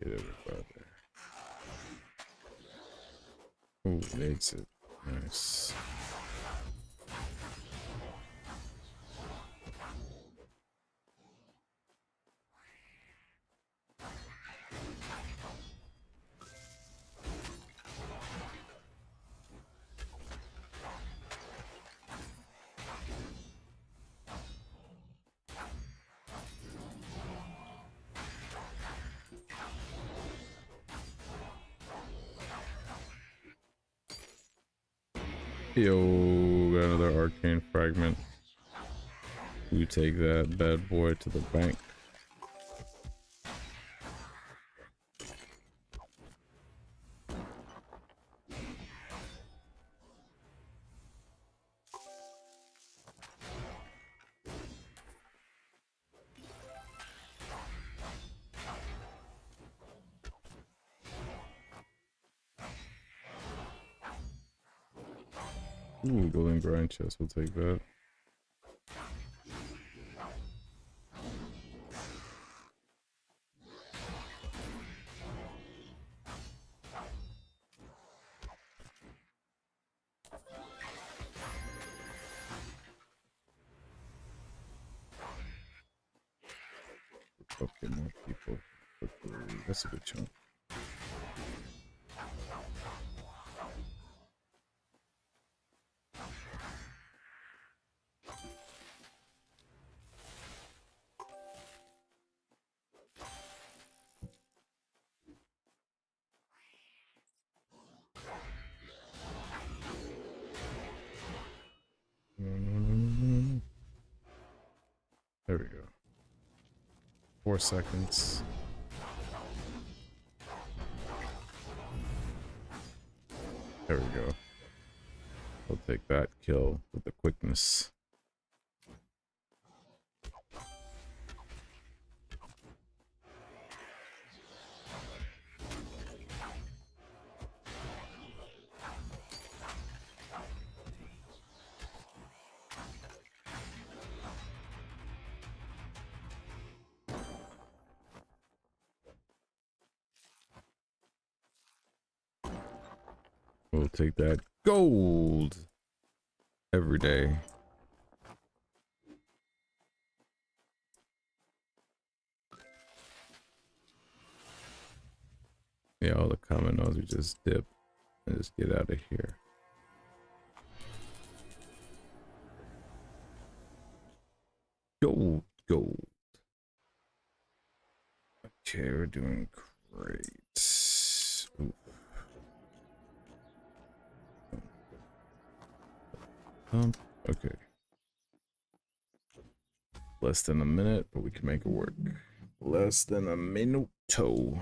Get everybody there. Ooh, the exit. Nice. Yo, got another arcane fragment. You take that bad boy to the bank. Ooh, golden grind chest, we'll take that. Okay, more people. Okay, that's a good chunk. There we go. 4 seconds. There we go. We'll take that kill with the quickness. We'll take that gold every day. Yeah, all the common nodes, we just dip and just get out of here. Gold. Okay, we're doing great. Ooh. Okay. Less than a minute, but we can make it work. Less than a minuto.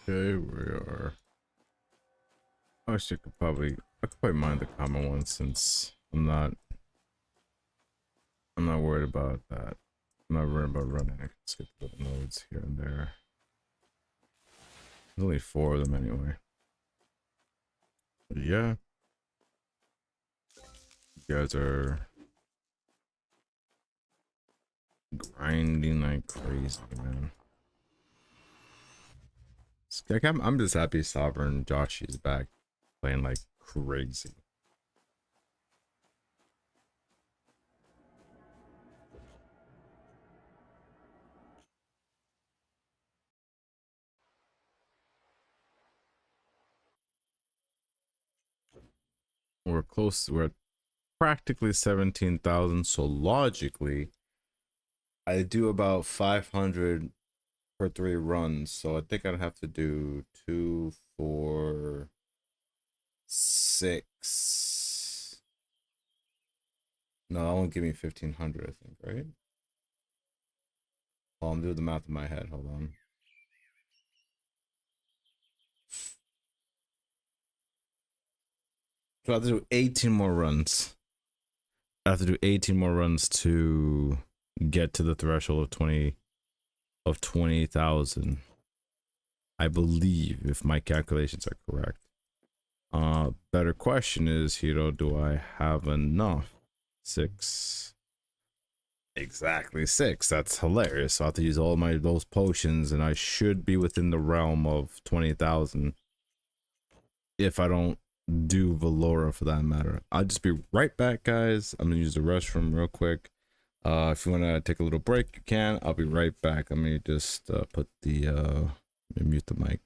Okay, we are. I actually could probably mine the common one since I'm not worried about that. I'm not worried about running. I can skip little nodes here and there. There's only 4 of them anyway. But yeah, you guys are grinding like crazy, man. Like, I'm just happy Sovereign Joshi's back playing like crazy. We're close. We're at practically 17,000. So logically, I do about 500 per 3 runs. So I think I'd have to do 2, 4, 6. No, that won't give me 1,500. I think, right? Well, I'm doing the math in my head. Hold on. So I have to do 18 more runs. I have to do 18 more runs to get to the threshold of 20,000. I believe, if my calculations are correct. Better question is, Hiro, do I have enough? 6. Exactly 6. That's hilarious. So I have to use all those potions, and I should be within the realm of 20,000 if I don't do Valora for that matter. I'll just be right back, guys. I'm gonna use the restroom real quick. If you want to take a little break, you can. I'll be right back. Let me just put the let me mute the mic.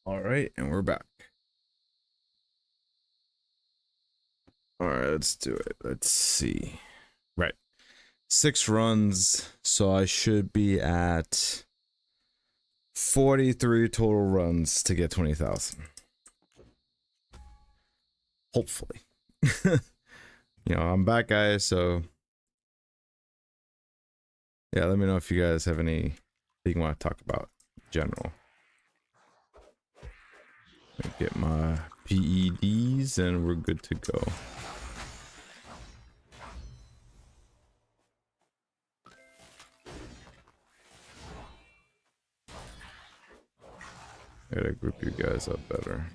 All right, and we're back. All right, let's do it. Let's see. Right. 6 runs, so I should be at 43 total runs to get 20,000. Hopefully. You know, I'm back, guys, so yeah, let me know if you guys have anything you want to talk about in general. Get my PEDs and we're good to go. I gotta group you guys up better.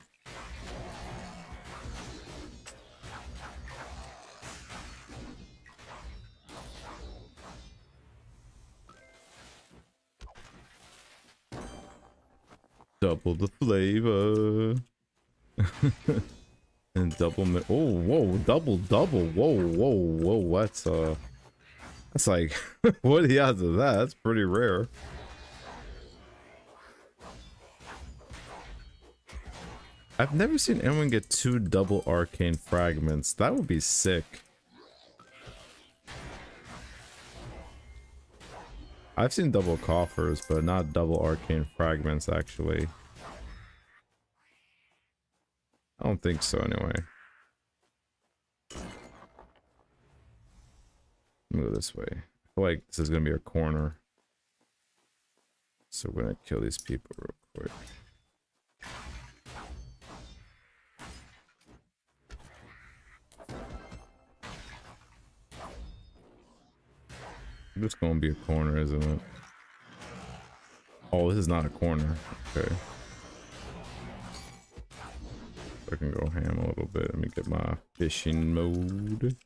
Double the flavor. And double oh, whoa, double. Whoa. That's like, what are the odds of that? That's pretty rare. I've never seen anyone get 2 double arcane fragments. That would be sick. I've seen double coffers, but not double arcane fragments, actually. I don't think so, anyway. Let me go this way. I feel like this is gonna be a corner. So we're gonna kill these people real quick. This is gonna be a corner, isn't it? Oh, this is not a corner. Okay. I can go ham a little bit. Let me get my fishing mode.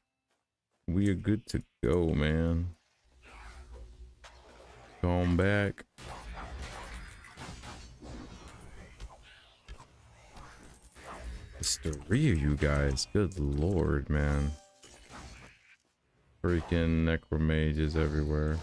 We are good to go, man. Going back. It's 3 of you guys. Good lord, man. Freaking necromages everywhere.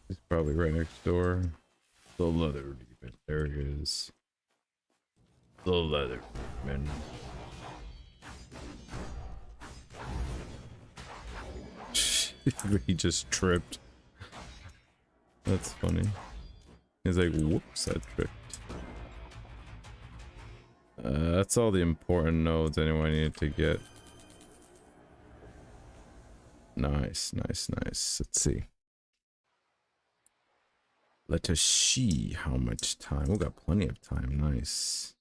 He's probably right next door. The leather demon. There he is. The leather demon. He just tripped. That's funny. He's like, whoops, I tripped. That's all the important nodes anyone needed to get. Nice. Let's see. Let us see how much time. We got plenty of time. Nice.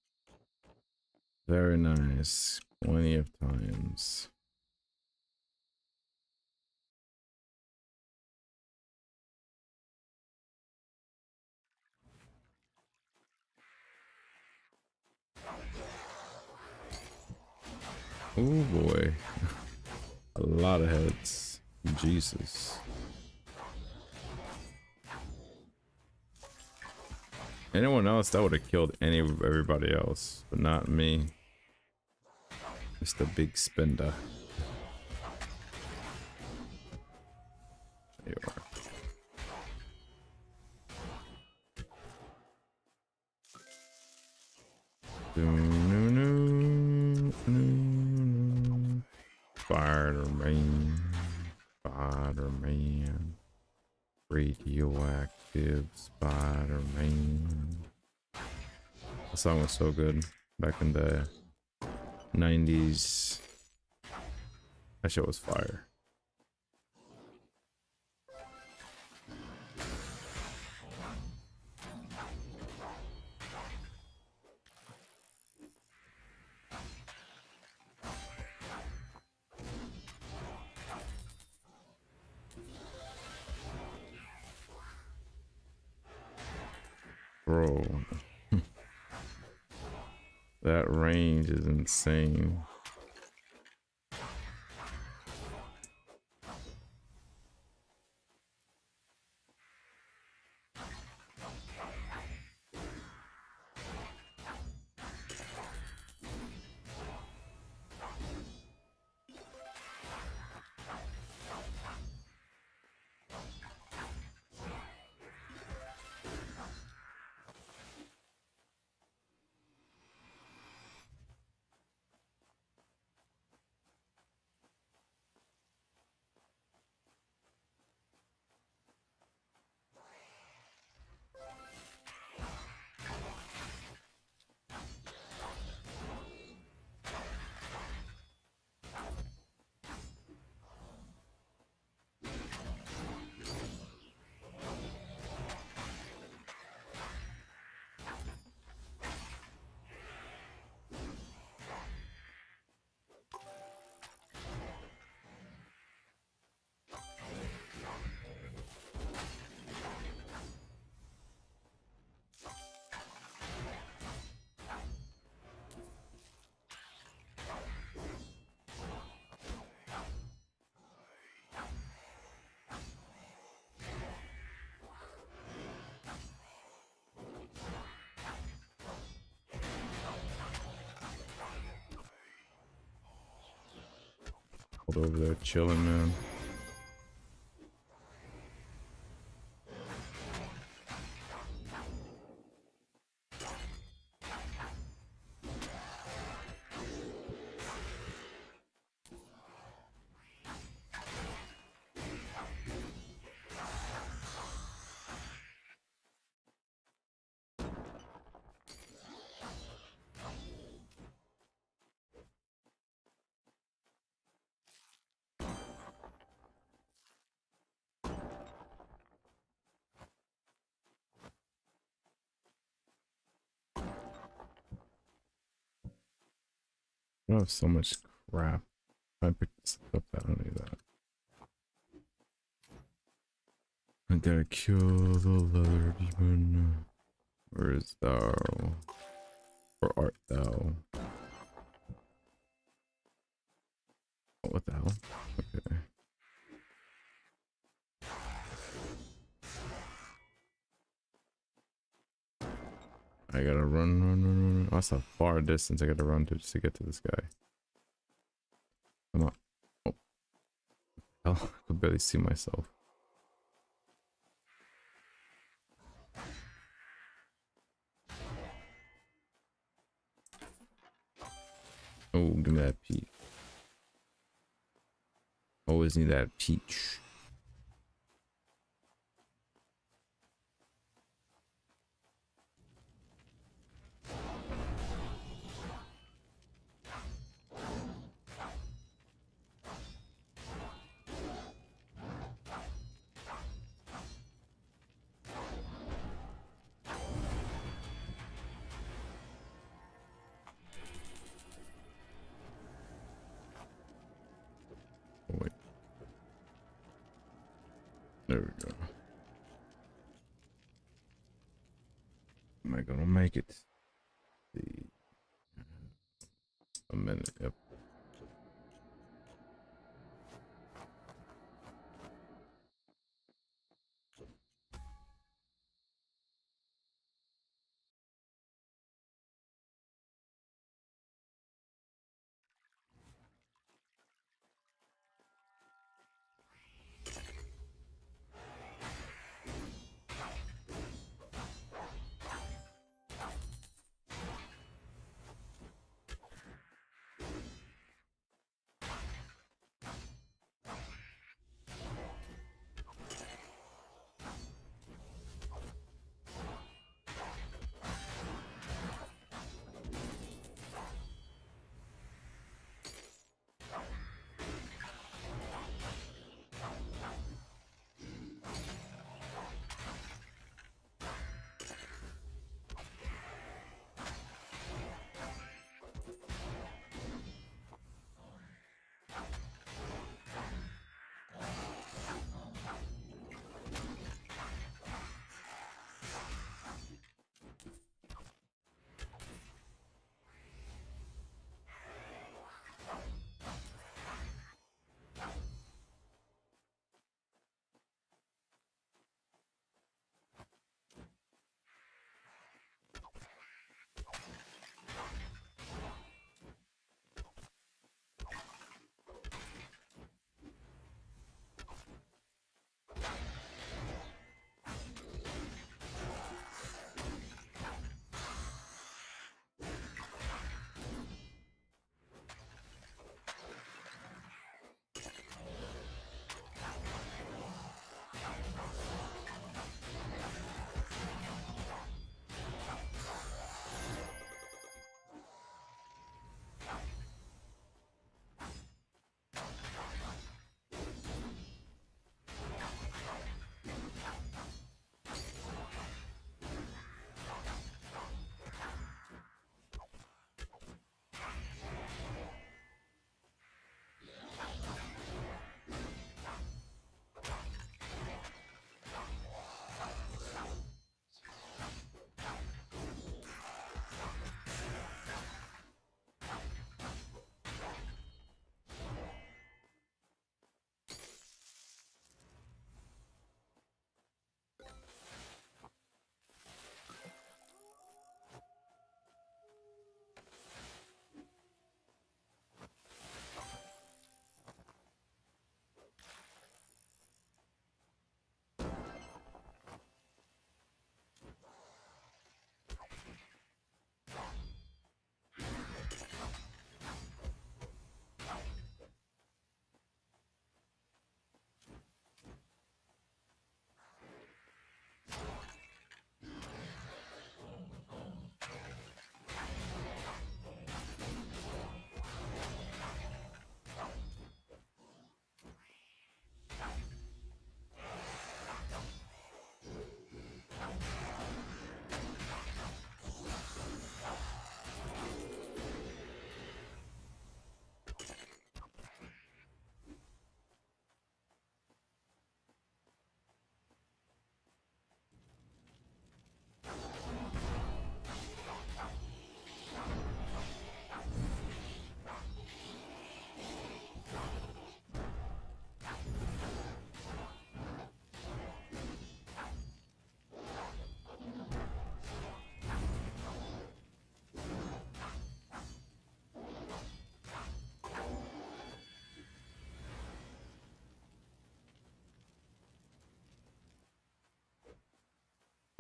Very nice. Plenty of times. Oh boy. A lot of heads. Jesus. Anyone else, that would have killed everybody else, but not me. Just a big spender. There you are. Spider-Man, Spider-Man, radioactive Spider-Man. The song was so good back in the 90s. That shit was fire. Bro, that range is insane. Over there chilling, man. I have so much crap. I picked this up. I don't need that. I gotta kill the leather demon. Where is thou? Where art thou? Oh, what the hell? Okay. I gotta run. Oh, that's a far distance I gotta run to just to get to this guy. Come on. Oh. Hell, I could barely see myself. Oh, give me that peach. Always need that peach. Oh, wait. There we go. Am I gonna make it? See. A minute. Yep.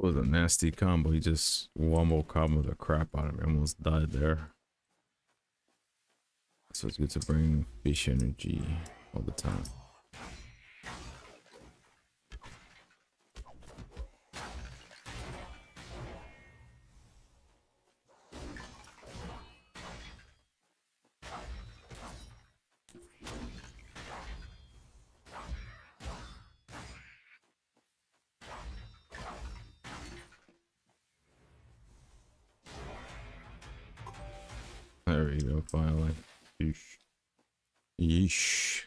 It was a nasty combo. He just wombo combo the crap out of me. Almost died there. So it's good to bring fish energy all the time. There we go, finally. Yeesh. Yeesh.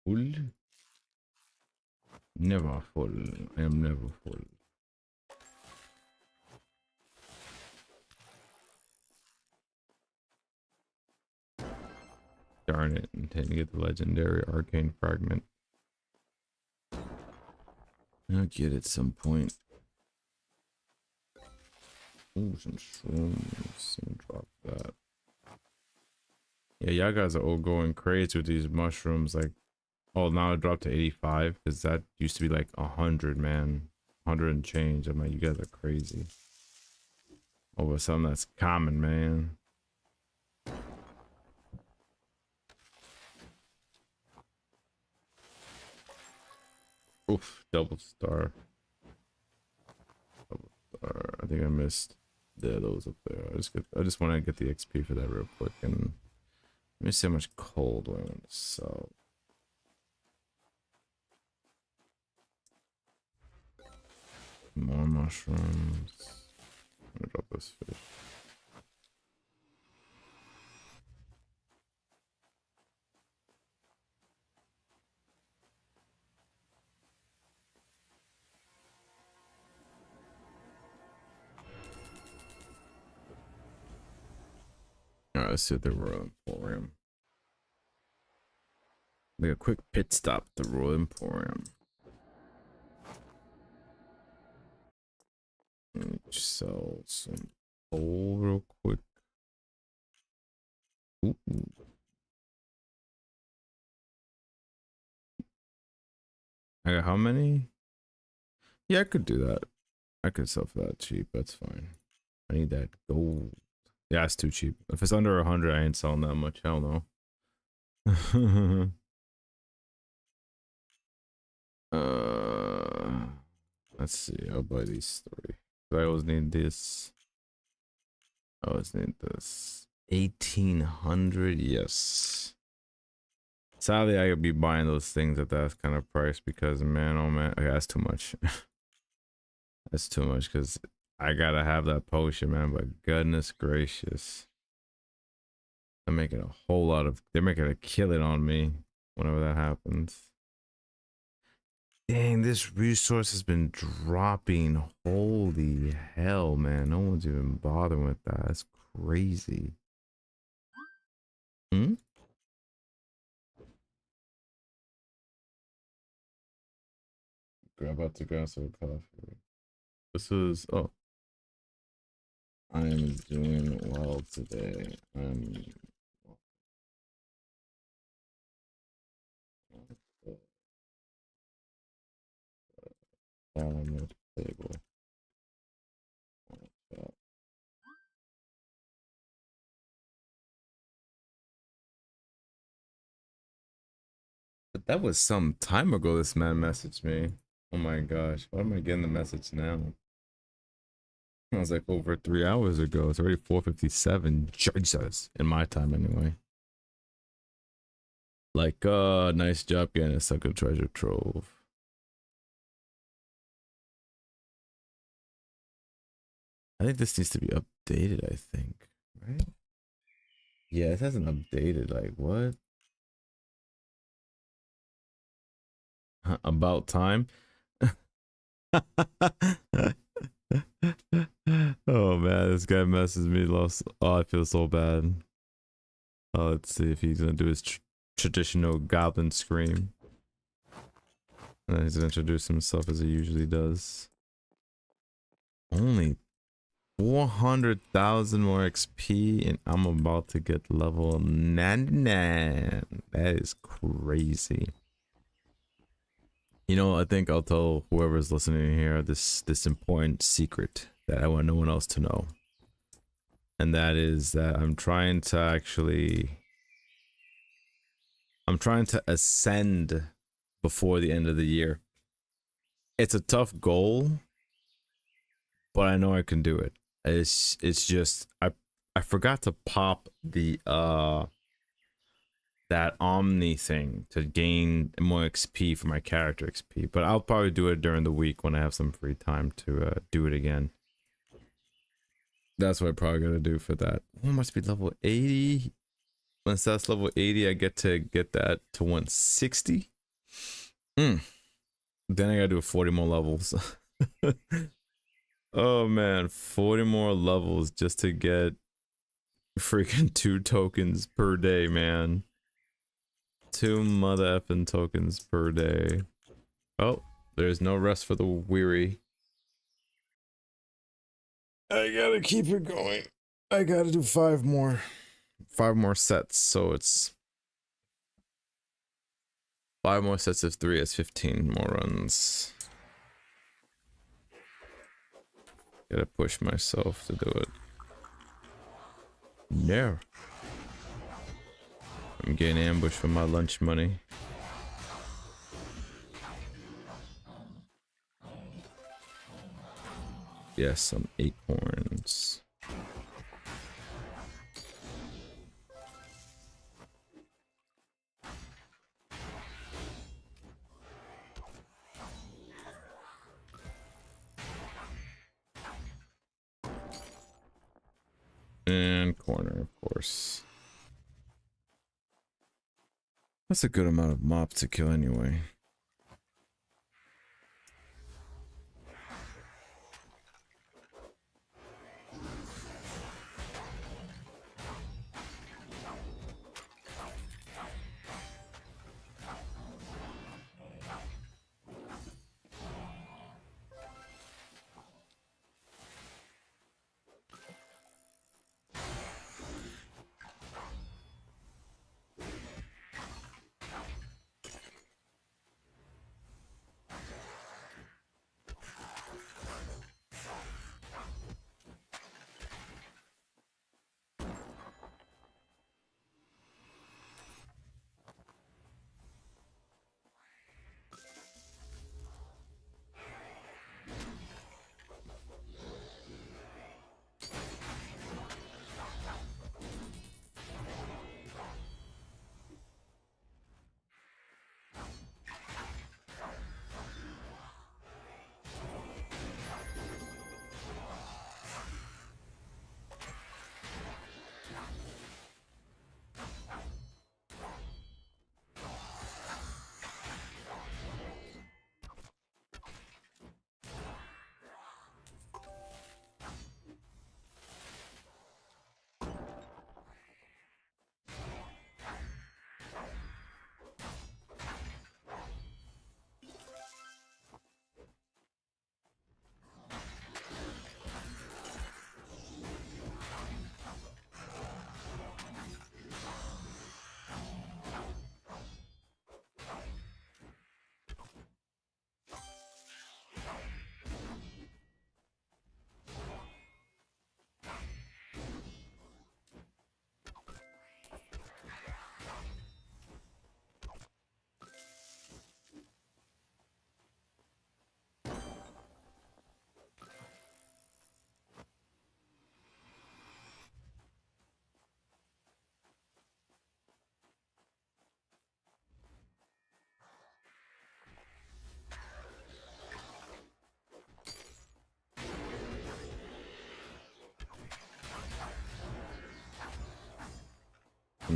Full? Never full. I am never full. Darn it, intend to get the legendary arcane fragment. I'll get it some point. Ooh, some shrooms. Let me drop that. Yeah, y'all guys are all going crazy with these mushrooms. Like, oh, now it dropped to 85 because that used to be like 100, man. 100 and change. I'm like, you guys are crazy. Over something that's common, man. Oof, double star. Double star. I think I missed those up there. I just want to get the XP for that real quick, and let me see how much coal do I want to sell. More mushrooms. I'm gonna drop this fish. Alright, let's see what the Royal Emporium. Make a quick pit stop at the Royal Emporium. Sell some coal real quick. Ooh. I got how many? Yeah, I could do that. I could sell for that cheap. That's fine. I need that gold. Yeah, it's too cheap. If it's under 100, I ain't selling that much. Hell no. Let's see. I'll buy these 3. I always need this. I always need this. 1800. Yes. Sadly, I could be buying those things at that kind of price because, man, oh man, okay, that's too much. That's too much because I gotta have that potion, man. But goodness gracious, they're making a whole lot of. They're making a killing on me whenever that happens. Dang, this resource has been dropping. Holy hell, man! No one's even bothering with that. That's crazy. Hmm. Grab out to grab some coffee. This is I am doing well today. I'm on the table. But that was some time ago this man messaged me. Oh my gosh, why am I getting the message now? It was like over 3 hours ago. It's already 4:57. Jesus, in my time anyway. Like, nice job getting a second treasure trove. I think this needs to be updated, I think, right? Yeah, it hasn't updated. Like, what? About time? Oh man, this guy messes me lost. Oh, I feel so bad. Let's see if he's gonna do his traditional goblin scream. And then he's gonna introduce himself as he usually does. Only 400,000 more XP and I'm about to get level 99. That is crazy. You know, I think I'll tell whoever's listening here this important secret that I want no one else to know. And that is that I'm trying to ascend before the end of the year. It's a tough goal, but I know I can do it. It's just I forgot to pop the that Omni thing to gain more XP for my character XP, but I'll probably do it during the week when I have some free time to do it again. That's what I probably gotta do for that. Oh, must be level 80. Once that's level 80, I get to get that to 160. Then I gotta do 40 more levels. Oh man, 40 more levels just to get freaking 2 tokens per day, man. 2 mother effing tokens per day. Oh, there's no rest for the weary. I gotta keep it going. I gotta do 5 more. 5 more sets, so it's 5 more sets of 3, that's 15 more runs. Gotta push myself to do it. No. I'm getting ambushed for my lunch money. Yes, some acorns. And corner, of course. That's a good amount of mobs to kill anyway.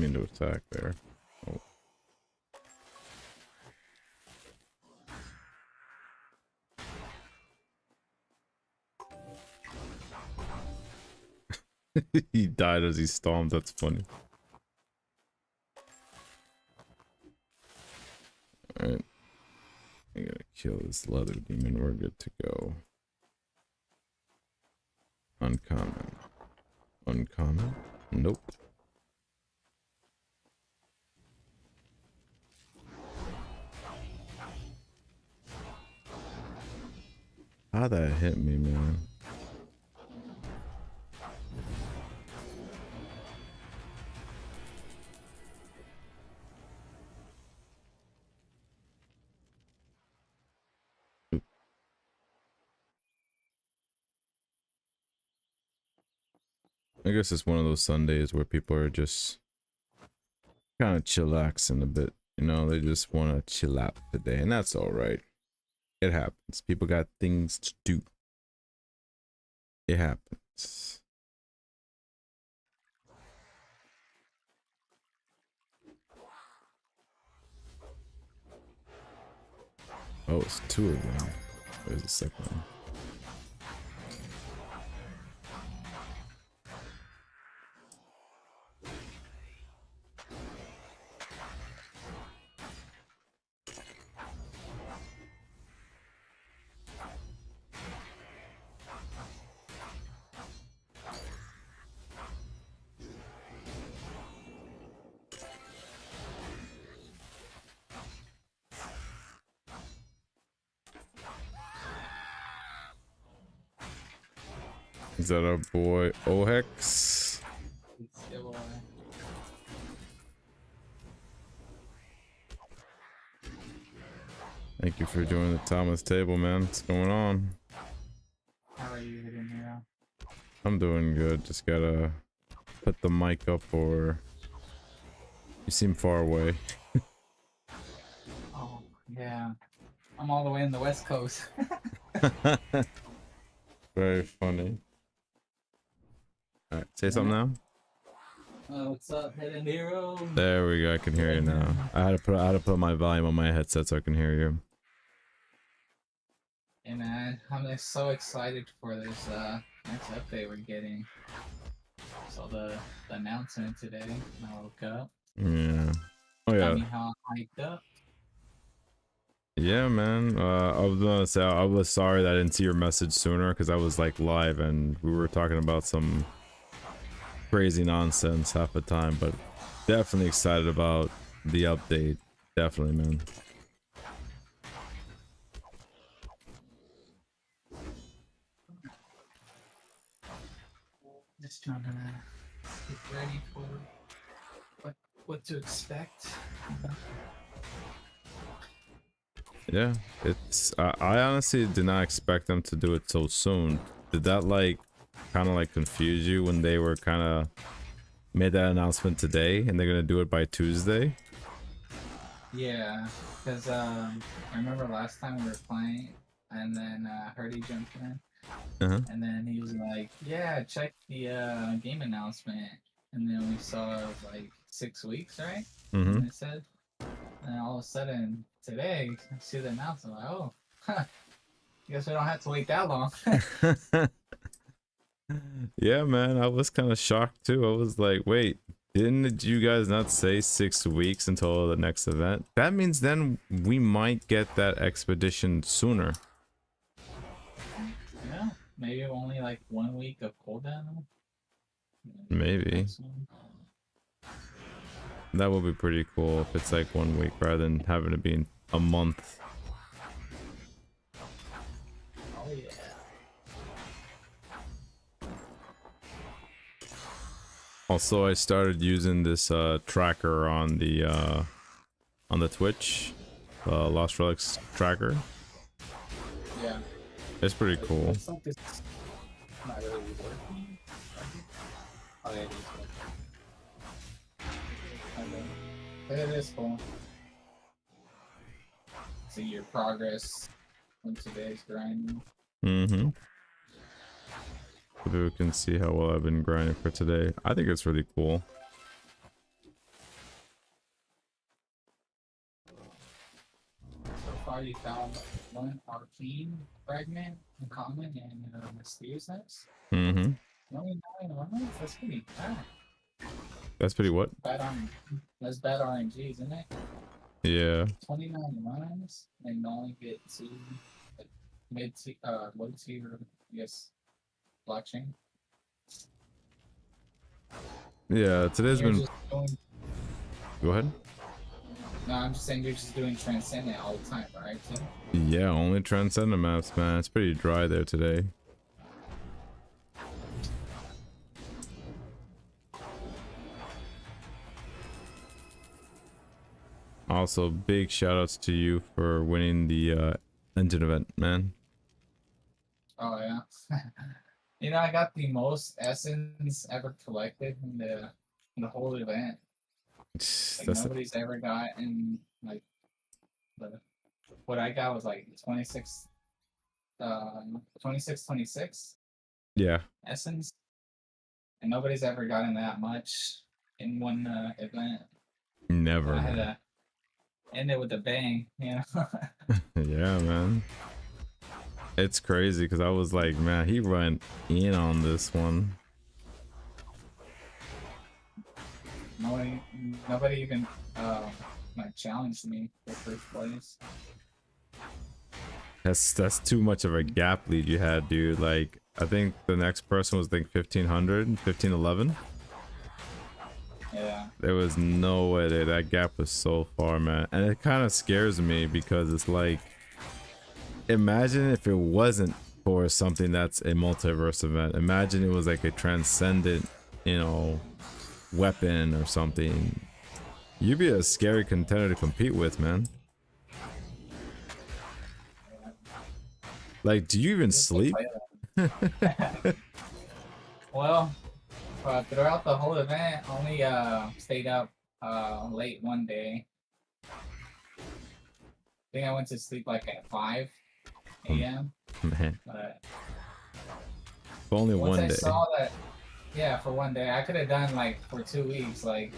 mean to attack there. Oh. He died as he stomped. That's funny. Alright. I gotta kill this leather demon. We're good to go. Uncommon. Uncommon? Nope. How that hit me, man? I guess it's one of those Sundays where people are just kind of chillaxing a bit. You know, they just want to chill out today, and that's all right. It happens. People got things to do. It happens. Oh, it's two of them. Where's the second one? Is that our boy Ohex? Thank you for joining the Thomas table, man. What's going on? How are you doing here? I'm doing good. Just gotta put the mic up, or you seem far away. Oh, yeah. I'm all the way in the West Coast. Very funny. Alright, say something now. What's up, Hidden Hero? There we go. I can hear you now. I had to put my volume on my headset so I can hear you. Hey man, I'm just so excited for this next update we're getting. Saw the announcement today when I woke up. Yeah. Oh Got yeah. me how hyped up. Yeah, man. I was gonna say I was sorry that I didn't see your message sooner because I was like live and we were talking about some crazy nonsense half the time, but definitely excited about the update. Definitely, man. Just trying to get ready for what to expect. Yeah, it's I honestly did not expect them to do it so soon. Did that like kind of like confuse you when they were kind of made that announcement today and they're gonna do it by Tuesday? Yeah, because I remember last time we were playing, and then Hardy jumped in, and then he was like, "Yeah, check the game announcement," and then we saw it was like 6 weeks, right? And it said, and all of a sudden today, I see the announcement, like, oh, huh, guess we don't have to wait that long. Yeah, man, I was kind of shocked too. I was like, wait, didn't you guys not say 6 weeks until the next event? That means then we might get that expedition sooner. Yeah, maybe only like 1 week of cooldown. Maybe. That would be pretty cool if it's like 1 week rather than having to be a month. Oh yeah. Also, I started using this tracker on the Twitch, Lost Relics tracker. Yeah. It's pretty cool. It's like it's not really working. Oh, yeah, it is working. It is cool. See your progress on today's grinding. So we can see how well I've been grinding for today. I think it's really cool. far, you found one arcane fragment, uncommon, and mysteriousness. Mm-hmm. 29 runs? That's pretty bad. That's pretty what? Bad RNG. That's bad RNG, isn't it? Yeah. 29 runs and only get to like, low tier, I guess, blockchain. Yeah, today's You're been... just doing, Go ahead. no, I'm just saying you're just doing transcendent all the time, right? Too? Yeah, only Transcendent maps, man. It's pretty dry there today. Also, big shout outs to you for winning the engine event, man. Oh yeah. You know, I got the most essence ever collected in the whole event. Like That's nobody's ever gotten like the what I got was like 26 26 yeah, essence. And nobody's ever gotten that much in one event. never. I had to end it with a bang, you know. Yeah, man. It's crazy because I was like, man, he went in on this one. Nobody even like challenged me for first place. That's too much of a gap lead you had, dude. Like, I think the next person was like 1500, 1511. Yeah. There was no way that gap was so far, man. And it kind of scares me because it's like, imagine if it wasn't for something that's a multiverse event. Imagine it was like a transcendent, you know, weapon or something. You'd be a scary contender to compete with, man. Like, do you even sleep? Well, throughout the whole event, only stayed up late one day. I think I went to sleep like at 5 a.m. Man, But only once one I day. saw that, yeah, for one day, I could have done like for 2 weeks, like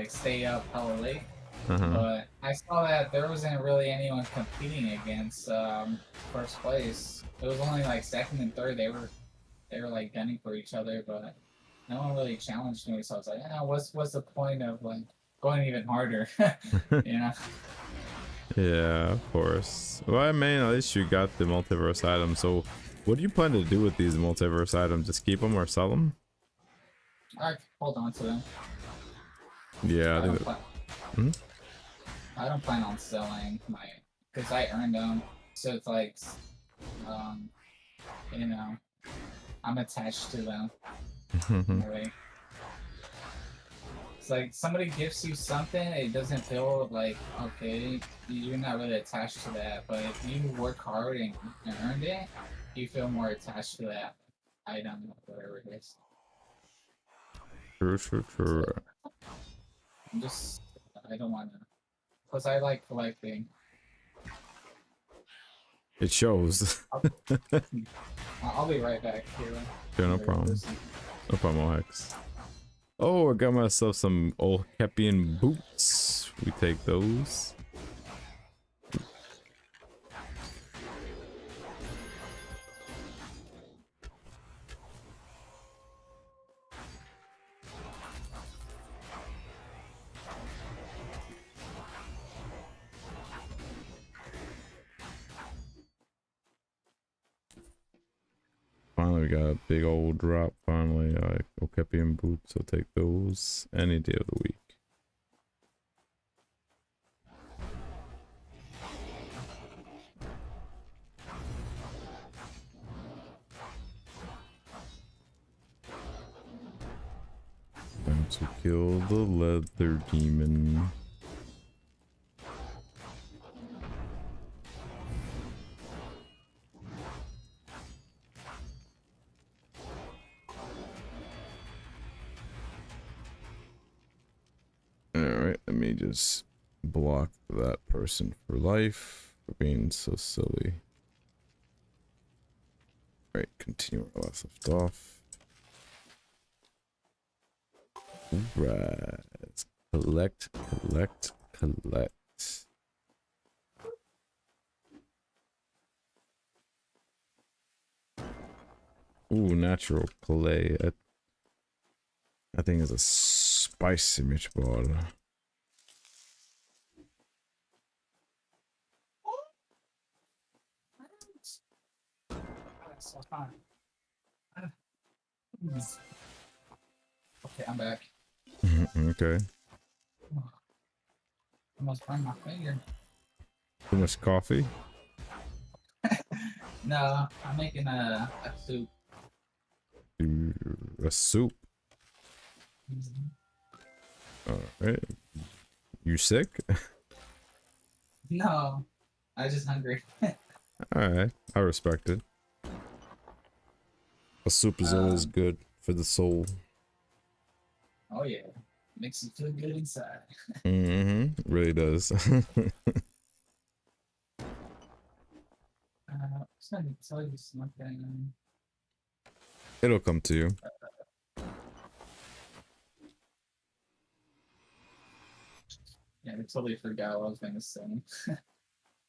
stay up hella late. But I saw that there wasn't really anyone competing against first place. It was only like second and third. They were like gunning for each other, but no one really challenged me. So I was like, what's the point of like going even harder? You know? Yeah, of course. Well, I mean, at least you got the multiverse item. So, what do you plan to do with these multiverse items? Just keep them or sell them? I hold on to them. Yeah, I think. I don't plan on selling because I earned them. So it's like, you know, I'm attached to them. Right? It's like somebody gives you something, it doesn't feel like, okay, you're not really attached to that. But if you work hard and earned it, you feel more attached to that item, whatever it is. True. So, I don't want to. Plus, I like collecting. It shows. I'll be right back here. Yeah, no problem. No problem, X. Oh, I got myself some old Kepian boots. We take those. Finally, we got a big old drop. Finally, Okepian boots. I'll take those any day of the week. Time to kill the leather demon. Alright, let me just block that person for life for being so silly. Alright, continue where I last left off. Alright, let's collect. Ooh, natural clay. I think it's a spicy meatball. So fine. Okay, I'm back. Okay. Almost burned my finger. Too much coffee? No, I'm making a soup. Ooh, a soup. Alright. You sick? No, I was just hungry. Alright. I respect it. A soup is always good for the soul. Oh yeah, makes you feel good inside. Mm-hmm. Really does. I was gonna tell you something. It'll come to you. Yeah, I totally forgot what I was gonna say.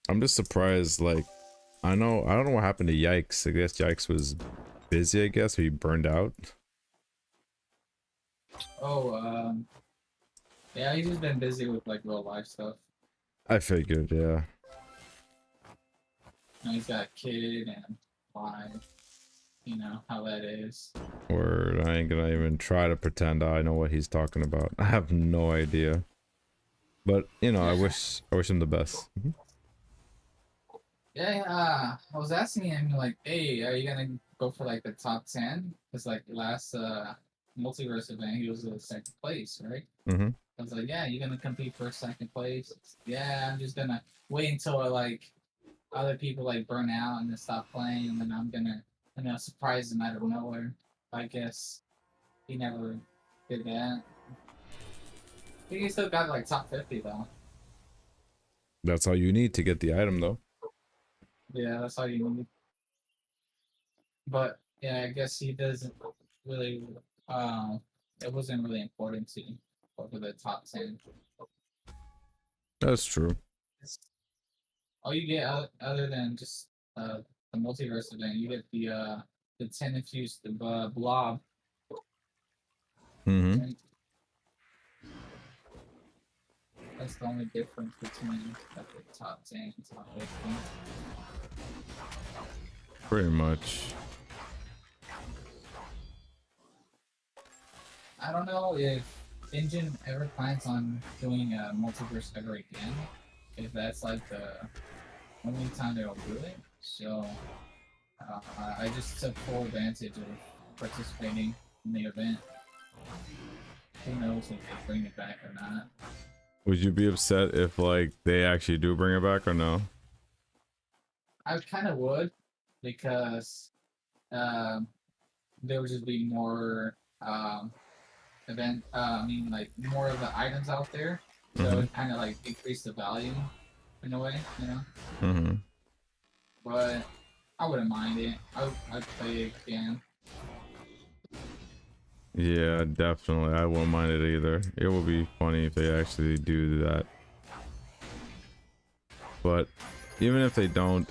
I'm just surprised, like, I don't know what happened to Yikes. I guess Yikes was busy, I guess, or he burned out. Oh, yeah, he's just been busy with like real life stuff. I figured, yeah. You know, he's got a kid and wife. You know how that is. Or I ain't gonna even try to pretend I know what he's talking about. I have no idea. But, you know, I wish him the best. Mhm. Yeah, I was asking him like, hey, are you gonna go for like the top 10? Because like last multiverse event, he was in second place, right? Mm-hmm. I was like, yeah, you're gonna compete for second place. Yeah, I'm just gonna wait until like other people like burn out and then stop playing, and then I'm gonna, you know, surprise them out of nowhere. I guess he never did that. I think he still got like top 50 though. That's all you need to get the item, though. Yeah, that's all you need. But yeah, I guess he doesn't really. It wasn't really important to him over the top 10. That's true. All you get other than just the multiverse event, you get the 10 infused blob. Mm-hmm. Right? That's the only difference between like, the top 10 and top 15. Pretty much. I don't know if Engine ever plans on doing a multiverse ever again. If that's like the only time they'll do it. So I just took full advantage of participating in the event. Who knows if they bring it back or not? Would you be upset if, like, they actually do bring it back or no? I kind of would, because there would just be more like more of the items out there, so it kind of like increase the value in a way, you know. Mm-hmm. But I wouldn't mind it. I'd play it again. Yeah, definitely. I won't mind it either. It will be funny if they actually do that. But even if they don't,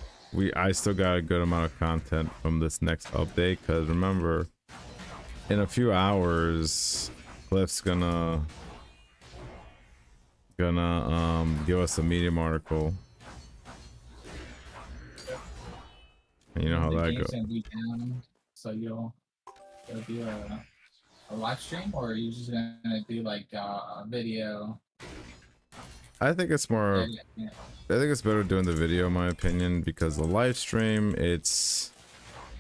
I still got a good amount of content from this next update, because remember, in a few hours, Cliff's gonna give us a Medium article. And you know how that goes. So you'll do a live stream, or are you just gonna do like a video? I think it's more. Yeah. I think it's better doing the video, in my opinion, because the live stream, it's,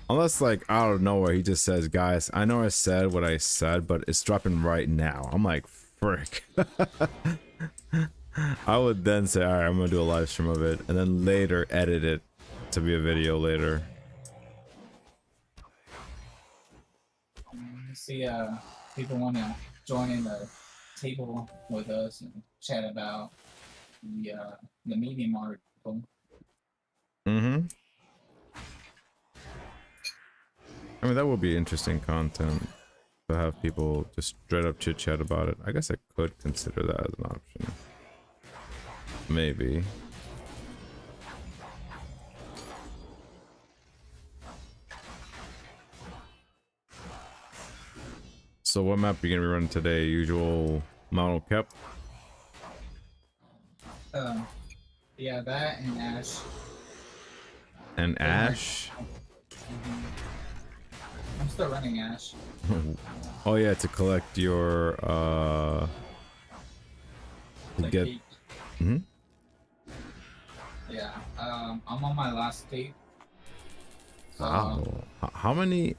unless like out of nowhere he just says, guys, I know I said what I said, but it's dropping right now. I'm like, frick. I would then say, all right, I'm gonna do a live stream of it, and then later edit it to be a video later. See, people want to join in the table with us and chat about the Medium article. Mm-hmm. I mean, that would be interesting content to have people just straight up chit chat about it. I guess I could consider that as an option. Maybe. So what map are you gonna be running today? Usual model kept? Yeah, that and Ash. And Ash? I'm still running Ash. Oh yeah, to collect your to The get cape. Mhm. Yeah. I'm on my last tape. So, Wow. How many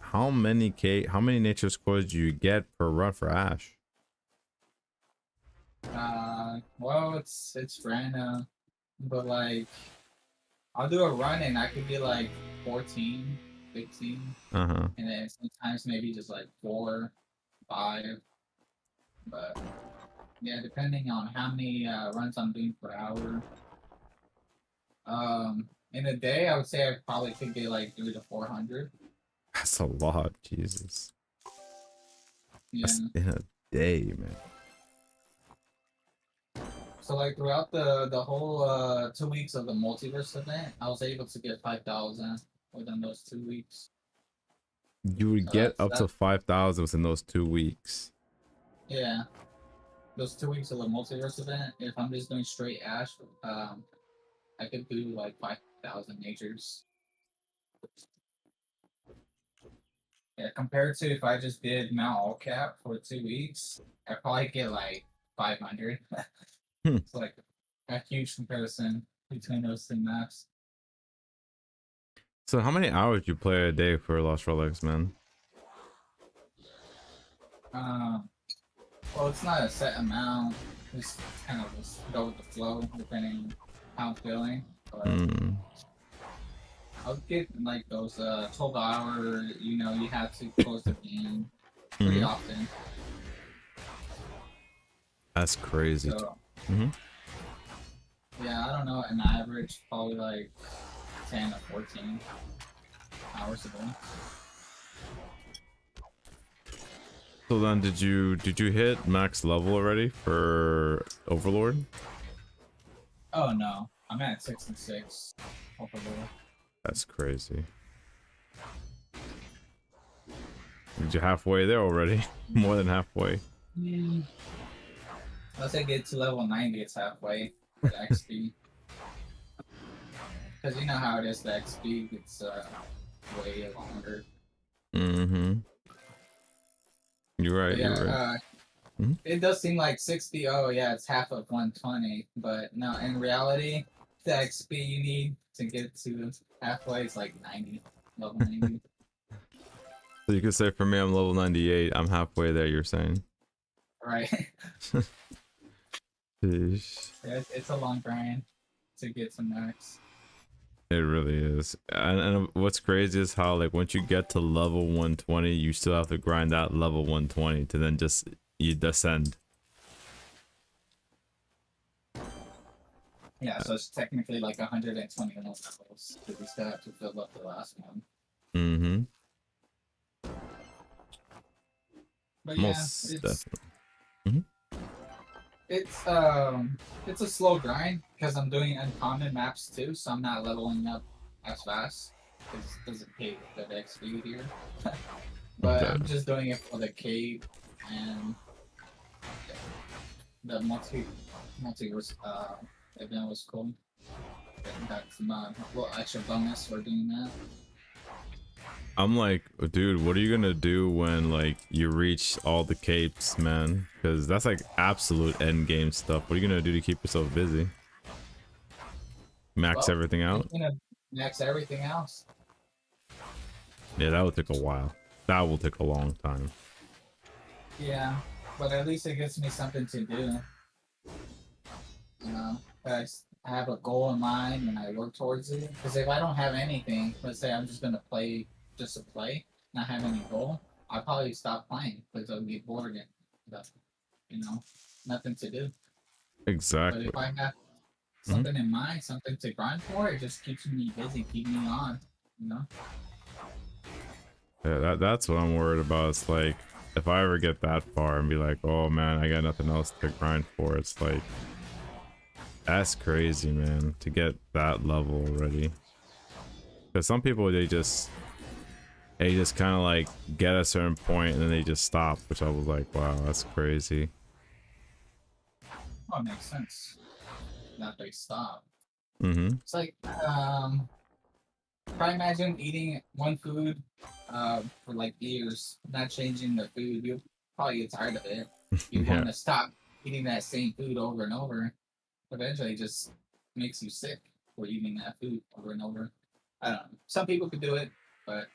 nature scores do you get per run for Ash? well, it's random, but like, I'll do a run and I could get like 14, 15, Uh-huh. and then sometimes maybe just like 4, 5. But yeah, depending on how many runs I'm doing per hour. In a day, I would say I probably could get like 3 to 400. That's a lot, Jesus. Yeah. That's in a day, man. So like throughout the whole 2 weeks of the multiverse event, I was able to get 5,000 within those 2 weeks. You would So get that's up to 5,000 within those 2 weeks. yeah. Those 2 weeks of the multiverse event, if I'm just doing straight Ash, I could do like 5,000 natures. Yeah, compared to if I just did Mount All Cap for 2 weeks, I'd probably get like 500. It's like a huge comparison between those two maps. So how many hours do you play a day for Lost Relics, man? Well, it's not a set amount. Just kind of just go with the flow, depending on how I'm feeling. But I'll get like those 12-hour, you have to close the game pretty often. That's crazy. So, yeah, I don't know, an average, probably like 10 or 14 hours a day. So then did you hit max level already for Overlord? Oh no, I'm at 6 and 6 overall. That's crazy. You're halfway there already. More than halfway. Once I get to level 90, it's halfway for the XP. Because you know how it is, the XP gets way longer. You're right, But yeah, you're right. it does seem like 60, oh yeah, it's half of 120. But no, in reality, the XP you need to get to halfway is like 90, level 90. So you could say for me, I'm level 98. I'm halfway there, you're saying? Right. Sheesh. Yeah, it's a long grind to get to max. It really is. And what's crazy is how, like, once you get to level 120, you still have to grind that level 120 to then just you descend. Yeah, so it's technically like 121 levels, because we still have to fill up the last one. But yeah, Most definitely. It's a slow grind because I'm doing uncommon maps too, so I'm not leveling up as fast because it doesn't pay good XP here. But Okay. I'm just doing it for the cape and the multiverse event was cool. That's my little extra bonus for doing that. I'm like, dude, what are you gonna do when like you reach all the capes, man? Because that's like absolute end game stuff. What are you gonna do to keep yourself busy? Max everything out? I'm gonna max everything else. Yeah, that will take a while. That will take a long time. Yeah, but at least it gives me something to do. You know, I have a goal in mind and I work towards it. Because if I don't have anything, let's say I'm just gonna play just to play, not have any goal, I'll probably stop playing because I'll get bored and nothing to do. Exactly. But if I have something in mind, something to grind for, it just keeps me busy, keep me on, Yeah, that's what I'm worried about. It's like if I ever get that far and be like, oh man, I got nothing else to grind for, it's like that's crazy, man, to get that level already. Because some people, they just They just kind of like get a certain point and then they just stop, which I was like, wow, that's crazy. Oh, it makes sense. That they stop. Mm-hmm. It's like, try imagine eating one food for like years, not changing the food. You'll probably get tired of it. You Yeah. want to stop eating that same food over and over. Eventually, it just makes you sick for eating that food over and over. I don't know. Some people could do it, but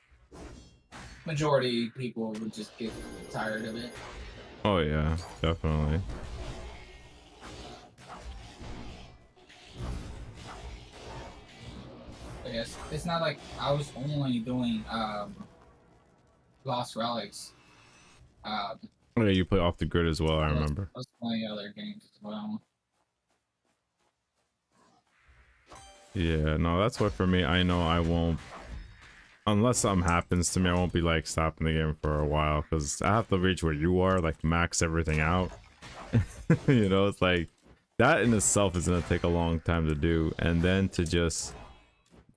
majority people would just get tired of it. Oh yeah, definitely. But yes, it's not like I was only doing Lost Relics. Oh yeah, you play Off the Grid as well, I remember. I was playing other games as well. Yeah, no, that's what for me, I know I won't, unless something happens to me, I won't be like stopping the game for a while, because I have to reach where you are, like max everything out. You know, it's like, that in itself is going to take a long time to do, and then to just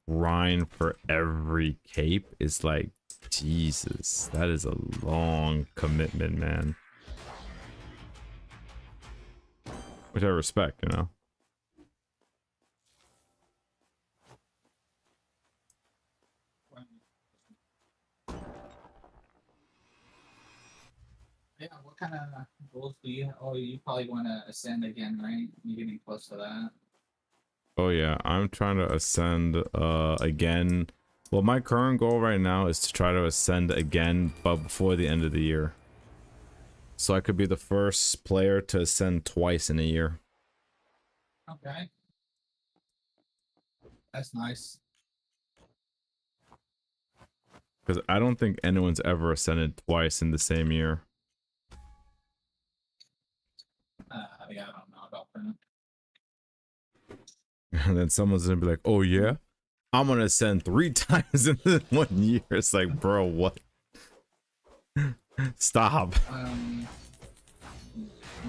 grind for every cape is like, Jesus, that is a long commitment, man. Which I respect, you know. Yeah, what kind of goals do you? Oh, you probably want to ascend again, right? You're getting close to that. Oh yeah, I'm trying to ascend again. Well, my current goal right now is to try to ascend again, but before the end of the year. So I could be the first player to ascend twice in a year. Okay, that's nice. Because I don't think anyone's ever ascended twice in the same year. Yeah, I don't know about that. And then someone's gonna be like, oh yeah? I'm gonna ascend 3 times in 1 year. It's like, bro, what? Stop. I'm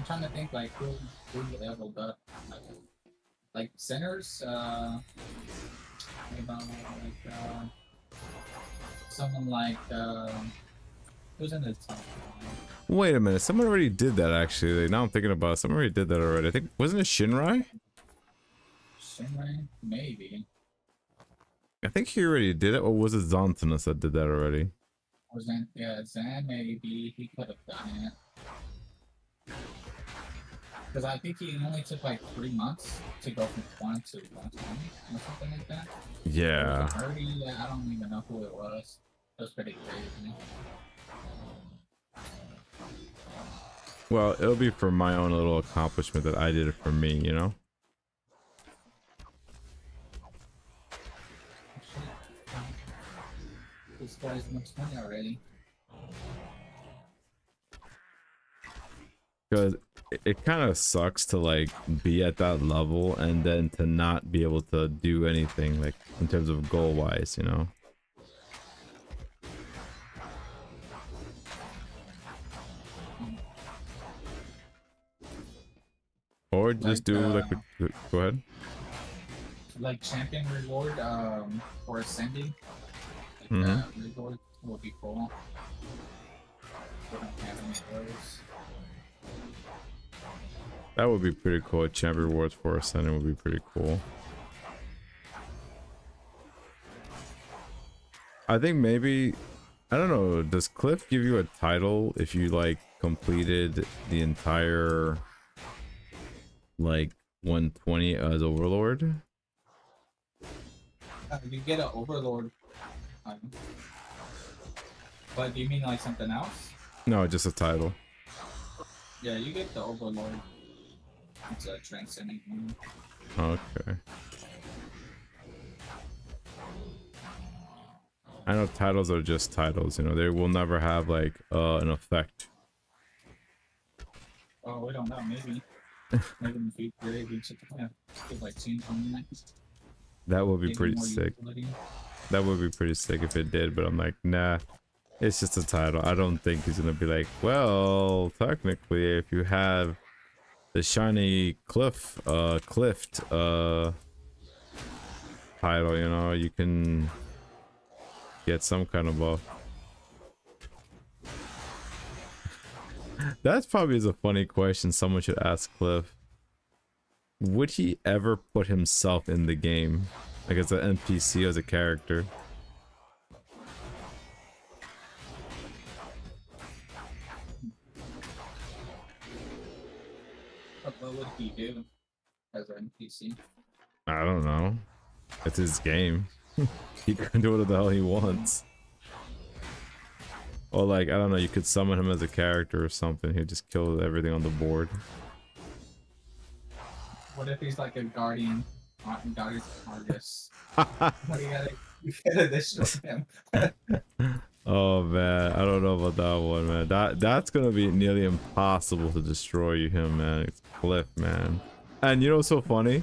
trying to think like who leveled up. Like sinners, about like someone like who's in the top one? Wait a minute, someone already did that actually. Like, now I'm thinking about it. Someone already did that already. I think, wasn't it Shinrai? Shinrai? Maybe. I think he already did it, or was it Zontanus that did that already? Or Zan, yeah, Zan maybe he could have done it. Because I think he only took like 3 months to go from 1 to 120 or something like that. Yeah. 30, I don't even know who it was. It was pretty crazy. Well, it'll be for my own little accomplishment that I did it for me, you know? This guy's much money already. Because it kind of sucks to like be at that level and then to not be able to do anything like in terms of goal wise, you know? Or just Like, do like go ahead. Like champion reward for ascending. Like, Mm-hmm. reward would be cool. We don't have any of those. That would be pretty cool. Champion rewards for ascending would be pretty cool. I think maybe, I don't know, does Cliff give you a title if you like completed the entire like 120 as Overlord? You get an overlord. But do you mean like something else? No, just a title. Yeah, you get the overlord. It's a transcending one. Okay. I know titles are just titles, you know, they will never have like an effect. Oh, we don't know. Maybe. Maybe in the future, we should could like change something next. That would be Maybe pretty more sick. utility. That would be pretty sick if it did, but I'm like, nah, it's just a title. I don't think he's gonna be like, well, technically, if you have the shiny clift title, you know, you can get some kind of buff. That probably is a funny question someone should ask Cliff. Would he ever put himself in the game? Like as an NPC, as a character? What would he do as an NPC? I don't know. It's his game. He can do whatever the hell he wants. Or like, I don't know, you could summon him as a character or something. He'd just kill everything on the board. What if he's like a guardian Argus? What you gotta destroy him. Oh man, I don't know about that one, man. That's gonna be nearly impossible to destroy him, man. It's Cliff, man. And you know what's so funny?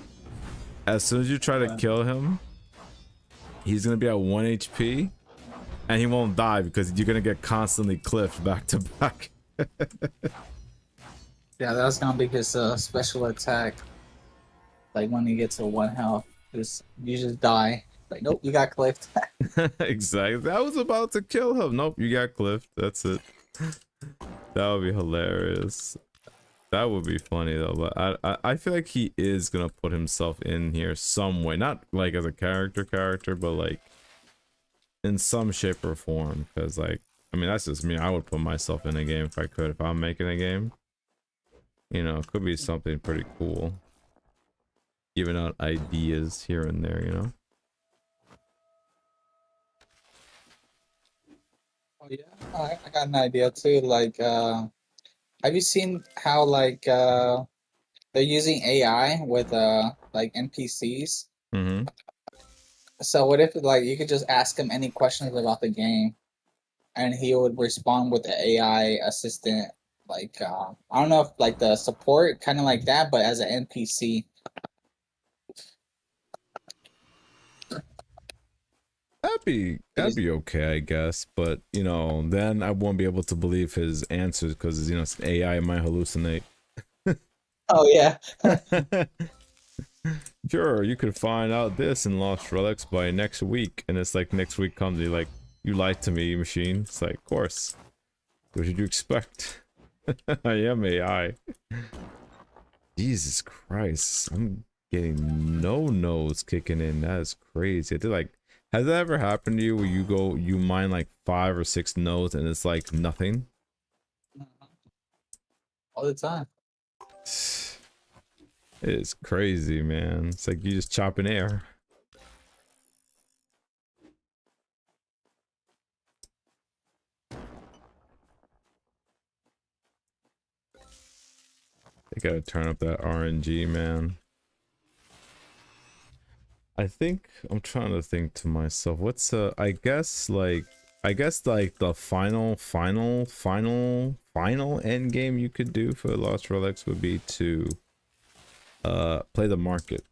As soon as you try to kill him, he's gonna be at 1 HP, and he won't die because you're gonna get constantly cliffed back to back. Yeah, that's gonna be his special attack. Like when he gets to 1 health, you just die. Like, nope, you got clipped. Exactly. I was about to kill him. Nope, you got cliffed. That's it. That would be hilarious. That would be funny though. But I feel like he is gonna put himself in here some way. Not like as a character, but like in some shape or form. Because like, I mean, that's just me. I would put myself in a game if I could. If I'm making a game, you know, it could be something pretty cool. Giving out ideas here and there, you know. Oh yeah, I got an idea too. Like, have you seen how like they're using AI with like NPCs? Mm-hmm. So what if like you could just ask him any questions about the game, and he would respond with the AI assistant? Like, I don't know if like the support kind of like that, but as an NPC. That'd be okay, I guess. But you know, then I won't be able to believe his answers because you know it's an AI might hallucinate. Oh yeah. Sure, you could find out this in Lost Relics by next week, and it's like next week comes, you're like, you lied to me, machine. It's like, of course. What did you expect? I am AI. Jesus Christ, I'm getting no nodes kicking in. That is crazy. I did like. Has that ever happened to you where you mine like 5 or 6 nodes and it's like nothing? All the time. It's crazy, man. It's like you just chopping air. They gotta turn up that RNG, man. I think I'm trying to think to myself, what's I guess like the final end game you could do for Lost Relics would be to play the market.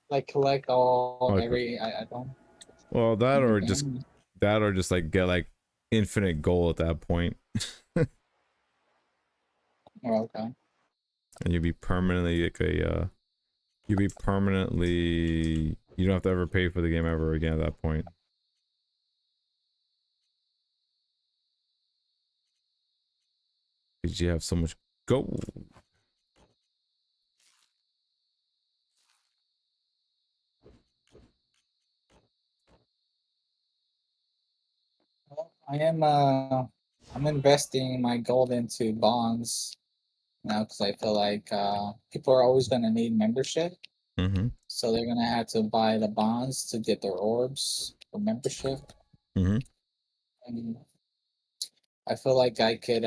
Like collect all Okay. every I don't. Well, that or just like get like infinite gold at that point. Oh, okay. And you'd be permanently like you don't have to ever pay for the game ever again at that point. Because you have so much gold. Well, I'm investing my gold into bonds now because I feel like people are always gonna need membership. Mm-hmm. So they're gonna have to buy the bonds to get their orbs for membership. Mm-hmm. And I feel like I could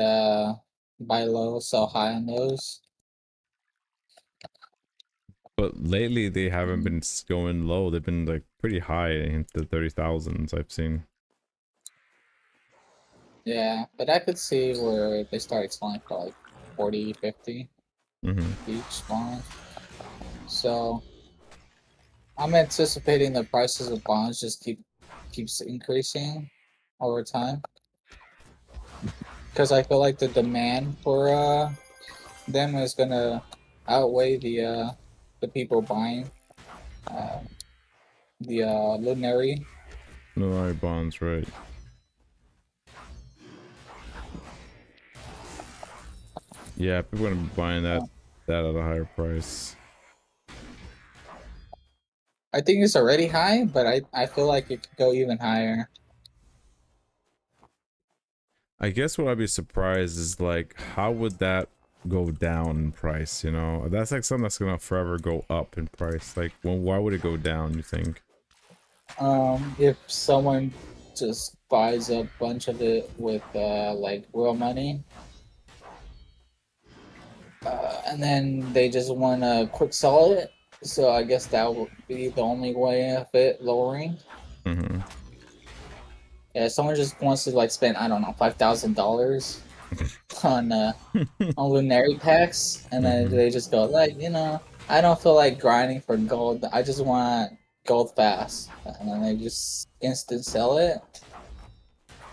buy low, sell high on those. But lately they haven't been going low. They've been like pretty high into the 30,000s I've seen. Yeah, but I could see where they start selling for like 40, 50 each bond. So I'm anticipating the prices of bonds just keeps increasing over time. Because I feel like the demand for them is gonna outweigh the people buying the luminary No bonds, right? Yeah, people are gonna be buying that at a higher price. I think it's already high, but I feel like it could go even higher. I guess what I'd be surprised is like, how would that go down in price? You know, that's like something that's gonna forever go up in price. Like, well, why would it go down? You think? If someone just buys a bunch of it with like real money, and then they just want to quick sell it, so I guess that would be the only way of it lowering. Mm-hmm. Yeah, if someone just wants to like spend, I don't know, $5,000 on on Lunary packs, and then Mm-hmm. they just go like, I don't feel like grinding for gold. I just want gold fast, and then they just instant sell it,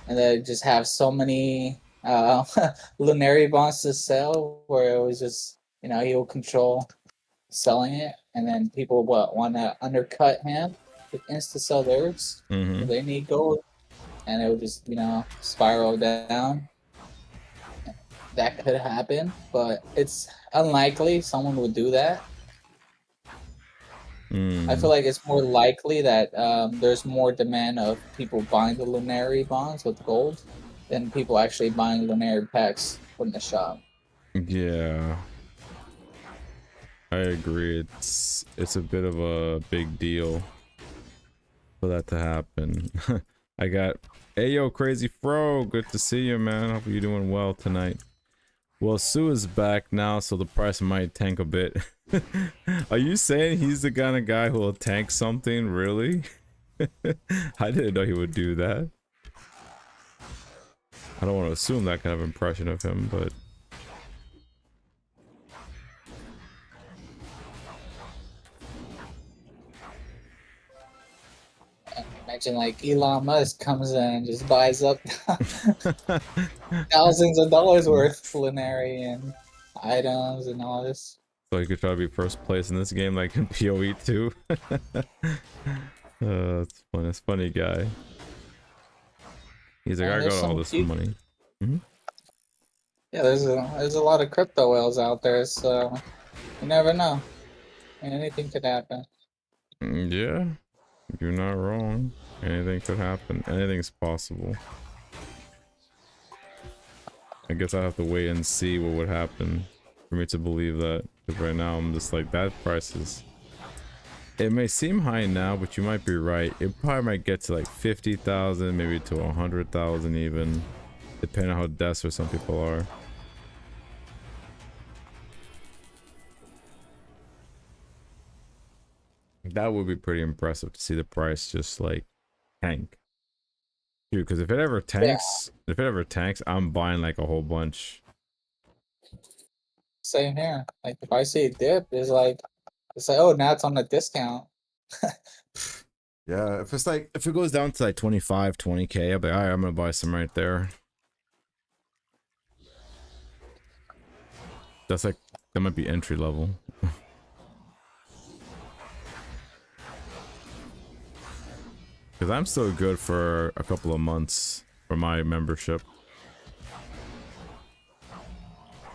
and they just have so many Lunary bonds to sell, where it was just he'll control selling it, and then people want to undercut him to insta sell theirs. Mm-hmm. They need gold, and it would just spiral down. That could happen, but it's unlikely someone would do that. I feel like it's more likely that there's more demand of people buying the Lunary bonds with gold than people actually buying Lunary packs from the shop. Yeah, I agree. It's a bit of a big deal for that to happen. I got, hey yo, Crazy Fro, good to see you, man. Hope you're doing well tonight. Well, Sue is back now, so the price might tank a bit. Are you saying he's the kind of guy who will tank something, really? I didn't know he would do that. I don't want to assume that kind of impression of him, but... Imagine like Elon Musk comes in and just buys up thousands of dollars worth of Lunary and items and all this. So he could try to be first place in this game like in PoE 2. It's fun. It's funny guy. He's like, I got all this money. Mm-hmm. Yeah, there's a lot of crypto whales out there, so you never know. Anything could happen. Yeah, you're not wrong. Anything could happen. Anything's possible. I guess I have to wait and see what would happen for me to believe that. Because right now I'm just like, that price is... It may seem high now, but you might be right. It probably might get to like 50,000, maybe to 100,000 even. Depending on how desperate some people are. That would be pretty impressive to see the price just like tank. Dude, because if it ever tanks, I'm buying like a whole bunch. Same here. Like if I see a dip, it's like oh, now it's on a discount. Yeah, if it goes down to like 25, 20K, I'll be alright, I'm gonna buy some right there. That's like, that might be entry level. Because I'm still good for a couple of months for my membership.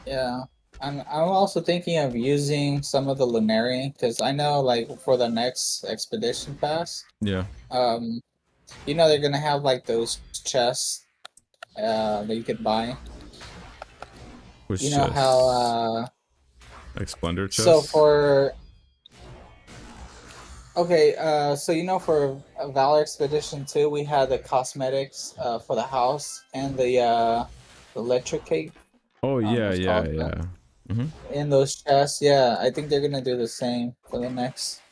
Yeah. I'm also thinking of using some of the Lunary, because I know like for the next expedition pass, Yeah. they're gonna have like those chests that you could buy. Which you know chests? how like Splendor chests? so for for Valor Expedition 2, we had the cosmetics for the house and the electric cake. Oh yeah. Mm-hmm. In those chests, yeah, I think they're gonna do the same for the next.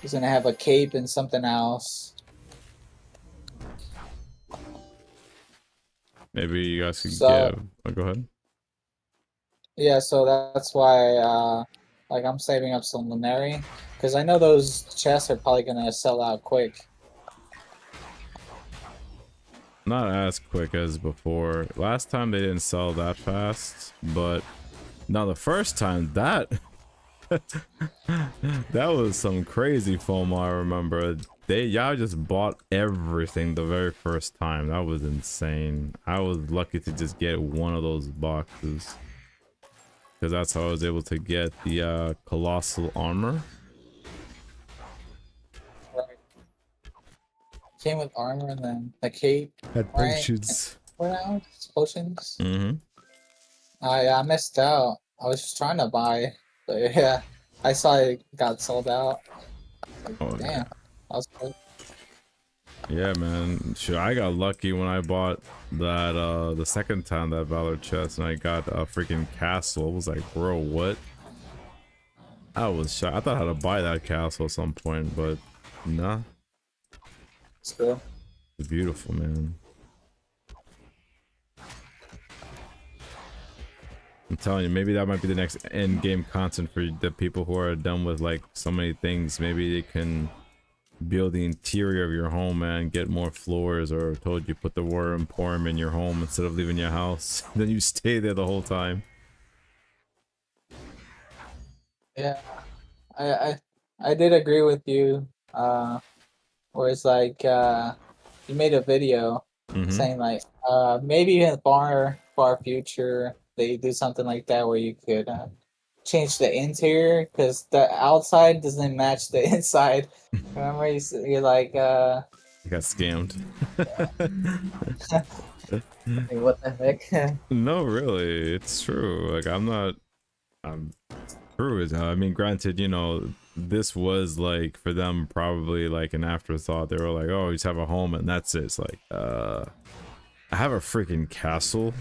He's gonna have a cape and something else. Maybe you guys could give. Oh, go ahead. Yeah, so that's why I'm saving up some Lunary, because I know those chests are probably gonna sell out quick. Not as quick as before. Last time they didn't sell that fast, but now the first time that that was some crazy FOMO. I remember y'all just bought everything the very first time. That was insane. I was lucky to just get one of those boxes. Because that's how I was able to get the colossal armor. Right. Came with armor and then the cape. Had Right. potions. What else? Potions? Mm-hmm. I missed out. I was just trying to buy, but yeah, I saw it got sold out. Like, Oh, damn, yeah. that was good. Yeah, man. Sure, I got lucky when I bought that the second time that Valor chest, and I got a freaking castle. I was like, bro, what? I was shocked. I thought I had to buy that castle at some point, but nah. It's good. It's beautiful, man. I'm telling you, maybe that might be the next end game content for the people who are done with like so many things. Maybe they can build the interior of your home, man, get more floors, or told you put the War Emporium in your home instead of leaving your house. Then you stay there the whole time. Yeah, I did agree with you. Where it's like you made a video saying like maybe in far future they do something like that where you could change the interior because the outside doesn't match the inside. Remember you're like I got scammed. like, what the heck? No, really, it's true. Like I'm true. I mean, granted, you know, this was like for them probably like an afterthought. They were like, oh, you just have a home and that's it. It's like, I have a freaking castle.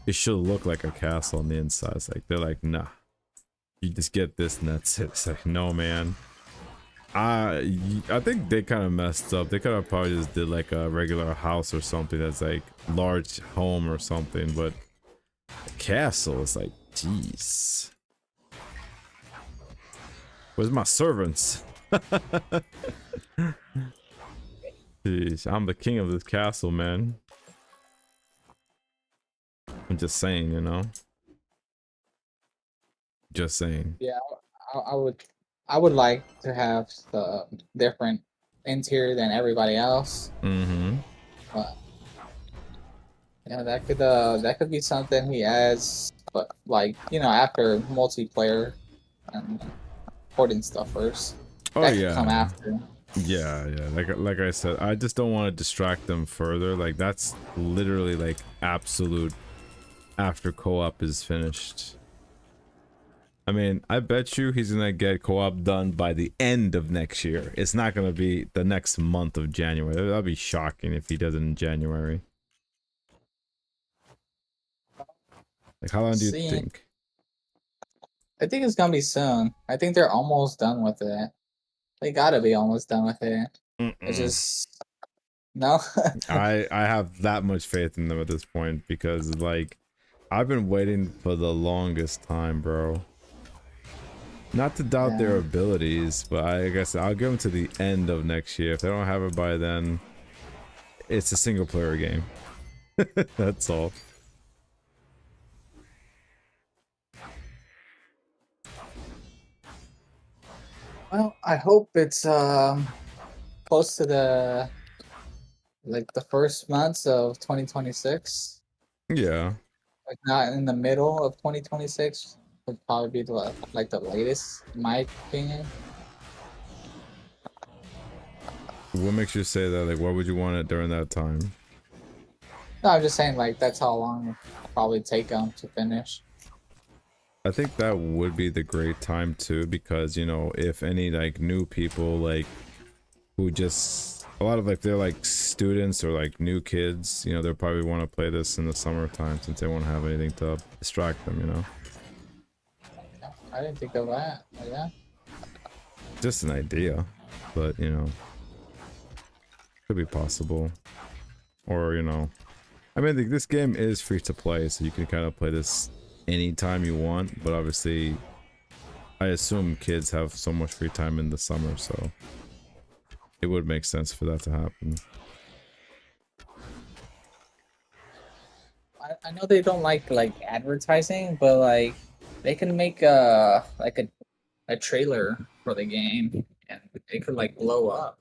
It should look like a castle on the inside. It's like, they're like, nah, you just get this and that's it. It's like, no, man. I think they kind of messed up. They could have probably just did like a regular house or something that's like large home or something, but a castle is like, jeez. Where's my servants? Jeez, I'm the king of this castle, man. I'm just saying, you know. Just saying. Yeah, I would like to have the different interior than everybody else. Mm-hmm. But yeah, that could be something he adds, but like you know after multiplayer and porting stuff first. Oh That could yeah. come after. Yeah, yeah. Like I said, I just don't want to distract them further. Like that's literally like absolute after co-op is finished. I mean, I bet you he's gonna get co-op done by the end of next year. It's not gonna be the next month of January. That'd be shocking if he does it in January. Like, how long do you think? I think it's gonna be soon. I think they're almost done with it. They gotta be almost done with it. It's just no. I have that much faith in them at this point because like I've been waiting for the longest time, bro. Not to doubt their abilities, but I guess I'll give them to the end of next year. If they don't have it by then, it's a single player game. That's all. Well, I hope it's close to the first months of 2026. Yeah. Like not in the middle of 2026 would probably be the the latest, in my opinion. What makes you say that? Like, what would you want it during that time? No, I'm just saying like that's how long it'll probably take them to finish. I think that would be the great time too, because you know, if any like new people like who just a lot of like they're like students or like new kids, you know, they'll probably want to play this in the summertime since they won't have anything to distract them, you know. I didn't think of that. But yeah. Just an idea, but you know, could be possible. Or you know, I mean, this game is free to play, so you can kind of play this anytime you want, but obviously I assume kids have so much free time in the summer, so it would make sense for that to happen. I know they don't like advertising, but like they can make a trailer for the game and it could like blow up.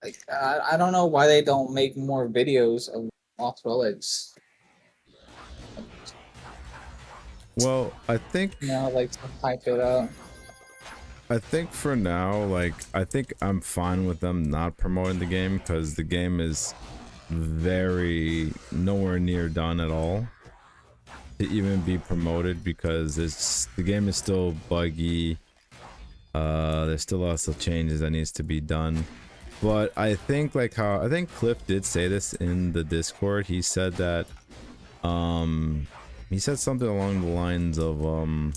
Like I don't know why they don't make more videos of Lost Relics. Well, You know, like to hype it up. I think for now, like, I think I'm fine with them not promoting the game because the game is very nowhere near done at all to even be promoted because the game is still buggy. There's still lots of changes that needs to be done. But I think I think Cliff did say this in the Discord. He said that he said something along the lines of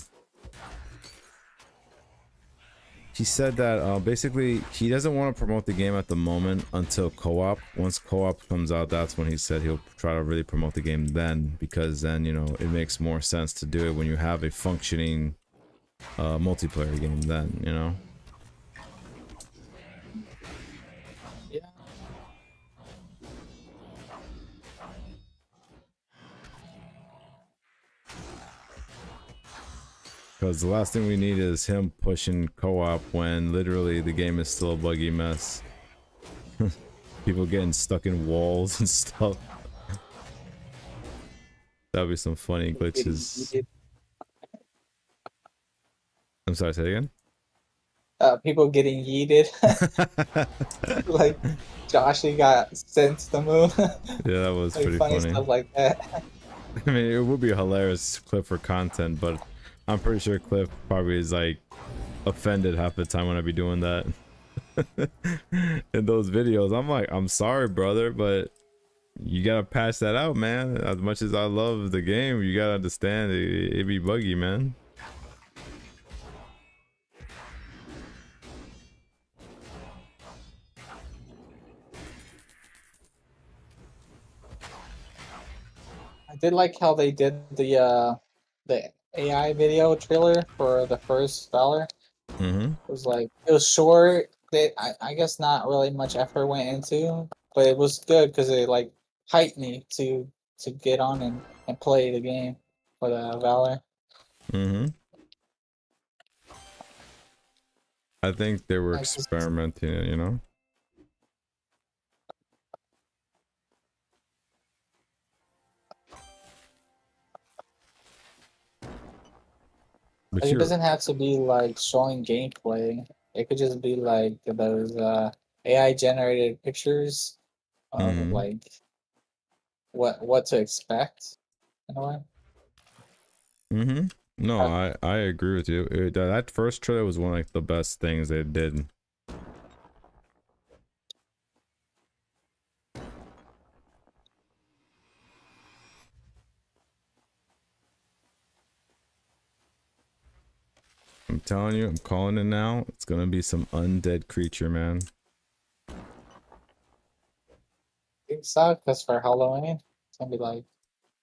he said that basically he doesn't want to promote the game at the moment until co-op. Once co-op comes out, that's when he said he'll try to really promote the game then, because then, you know, it makes more sense to do it when you have a functioning multiplayer game then, you know? Yeah. Because the last thing we need is him pushing co-op when literally the game is still a buggy mess. People getting stuck in walls and stuff. That'd be some funny glitches. I'm sorry, say it again? People getting yeeted. Like Josh, he got sent to the moon. Yeah, that was Like pretty funny funny. stuff like that. I mean, it would be a hilarious clip for content, but I'm pretty sure Cliff probably is like offended half the time when I be doing that. In those videos, I'm like, I'm sorry, brother, but you gotta patch that out, man. As much as I love the game, you gotta understand it be buggy, man. I did like how they did the AI video trailer for the first Valor. Mm-hmm. It was short. I guess not really much effort went into, but it was good because it like hyped me to get on and play the game for the Valor. Mm-hmm. I think they were I just experimenting it, you know? But like, it you're doesn't have to be like showing gameplay. It could just be like those AI generated pictures of mm-hmm. like what to expect in a way. Mm-hmm. No, Uh, I agree with you. That first trailer was one of like the best things they did. I'm telling you, I'm calling it now. It's gonna be some undead creature, man. It sucks because for Halloween, it's gonna be like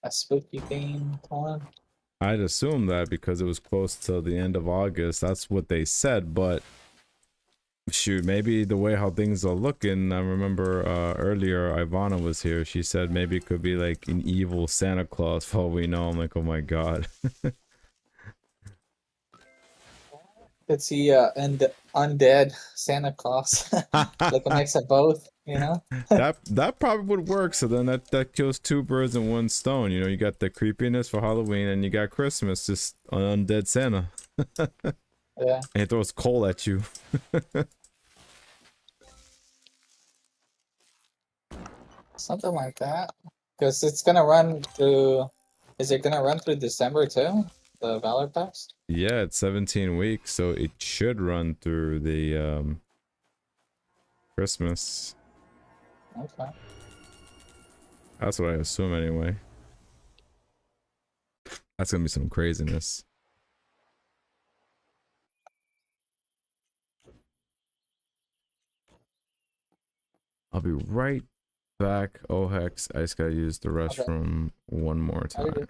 a spooky theme one. I'd assume that because it was close to the end of August. That's what they said, but shoot, maybe the way how things are looking. I remember earlier Ivana was here. She said maybe it could be like an evil Santa Claus for all we know. I'm like, oh my god. Could see undead Santa Claus, like a mix of both. You know. That probably would work. So then that kills two birds in one stone. You know, you got the creepiness for Halloween and you got Christmas, just an undead Santa. Yeah. And he throws coal at you. Something like that. Because it's gonna run through. Is it gonna run through December too? The Valor Pass? Yeah, it's 17 weeks, so it should run through the Christmas. Okay. That's what I assume anyway. That's gonna be some craziness. I'll be right back. Oh hex, I just gotta use the Okay. restroom one more time.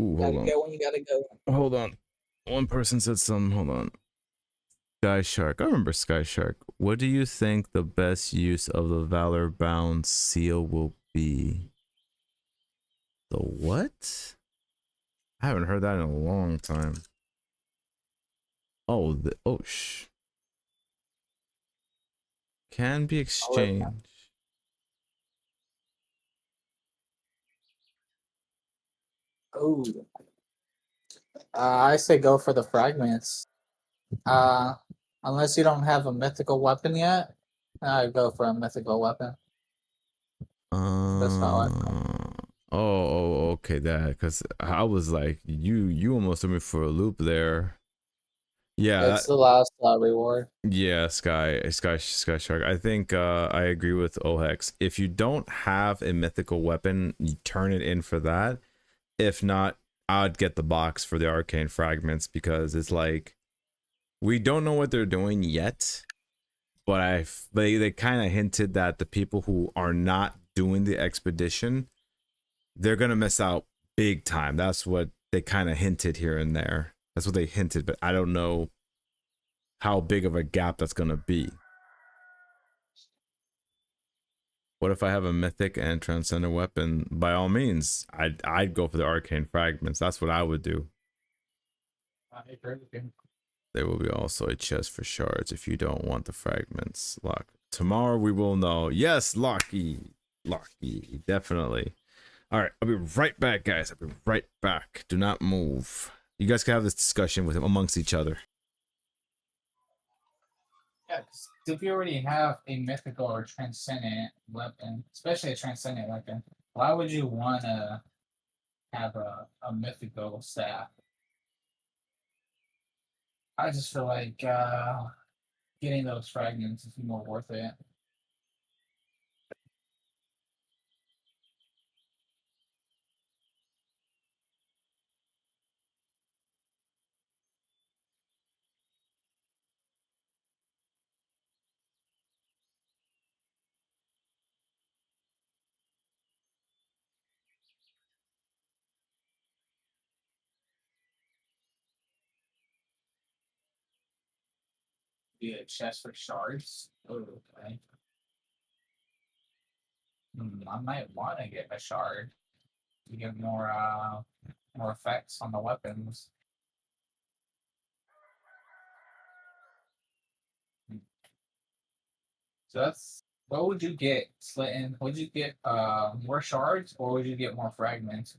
Ooh, hold Gotta on. go when you gotta go. Hold on. One person said something. Hold on. Sky Shark. I remember Sky Shark. What do you think the best use of the Valor Bound seal will be? The what? I haven't heard that in a long time. Oh, Can be exchanged. Oh, I say go for the fragments. Uh, unless you don't have a mythical weapon yet, I go for a mythical weapon. That's how I feel. Okay, that because I was like, you almost threw me for a loop there. Yeah, It's the last reward. yeah, Sky Shark. I think I agree with Ohex. If you don't have a mythical weapon, you turn it in for that. If not, I'd get the box for the arcane fragments because it's like we don't know what they're doing yet, but they kind of hinted that the people who are not doing the expedition, they're gonna miss out big time. That's what they kind of hinted here and there. That's what they hinted, but I don't know how big of a gap that's gonna be. What if I have a mythic and transcendent weapon? By all means, I'd go for the arcane fragments. That's what I would do. I agree with you. There will be also a chest for shards if you don't want the fragments. Lock. Tomorrow we will know. Yes, Locky, definitely. All right, I'll be right back, guys. I'll be right back. Do not move. You guys can have this discussion with him amongst each other. Yeah, 'cause if you already have a mythical or transcendent weapon, especially a transcendent weapon, why would you want to have a mythical staff? I just feel like getting those fragments is more worth it. Be a chest for shards. Oh, okay. I might want to get a shard to get more effects on the weapons. So that's what would you get, Slitten? Would you get more shards or would you get more fragments?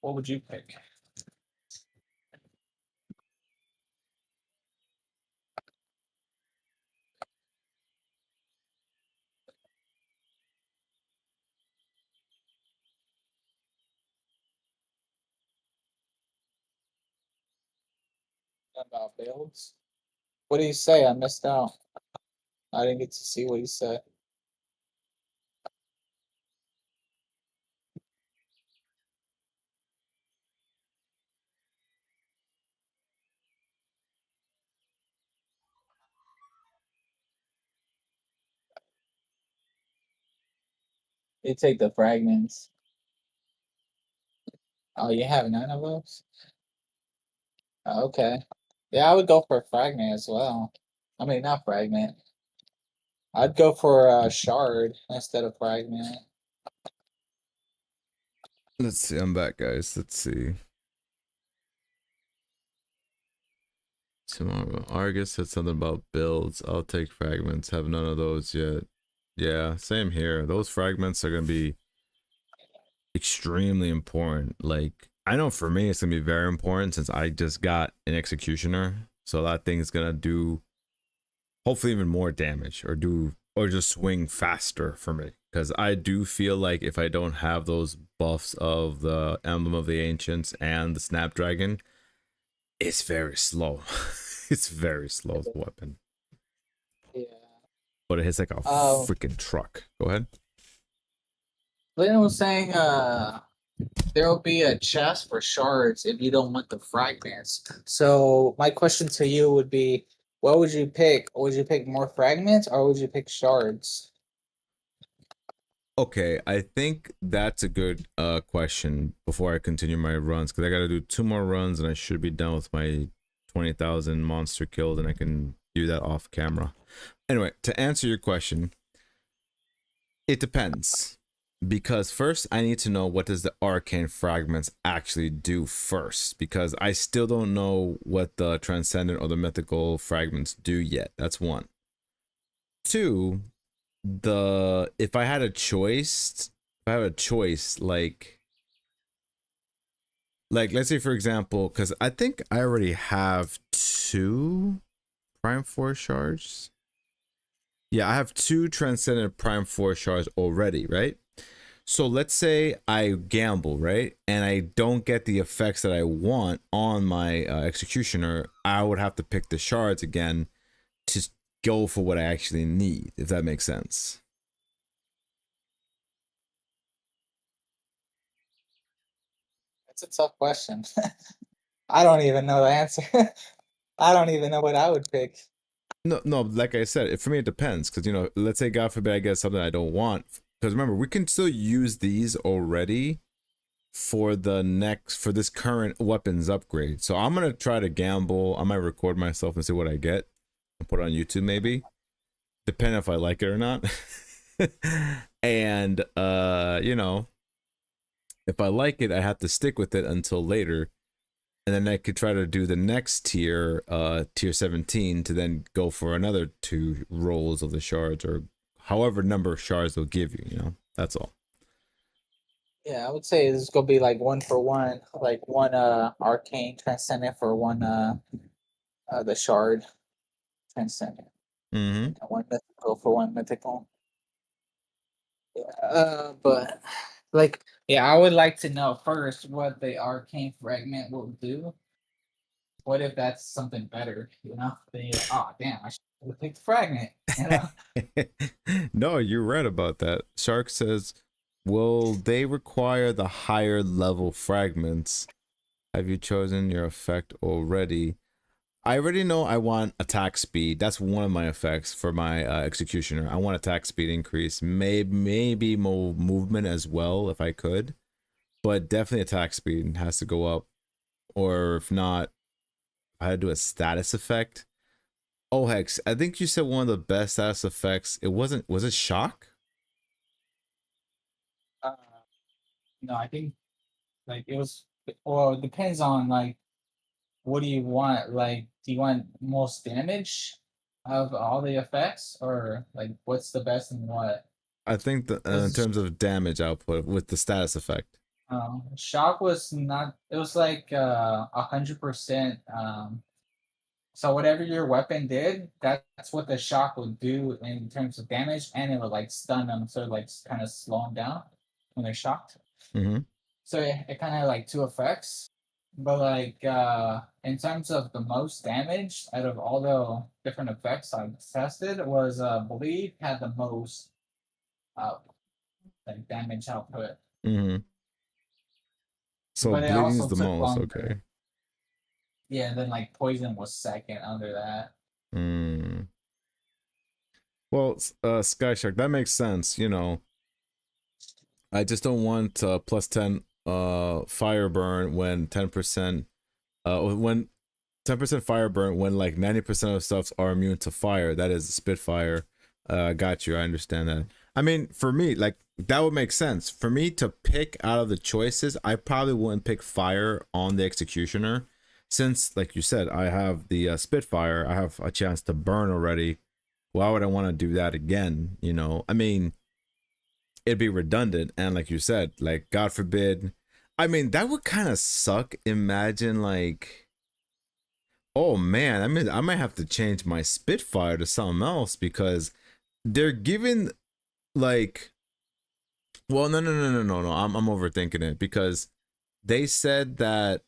What would you pick? About builds? What do you say? I missed out. I didn't get to see what you said. You take the fragments. Oh, you have none of those? Oh, okay. Yeah, I would go for a fragment as well. I mean, not fragment. I'd go for a shard instead of fragment. Let's see. I'm back, guys. Let's see. Tomorrow, Argus said something about builds. I'll take fragments. Have none of those yet. Yeah, same here. Those fragments are gonna be extremely important. Like, I know for me, it's gonna be very important since I just got an executioner, so that thing's gonna do hopefully even more damage or just swing faster for me. Because I do feel like if I don't have those buffs of the Emblem of the Ancients and the Snapdragon, it's very slow. It's very slow, the weapon. Yeah. But it hits like a Oh. freaking truck. Go ahead. Lynn was saying there will be a chest for shards if you don't want the fragments. So my question to you would be, what would you pick? Would you pick more fragments or would you pick shards? Okay, I think that's a good question before I continue my runs, because I gotta do 2 more runs and I should be done with my 20,000 monster killed, and I can do that off camera. Anyway, to answer your question, it depends. Because first I need to know what does the arcane fragments actually do first, because I still don't know what the transcendent or the mythical fragments do yet. That's one. Two, if I had a choice, if I have a choice, like let's say for example, because I think I already have 2 Prime Force shards. Yeah, I have 2 Transcendent Prime Force shards already, right? So let's say I gamble, right? And I don't get the effects that I want on my Executioner. I would have to pick the shards again to go for what I actually need, if that makes sense. It's a tough question. I don't even know the answer. I don't even know what I would pick. No, no, like I said, for me it depends, because you know, let's say God forbid I get something I don't want, because remember we can still use these already for this current weapons upgrade. So I'm gonna try to gamble. I might record myself and see what I get and put it on YouTube maybe, depending if I like it or not. And you know, if I like it, I have to stick with it until later. And then I could try to do the next tier, tier 17, to then go for another 2 rolls of the shards, or however number of shards they'll give you, you know? That's all. Yeah, I would say it's gonna be like 1-for-1, like one arcane transcendent for one the shard transcendent. Mm-hmm. And one mythical for one mythical. But like, yeah, I would like to know first what the arcane fragment will do. What if that's something better? You know, then you're like, oh damn, I should have picked the fragment. You know, No, you're right about that. Shark says, will they require the higher level fragments? Have you chosen your effect already? I already know I want attack speed. That's one of my effects for my Executioner. I want attack speed increase. Maybe more movement as well if I could. But definitely attack speed has to go up. Or if not, I had to do a status effect. Oh, Hex, I think you said one of the best status effects. Was it shock? uh, no, I think like it was. Well, it depends on like what do you want? Like, do you want most damage of all the effects, or like what's the best and what? I think that in Because terms of damage output with the status effect. shock was not. It was like 100%. So whatever your weapon did, that's what the shock would do in terms of damage, and it would like stun them, so like kind of slow them down when they're shocked. Mm-hmm. So it kind of like 2 effects. But like in terms of the most damage out of all the different effects I tested was bleed had the most uh like damage output. Mm-hmm. So But it bleeding's also the took most, longer. okay. Yeah, and then like poison was second under that. Mm. Well, Sky Shark, that makes sense, you know. I just don't want plus 10 fire burn when 10% when 10% fire burn when like 90% of stuffs are immune to fire. That is Spitfire. Got you. I understand that. I mean, for me, like that would make sense. For me to pick out of the choices, I probably wouldn't pick fire on the Executioner, since, like you said, I have the Spitfire. I have a chance to burn already. Why would I want to do that again? You know, I mean, it'd be redundant, and like you said, like God forbid. I mean, that would kind of suck. Imagine like, oh man, I mean, I might have to change my Spitfire to something else because they're giving like, well, no. I'm overthinking it, because they said that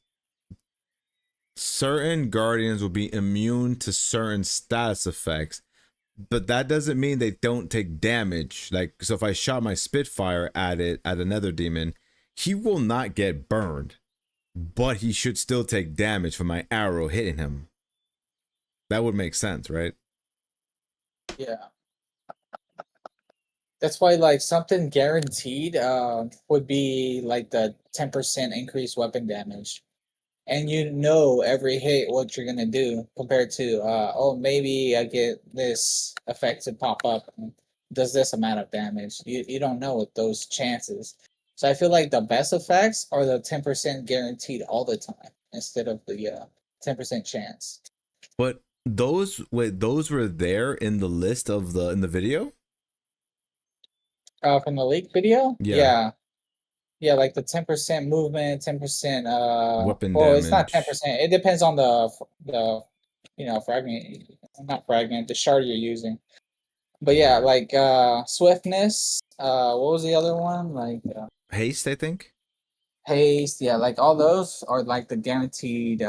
certain guardians will be immune to certain status effects, but that doesn't mean they don't take damage. Like, so if I shot my Spitfire at another demon, he will not get burned, but he should still take damage from my arrow hitting him. That would make sense, right? Yeah. That's why like something guaranteed would be like the 10% increased weapon damage. And you know every hit what you're gonna do compared to oh maybe I get this effect to pop up and does this amount of damage. You don't know with those chances. So I feel like the best effects are the 10% guaranteed all the time instead of the 10% chance. But those were there in the list of the in the video? From the leak video? Yeah. Yeah. Yeah, like the 10% movement, 10%, Weapon well, it's not damage. 10%. It depends on the fragment, not fragment, the shard you're using. But yeah, like swiftness, what was the other one? Like Haste, I think. haste, yeah, like all those are like the guaranteed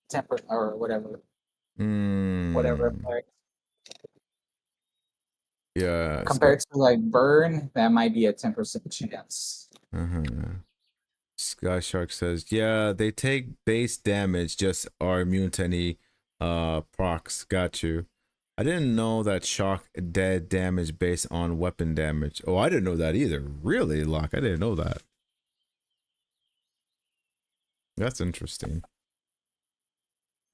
temper or whatever Hmm. effect. Yeah. Compared to like burn, that might be a 10% chance. Uh-huh. Sky Shark says, yeah, they take base damage, just are immune to any procs. Got you. I didn't know that shock dead damage based on weapon damage. Oh, I didn't know that either. Really, Locke? I didn't know that. That's interesting.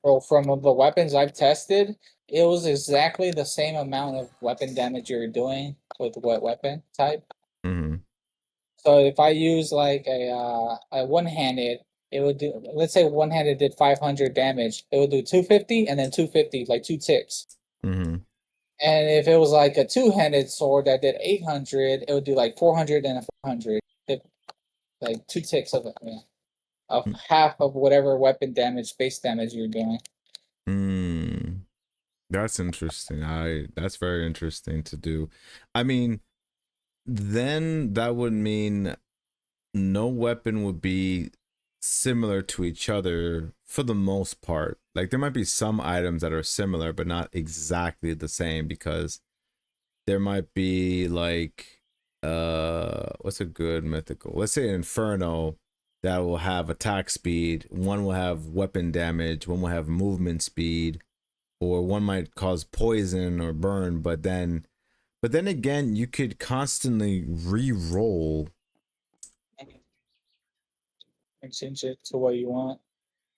Well, from the weapons I've tested, it was exactly the same amount of weapon damage you're doing with what weapon type. Mm-hmm. So if I use like a one-handed, it would do, let's say one-handed did 500 damage, it would do 250 and then 250, like 2 ticks. Mm-hmm. And if it was like a two-handed sword that did 800, it would do like 400 and a 400. Like 2 ticks of it, yeah, of half of whatever weapon damage, base damage you're doing. Mm. That's interesting. That's very interesting to do. I mean, then that would mean no weapon would be similar to each other for the most part. Like there might be some items that are similar but not exactly the same, because there might be like what's a good mythical? Let's say Inferno that will have attack speed, one will have weapon damage, one will have movement speed, or one might cause poison or burn, but then again, you could constantly re-roll. And change it to what you want.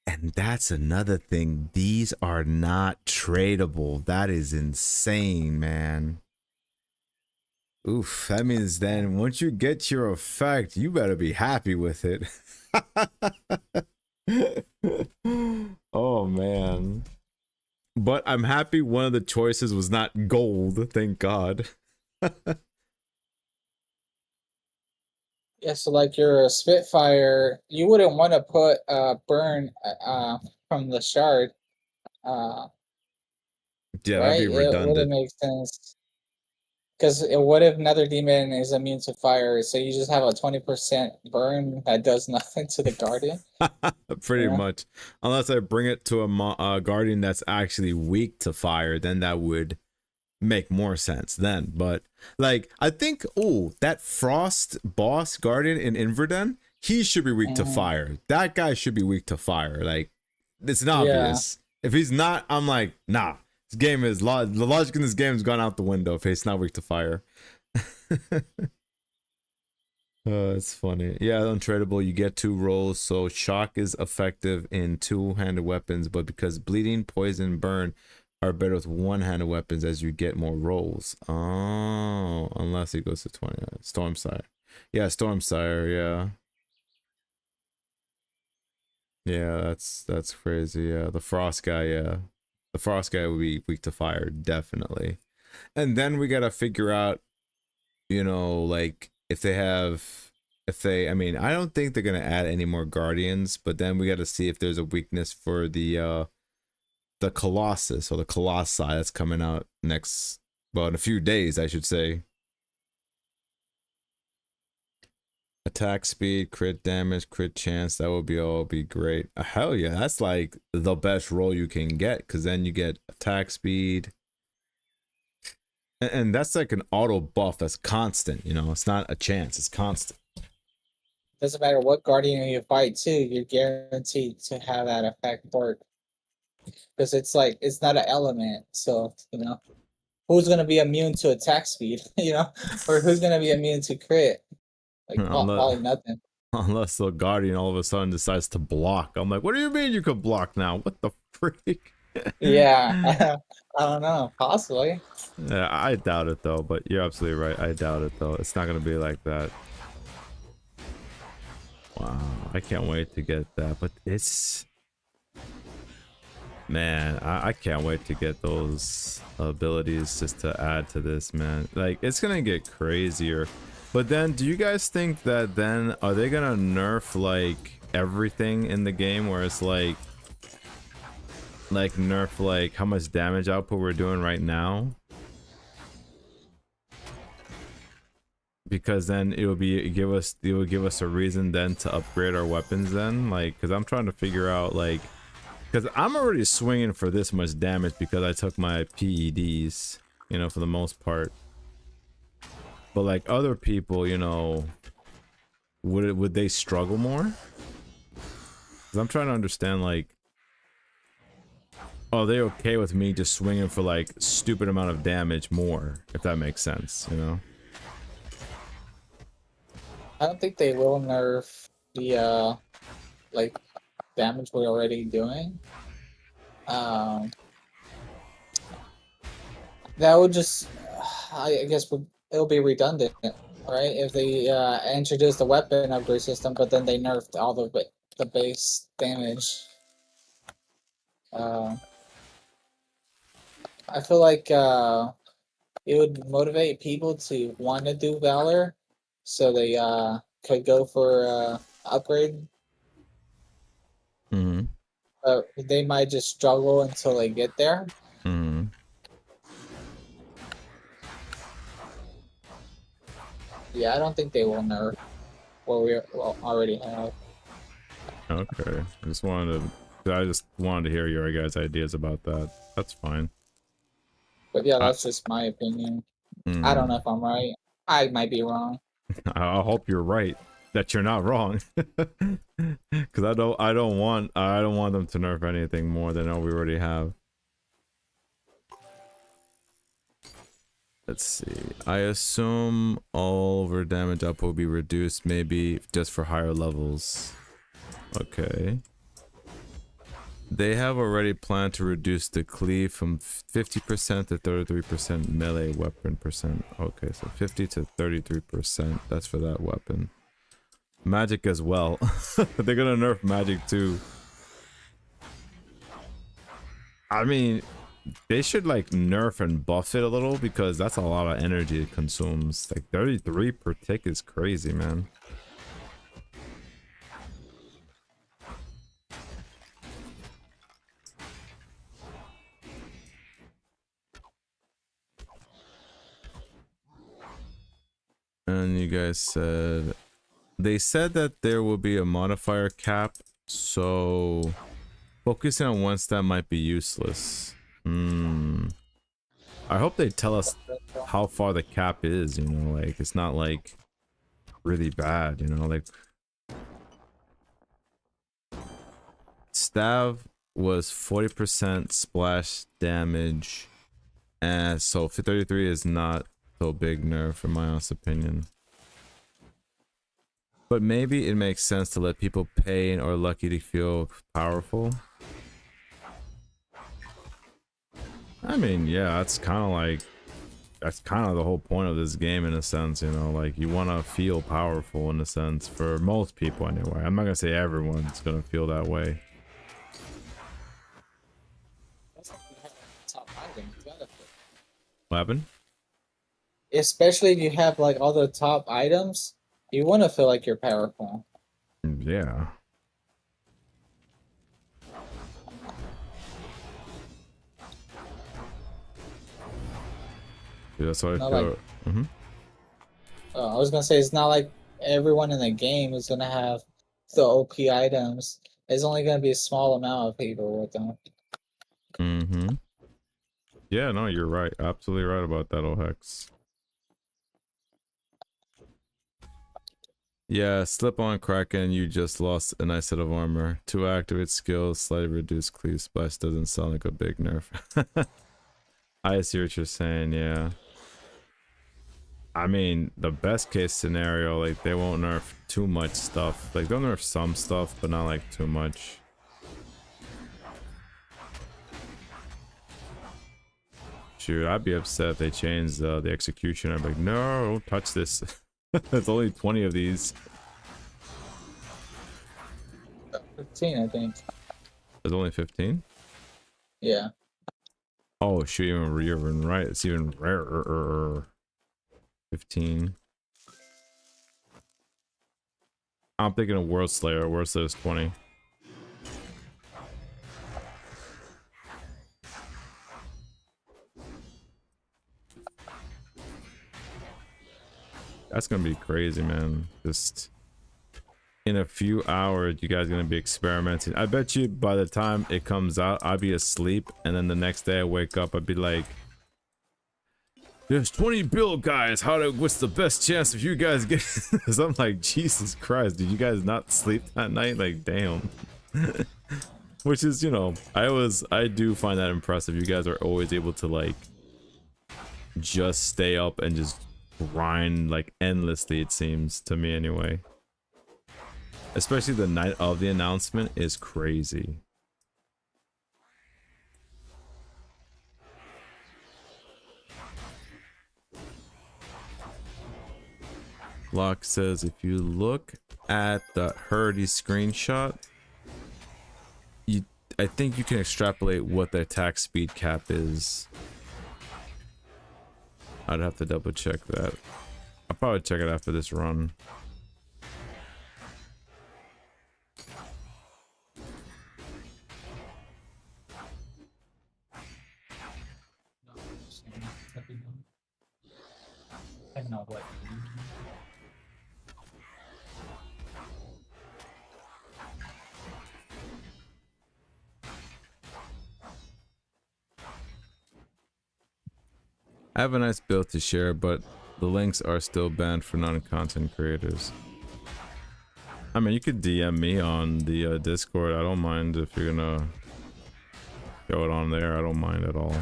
And that's another thing. These are not tradable. That is insane, man. Oof, that means then once you get your effect, you better be happy with it. Oh, man. But I'm happy one of the choices was not gold, thank God. Yeah, so like your Spitfire, you wouldn't want to put burn from the shard, uh, Yeah, that'd right? be It wouldn't redundant. make sense. Because what if Nether Demon is immune to fire? So you just have a 20% burn that does nothing to the Guardian? Pretty Yeah. much. Unless I bring it to a guardian that's actually weak to fire, then that would make more sense then. But like, I think, oh, that Frost boss guardian in Inverden, he should be weak to Mhm. fire. That guy should be weak to fire. Like, it's an Yeah. obvious. If he's not, I'm like, nah. This game is the logic in this game has gone out the window if he's not weak to fire. It's funny. Yeah, untradeable. You get 2 rolls, so shock is effective in two-handed weapons, but because bleeding, poison, burn are better with one-handed weapons as you get more rolls. Oh, unless it goes to 20. Stormsire. Yeah, Stormsire. Yeah. Yeah, that's crazy. Yeah, the Frost guy. Yeah, the Frost guy would be weak to fire, definitely. And then we gotta figure out, like I mean, I don't think they're gonna add any more guardians, but then we gotta see if there's a weakness for the Colossus or the Colossi that's coming out next, well, in a few days, I should say. Attack speed, crit damage, crit chance, that would be great. Hell yeah, that's like the best roll you can get, because then you get attack speed. And that's like an auto buff that's constant, it's not a chance, it's constant. Doesn't matter what Guardian you fight too, you're guaranteed to have that effect work. Because it's like, it's not an element. So, who's going to be immune to attack speed, or who's going to be immune to crit? Like, unless, probably nothing. unless the guardian all of a sudden decides to block. I'm like, what do you mean you could block now? What the freak? Yeah, I don't know. Possibly. Yeah, I doubt it though, but you're absolutely right. I doubt it though. It's not gonna be like that. Wow, I can't wait to get that. But Man, I can't wait to get those abilities just to add to this, man. Like, it's gonna get crazier. But then, do you guys think that then, are they gonna nerf, like, everything in the game where it's like nerf, like, how much damage output we're doing right now? Because then it will give us a reason then to upgrade our weapons then, like, because I'm trying to figure out, like, because I'm already swinging for this much damage because I took my PEDs, you know, for the most part. But like other people, you know, would they struggle more? Because I'm trying to understand, like, are they okay with me just swinging for like stupid amount of damage more, if that makes sense, you know? I don't think they will nerf the like damage we're already doing. That would just, I guess, it'll be redundant, right? If they introduce the weapon upgrade system, but then they nerfed all the base damage. I feel like it would motivate people to want to do Valor, so they could go for upgrade. Mm-hmm. But they might just struggle until they get there. Mm-hmm. Yeah, I don't think they will nerf what we already have. Okay. I just wanted to hear your guys' ideas about that. That's fine. But yeah, that's just my opinion. I don't know if I'm right. I might be wrong. I hope you're right. That you're not wrong. Because I don't want them to nerf anything more than what we already have. Let's see. I assume all over damage up will be reduced, maybe just for higher levels. Okay. They have already planned to reduce the cleave from 50% to 33% melee weapon percent. Okay, so 50 to 33%. That's for that weapon. Magic as well. They're gonna nerf magic too. I mean, they should like nerf and buff it a little because that's a lot of energy it consumes. Like 33 per tick is crazy, man. And you guys said they said that there will be a modifier cap, so focusing on one stat might be useless. I hope they tell us how far the cap is, you know, like it's not like really bad, you know, like Stav was 40% splash damage, and so 33 is not so big nerf in my honest opinion. But maybe it makes sense to let people pay or lucky to feel powerful. I mean, yeah, that's kind of the whole point of this game in a sense, you know, like you want to feel powerful in a sense for most people anyway. I'm not gonna say everyone's gonna feel that way. What happened? Especially if you have like all the top items, you want to feel like you're powerful. Yeah. Yeah, that's what I feel. Like, I was gonna say it's not like everyone in the game is gonna have the OP items. It's only gonna be a small amount of people with them. Yeah, no, you're right. Absolutely right about that, Ohex. Yeah, slip on Kraken, you just lost a nice set of armor. To activate skills, slightly reduce cleave splash doesn't sound like a big nerf. I see what you're saying, yeah. I mean, the best case scenario, like they won't nerf too much stuff. Like they'll nerf some stuff, but not like too much. Shoot, I'd be upset if they changed the execution. I'd be like, no, don't touch this. There's only 20 of these. 15, I think. There's only 15? Yeah. Oh, shoot, you're even right. It's even rarer. 15. I'm thinking of World Slayer. World Slayer's 20. That's gonna be crazy, man. Just in a few hours, you guys are gonna be experimenting. I bet you by the time it comes out, I'll be asleep, and then the next day I wake up, I'd be like, "There's 20 build guys. What's the best chance of you guys getting this?" I'm like, Jesus Christ, did you guys not sleep that night? Like, damn. Which is, you know, I do find that impressive. You guys are always able to like just stay up and just grind like endlessly, it seems to me anyway. Especially the night of the announcement is crazy. Locke says if you look at the Hurdy screenshot, I think you can extrapolate what the attack speed cap is. I'd have to double check that. I'll probably check it after this run. I know what. I have a nice build to share, but the links are still banned for non-content creators. I mean, you could DM me on the Discord. I don't mind if you're gonna show it on there. I don't mind at all.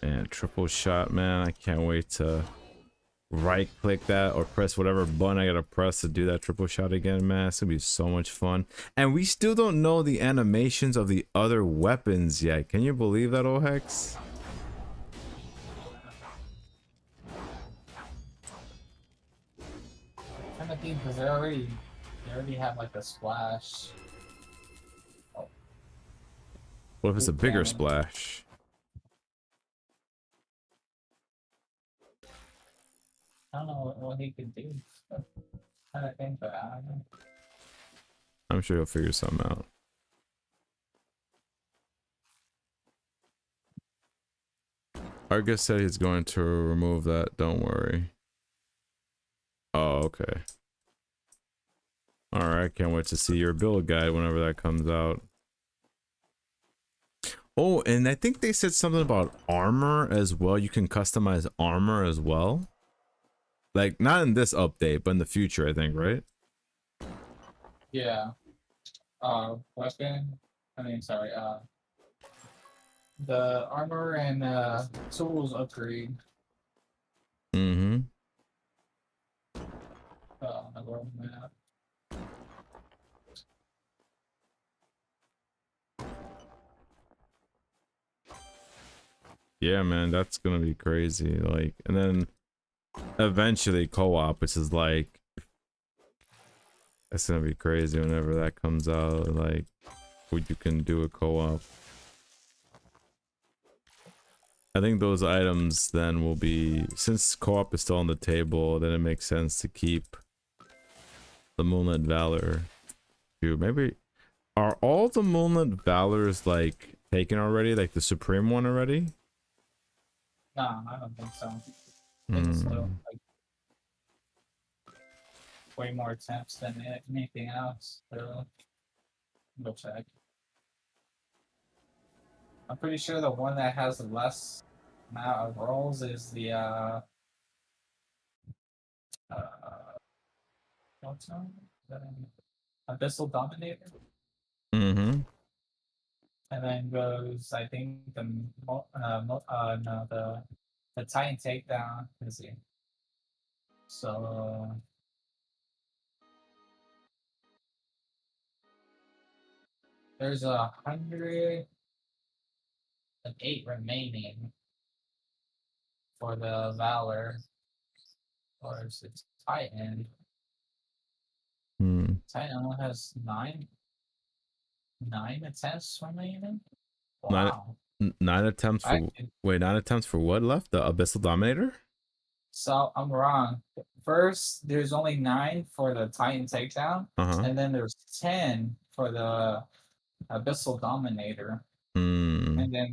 And triple shot, man. I can't wait to right click that or press whatever button I gotta press to do that triple shot again, man. It's gonna be so much fun. And we still don't know the animations of the other weapons yet. Can you believe that, Ohex? Kind of think because they already have like a splash. What if it's a bigger splash? I don't know what he could do. Kind of think, but I don't know. I'm sure he'll figure something out. Argus said he's going to remove that. Don't worry. Oh, okay. Alright, can't wait to see your build guide whenever that comes out. Oh, and I think they said something about armor as well. You can customize armor as well. Like, not in this update, but in the future, I think, right? Yeah. Weapon. I mean, sorry. The armor and tools upgrade. Mm-hmm. On the world map. Yeah, man, that's gonna be crazy. Like, and then eventually co-op, which is like, that's gonna be crazy whenever that comes out. Like, what you can do a co-op. I think those items then will be, since co-op is still on the table, then it makes sense to keep the Moonlit Valor. Dude, maybe are all the Moonlit Valors like taken already? Like the Supreme one already? No, I don't think so. I think it's still like way more attempts than anything else. Go check. I'm pretty sure the one that has the less amount of rolls is the what's that? Abyssal Dominator. Mm-hmm. And then goes, I think no, the Titan Takedown is it. So There's 108 remaining for the Valor. Or is it Titan? Hmm. Titan only has nine attempts remaining. Nine, Wow. 9 attempts for wait, 9 attempts for what left? The Abyssal Dominator? So I'm wrong. First, there's only 9 for the Titan takedown, and then there's 10 for the Abyssal Dominator, and then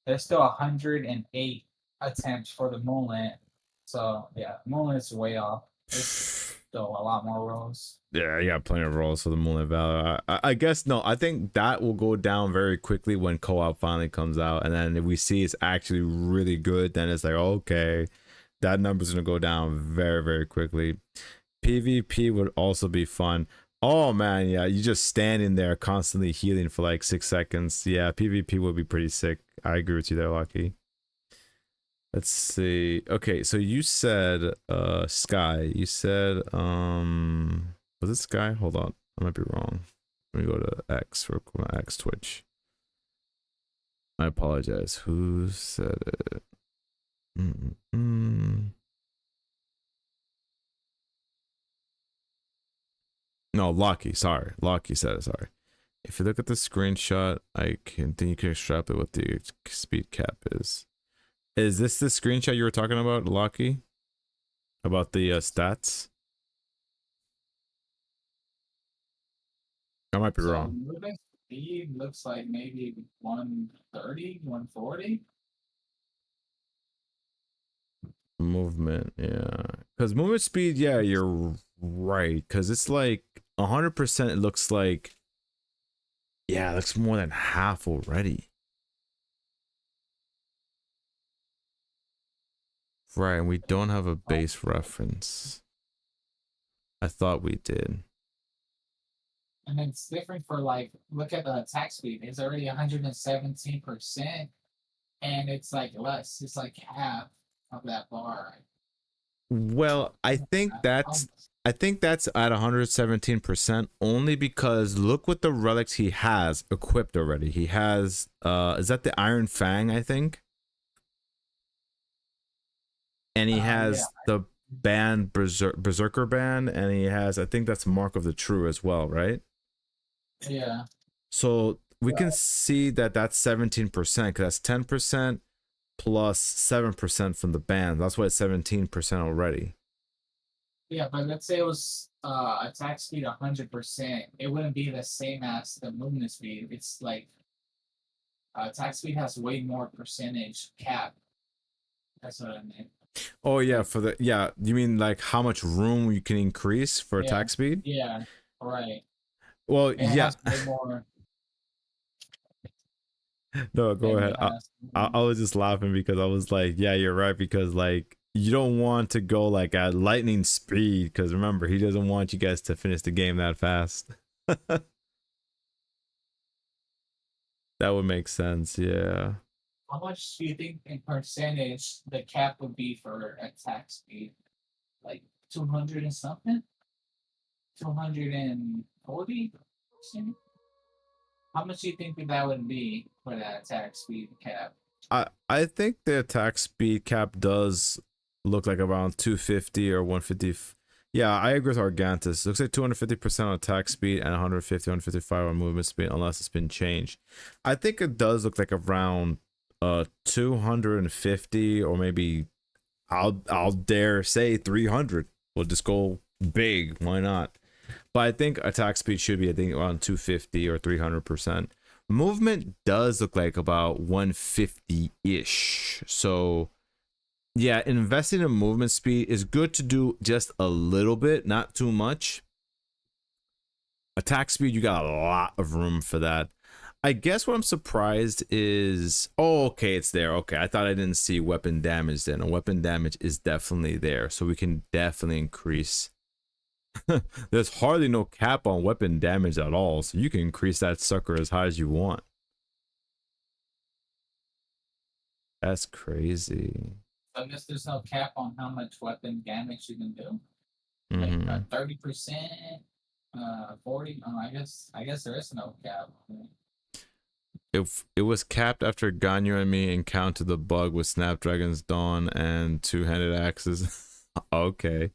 there's still 108 attempts for the Moonlit. So yeah, Moonlit's way off. There's still a lot more rolls. Yeah, you got plenty of rolls for the Moonlit Valor. I guess no. I think that will go down very quickly when co-op finally comes out, and then if we see it's actually really good, then it's like okay, that number's gonna go down very very quickly. PvP would also be fun. Oh man, yeah, you just standing there constantly healing for like 6 seconds. Yeah, PvP would be pretty sick. I agree with you there, Lucky. Let's see. Okay, so you said Sky. You said was it Sky? Hold on. I might be wrong. Let me go to X for my X Twitch. I apologize. Who said it? No, Locky. Sorry. Locky said it. Sorry. If you look at the screenshot, I can think you can extrapolate what the speed cap is. Is this the screenshot you were talking about, Locky? About the stats? I might be wrong. Moving speed looks like maybe 130, 140. Movement, yeah. Because movement speed, yeah, you're right. Because it's like 100%, it looks like, yeah, it looks more than half already. Right, and we don't have a base reference. I thought we did. And it's different for like, look at the attack speed. It's already 117%, and it's like less. It's like half of that bar. Well, I think that's at 117% only because look what the relics he has equipped already. He has is that the Iron Fang, I think? And he has the band Berserker band, and he has, I think that's Mark of the True as well, right? Yeah. So we can see that that's 17% because that's 10% plus 7% from the band. That's why it's 17% already. Yeah, but let's say it was attack speed 100%. It wouldn't be the same as the movement speed. It's like attack speed has way more percentage cap. That's what I meant. Oh yeah, for the you mean like how much room you can increase for attack speed? Yeah, right. Well, It yeah. has way more. No, go ahead. I was just laughing because I was like, yeah, you're right, because like you don't want to go like at lightning speed because remember, he doesn't want you guys to finish the game that fast. That would make sense, yeah. How much do you think in percentage the cap would be for attack speed? Like 200 and something? 240%? How much do you think that would be for that attack speed cap? I think the attack speed cap does look like around 250 or 150. Yeah, I agree with Argantus. It looks like 250% on attack speed and 150, 155 on movement speed unless it's been changed. I think it does look like around 250 or maybe I'll dare say 300. We'll just go big. Why not? But I think attack speed should be, I think, around 250 or 300%. Movement does look like about 150-ish. So, yeah, investing in movement speed is good to do just a little bit, not too much. Attack speed, you got a lot of room for that. I guess what I'm surprised is, oh, okay, it's there. Okay, I thought I didn't see weapon damage then. And weapon damage is definitely there. So we can definitely increase. There's hardly no cap on weapon damage at all, so you can increase that sucker as high as you want. That's crazy. I guess there's no cap on how much weapon damage you can do. Like 30%. 40. Oh, I guess there is no cap. If it was capped after Ganyu and me encountered the bug with Snapdragon's Dawn and two-handed axes. Okay.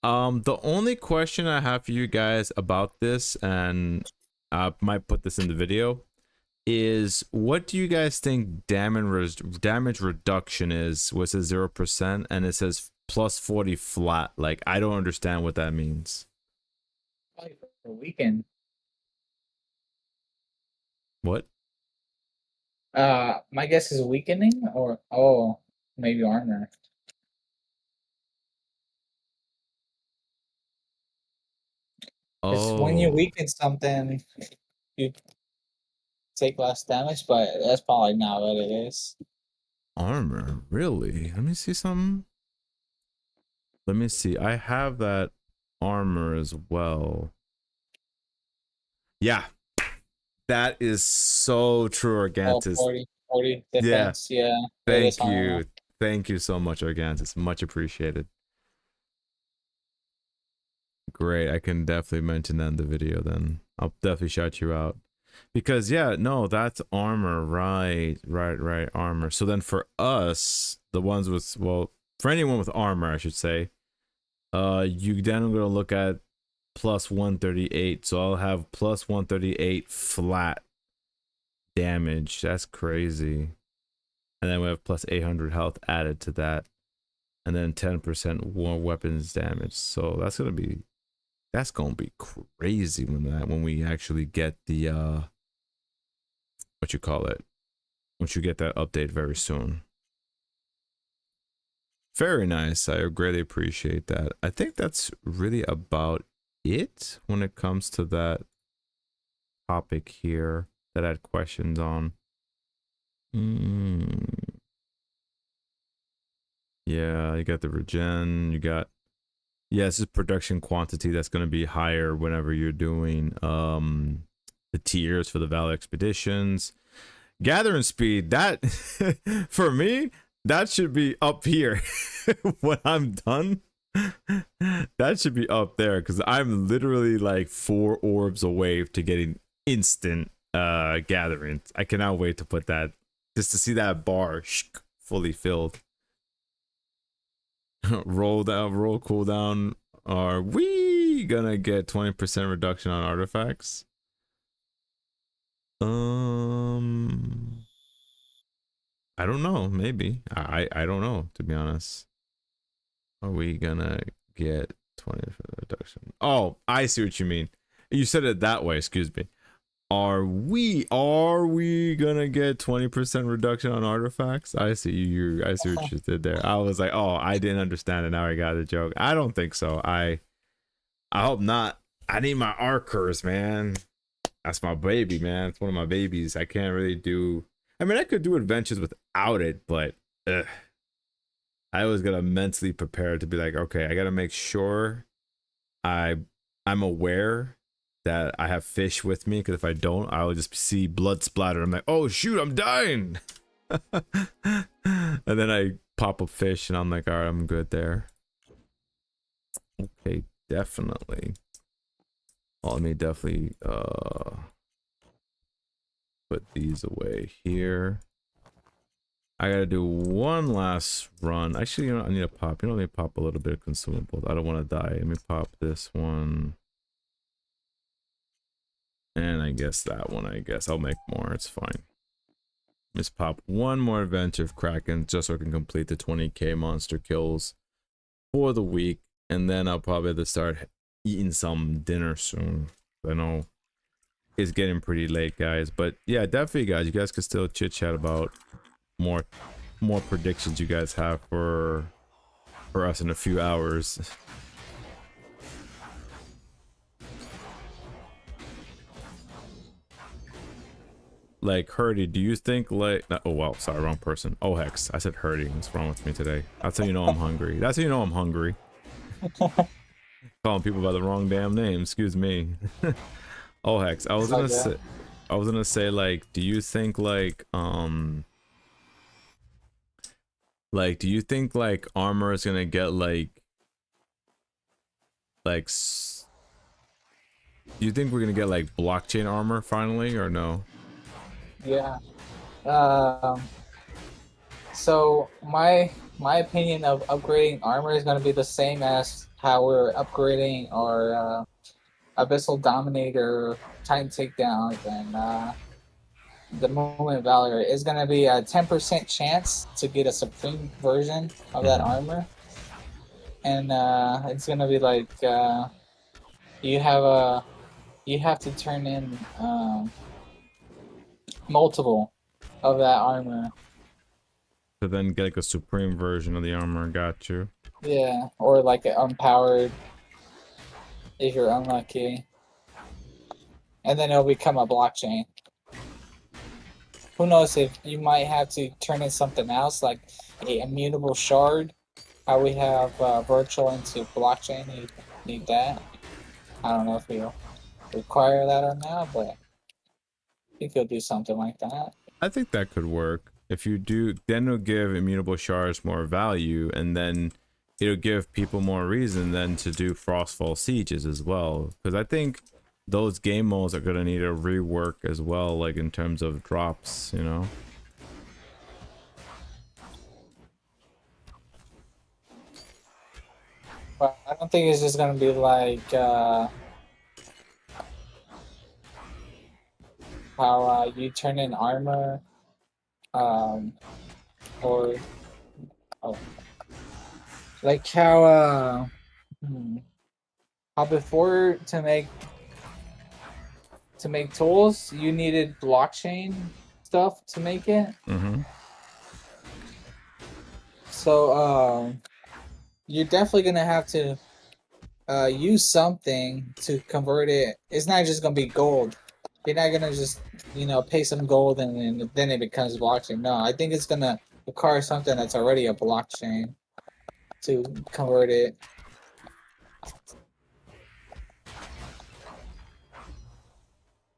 The only question I have for you guys about this, and I might put this in the video, is what do you guys think damage reduction is? Was it 0%? And it says plus 40 flat. Like, I don't understand what that means. Probably for the weekend. What? My guess is weakening or maybe armor. It's when you Oh, weaken something, you take less damage, but that's probably not what it is. armor. Really? Let me see something. Let me see. I have that armor as well. Yeah, that is so true, Oh, Organtis. 40 Yeah, defense. Yeah, it is thank armor. you. Thank you so much, Organtis. Much appreciated. Great. I can definitely mention that in the video then. I'll definitely shout you out. Because yeah, no, that's armor. Right, armor. So then for us, the ones with, well, for anyone with armor, I should say, you then gonna look at plus 138. So I'll have plus 138 flat damage. That's crazy. And then we have plus 800 health added to that. And then 10% more weapons damage. So that's gonna be crazy when we actually get the what you call it, once you get that update very soon. Very nice. I greatly appreciate that. I think that's really about it when it comes to that topic here that I had questions on. Yeah, you got the regen, you got, yeah, this is production quantity that's going to be higher whenever you're doing the tiers for the Valley expeditions. Gathering speed, that for me, that should be up here when I'm done. That should be up there because I'm literally like 4 orbs away to getting instant gatherings. I cannot wait to put that, just to see that bar fully filled. Roll cooldown. Are we gonna get 20% reduction on artifacts? I don't know. Maybe. I don't know, to be honest. Are we gonna get 20% reduction? Oh, I see what you mean. You said it that way. Excuse me. Are we gonna get 20% reduction on artifacts? I see you. I see what you did there. I was like, oh, I didn't understand it. Now I got the joke. I don't think so. I hope not. I need my Arcurs, man. That's my baby, man. It's one of my babies. I can't really do. I mean, I could do adventures without it, but I was gonna mentally prepare to be like, okay, I gotta make sure I'm aware that I have fish with me, because if I don't, I will just see blood splatter. I'm like, oh shoot, I'm dying. And then I pop a fish and I'm like, all right, I'm good there. Okay, definitely. Oh, let me definitely put these away here. I gotta do one last run. Actually, you know, I need to pop. You know, let me pop a little bit of consumables. I don't want to die. Let me pop this one. And I guess that one, I guess I'll make more. It's fine. Just pop one more adventure of Kraken just so I can complete the 20k monster kills for the week. And then I'll probably have to start eating some dinner soon. I know it's getting pretty late, guys. But yeah, definitely, guys, you guys can still chit chat about more predictions you guys have for us in a few hours. Like, Hurdy, do you think like, oh well, sorry, wrong person. Oh Hex, I said Hurdy. What's wrong with me today? That's how you know I'm hungry. That's how you know I'm hungry. Calling people by the wrong damn name. Excuse me. Oh Hex, I was gonna say like, do you think like do you think like armor is gonna get like Do you think we're gonna get like blockchain armor finally, or no? Yeah. Um, so my opinion of upgrading armor is gonna be the same as how we're upgrading our Abyssal Dominator, Titan Takedowns, and the Moment Valor is gonna be a 10% chance to get a Supreme version of that armor, and it's gonna be like you have a you have to turn in multiple of that armor. To then get like a supreme version of the armor. Got you. Yeah, or like unpowered if you're unlucky, and then it'll become a blockchain. Who knows if you might have to turn in something else like a immutable shard. How we have virtual into blockchain, you need that. I don't know if we'll require that or not, but I think you'll do something like that. I think that could work. If you do, then it'll give immutable shards more value, and then it'll give people more reason then to do Frostfall sieges as well. Because I think those game modes are gonna need a rework as well, like in terms of drops, you know. But I don't think it's just gonna be like how you turn in armor, or oh, like how before to make tools you needed blockchain stuff to make it. So you're definitely gonna have to use something to convert it. It's not just gonna be gold. You're not gonna just pay some gold and then it becomes blockchain. No, I think it's gonna require something that's already a blockchain to convert it.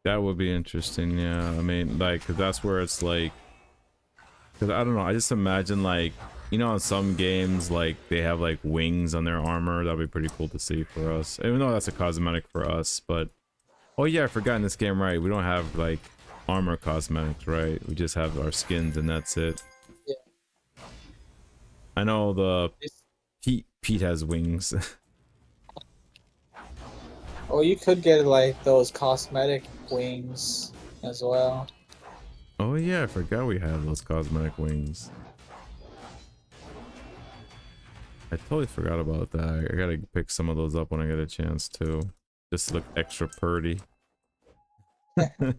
That would be interesting, yeah. I mean, like, 'cause that's where it's like, because I don't know, I just imagine like, you know, in some games, like they have like wings on their armor. That'd be pretty cool to see for us, even though that's a cosmetic for us. But oh yeah, I forgot in this game, right? We don't have like armor cosmetics, right? We just have our skins and that's it. Yeah. I know the Pete has wings. Or you could get like those cosmetic wings as well. Oh yeah, I forgot we have those cosmetic wings. I totally forgot about that. I gotta pick some of those up when I get a chance too. Just to look extra purty. It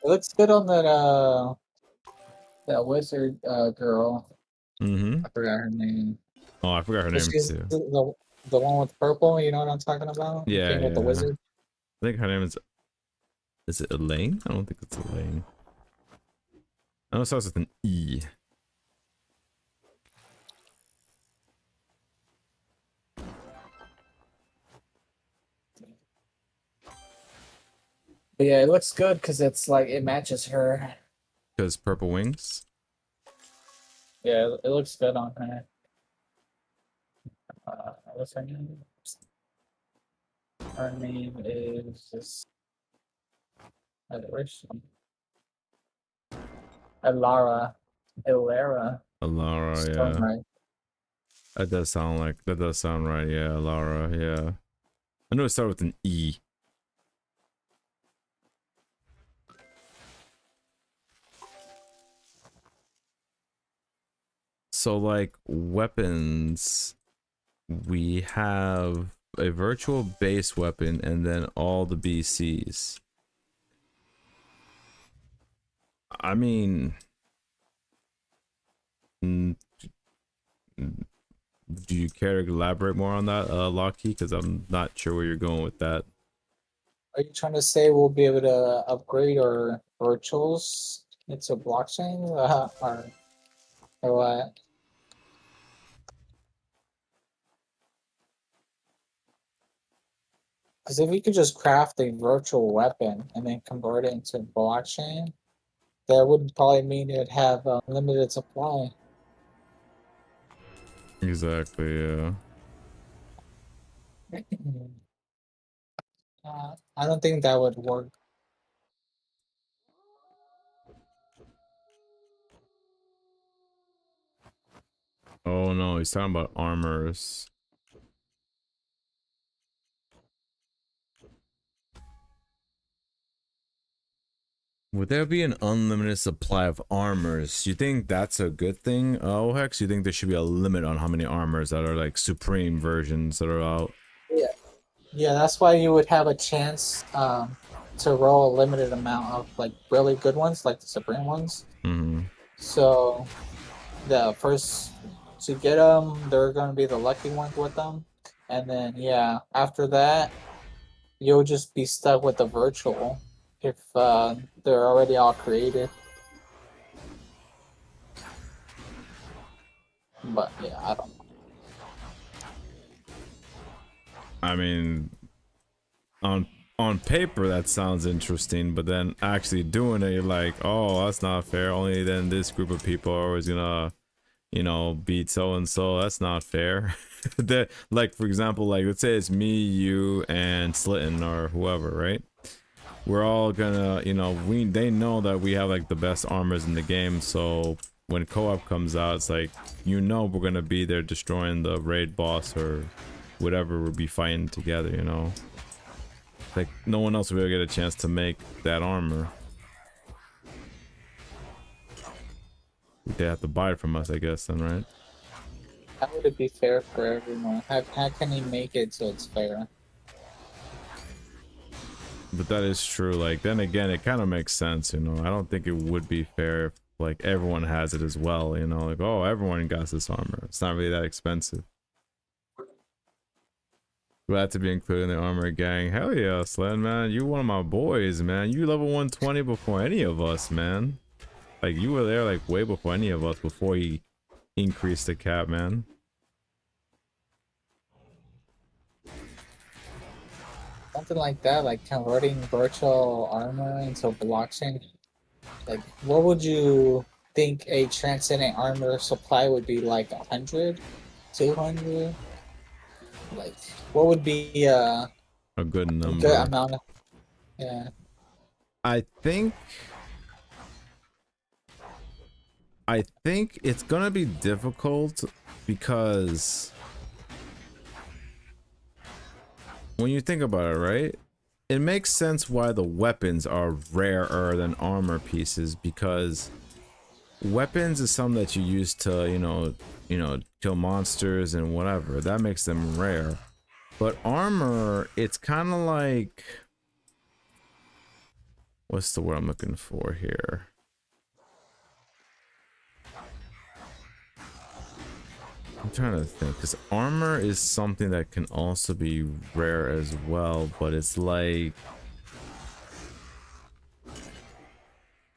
looks good on that wizard girl. Mm-hmm. I forgot her name. Oh, I forgot her But name she's too. the one with purple, you know what I'm talking about? Who Yeah, came with the yeah. wizard. I think her name is it Elaine? I don't think it's Elaine. I know it starts with an E. But yeah, it looks good because it's like it matches her. Because purple wings. Yeah, it looks good on her. What's her name? Her name is just where's she? Elara. Elara. Alara, Storm, yeah. right? That does sound right, yeah, Alara, yeah. I know it started with an E. So like weapons, we have a virtual base weapon and then all the BCs. I mean, mm, do you care to elaborate more on that, Locky? Because I'm not sure where you're going with that. Are you trying to say we'll be able to upgrade our virtuals into blockchain, or what? Because if we could just craft a virtual weapon and then convert it into blockchain, that would probably mean it'd have a limited supply. Exactly, yeah. I don't think that would work. Oh no, he's talking about armors. Would there be an unlimited supply of armors? You think that's a good thing? Oh, Hex, you think there should be a limit on how many armors that are like supreme versions that are out? Yeah. Yeah, that's why you would have a chance to roll a limited amount of like really good ones, like the Supreme ones. Mm-hmm. So the first to get them, they're going to be the lucky ones with them, and then yeah, after that, you'll just be stuck with the virtual if they're already all created. But yeah, I don't know. I mean, on paper that sounds interesting, but then actually doing it, you're like, oh, that's not fair. Only then this group of people are always gonna, you know, beat so and so. That's not fair. That, like, for example, like let's say it's me, you, and Slitten or whoever, right? We're all gonna, you know, they know that we have like the best armors in the game, so when co-op comes out, it's like, you know, we're gonna be there destroying the raid boss or whatever we'll be fighting together, you know. Like no one else will ever get a chance to make that armor. They have to buy it from us, I guess, then, right? How would it be fair for everyone? How can he make it so it's fair? But that is true. Like, then again, it kind of makes sense, you know. I don't think it would be fair if, like, everyone has it as well, you know. Like, oh, everyone got this armor. It's not really that expensive. Glad to be included in the armor gang. Hell yeah, Slen, man. You one of my boys, man. You level 120 before any of us, man. Like, you were there, like, way before any of us, before he increased the cap, man. Something like that, like converting virtual armor into blockchain. Like, what would you think a transcendent armor supply would be? Like 100, 200? Like, what would be a good number? A good amount of, yeah. I think it's gonna be difficult because when you think about it, right, it makes sense why the weapons are rarer than armor pieces, because weapons is something that you use to, you know, kill monsters and whatever. That makes them rare. But armor, it's kind of like, what's the word I'm looking for here? I'm trying to think, because armor is something that can also be rare as well, but it's like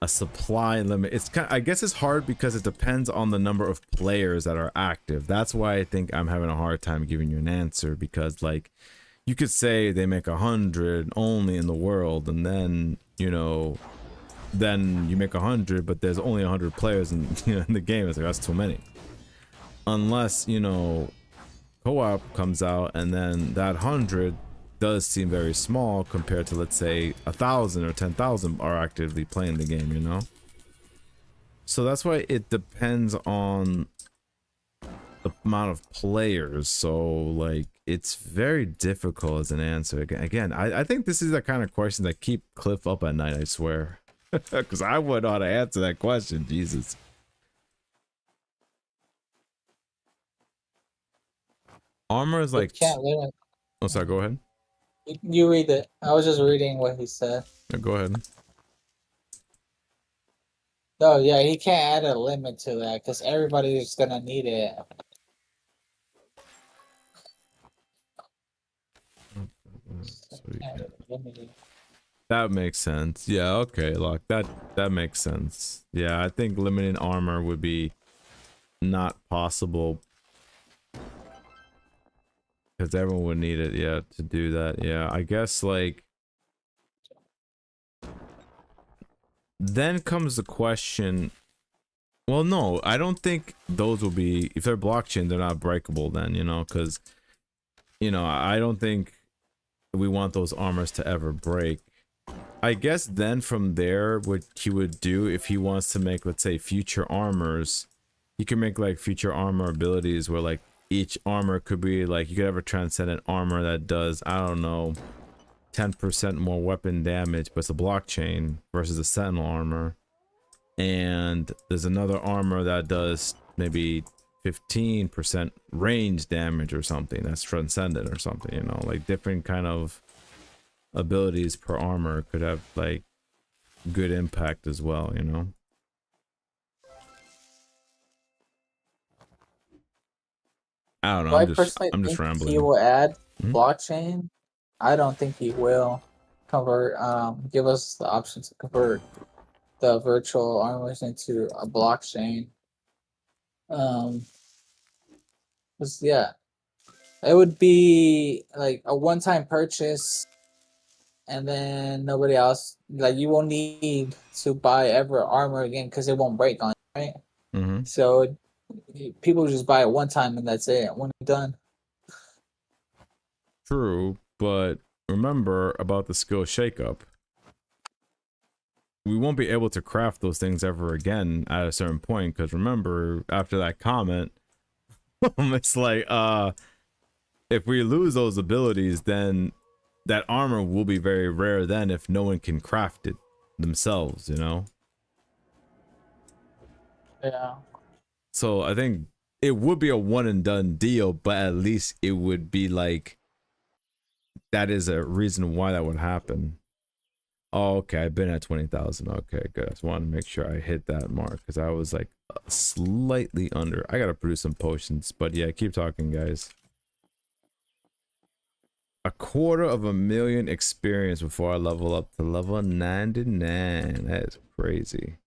a supply limit. It's kind of, I guess it's hard because it depends on the number of players that are active. That's why I think I'm having a hard time giving you an answer, because like you could say they make 100 only in the world, and then, you know, then you make 100, but there's only 100 players in, you know, in the game. It's like, that's too many. Unless, you know, co-op comes out and then that 100 does seem very small compared to, let's say, 1,000 or 10,000 are actively playing the game, you know. So that's why it depends on the amount of players. So like it's very difficult as an answer. Again, I think this is the kind of question that keep Cliff up at night, I swear. Because I wouldn't know how to answer that question. Jesus. Armor is like, oh, sorry, go ahead. You read it. I was just reading what he said. No, go ahead. Oh yeah, he can't add a limit to that because everybody's gonna need it. That makes sense. Yeah, okay, Lock. That makes sense. Yeah, I think limiting armor would be not possible, because everyone would need it, yeah, to do that. Yeah, I guess, like, then comes the question, well, no, I don't think those will be, if they're blockchain, they're not breakable then, you know, because, you know, I don't think we want those armors to ever break. I guess then from there, what he would do if he wants to make, let's say, future armors, he can make like future armor abilities where like each armor could be like, you could have a transcendent armor that does, I don't know, 10% more weapon damage, but it's a blockchain versus a sentinel armor. And there's another armor that does maybe 15% range damage or something that's transcendent or something, you know, like different kind of abilities per armor could have like good impact as well, you know. I don't know. So I I'm just personally think rambling. he will add Hmm? blockchain. I don't think he will convert. Give us the option to convert the virtual armors into a blockchain. 'Cause, yeah, it would be like a one-time purchase, and then nobody else, like, you won't need to buy ever armor again because it won't break on you, right? Mm-hmm. So people just buy it one time and that's it. When you're done. True, but remember about the skill shakeup. We won't be able to craft those things ever again at a certain point, because remember, after that comment, it's like, if we lose those abilities, then that armor will be very rare then if no one can craft it themselves, you know? Yeah. So I think it would be a one and done deal, but at least it would be like, that is a reason why that would happen. Oh, okay, I've been at 20,000. Okay, good. I just wanted to make sure I hit that mark because I was like slightly under. I gotta produce some potions, but yeah, keep talking, guys. 250,000 experience before I level up to level 99. That is crazy.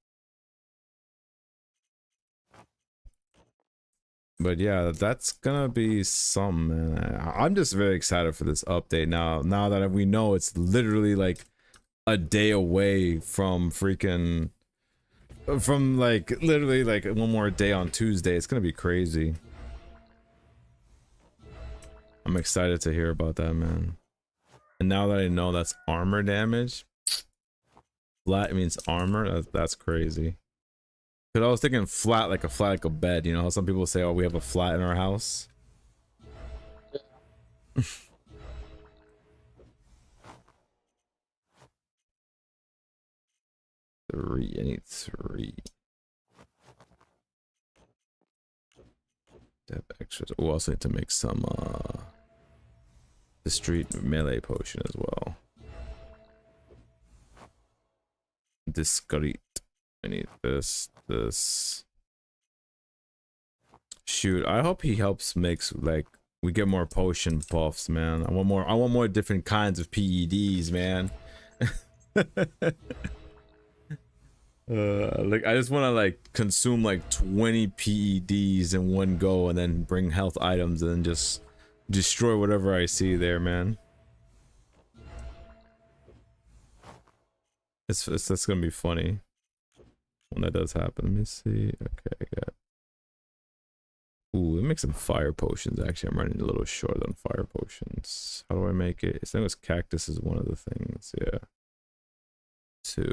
But yeah, that's gonna be some, man. I'm just very excited for this update now. Now that we know it's literally like a day away from freaking, from like literally like one more day on Tuesday. It's gonna be crazy. I'm excited to hear about that, man. And now that I know that's armor damage, flat means armor. That's crazy. Cause I was thinking flat like a bed. You know how some people say, "Oh, we have a flat in our house." I need 3. Have extras. Oh, I also need to make some the street melee potion as well. Discreet. I need this. Shoot, I hope he helps makes like we get more potion buffs, man. I want more different kinds of PEDs, man. Like I just want to like consume like 20 PEDs in one go and then bring health items and then just destroy whatever I see there, man. That's gonna be funny when that does happen. Let me see. Okay, I got. Ooh, let me make some fire potions. Actually, I'm running a little short on fire potions. How do I make it? I think it's cactus is one of the things. Yeah. 2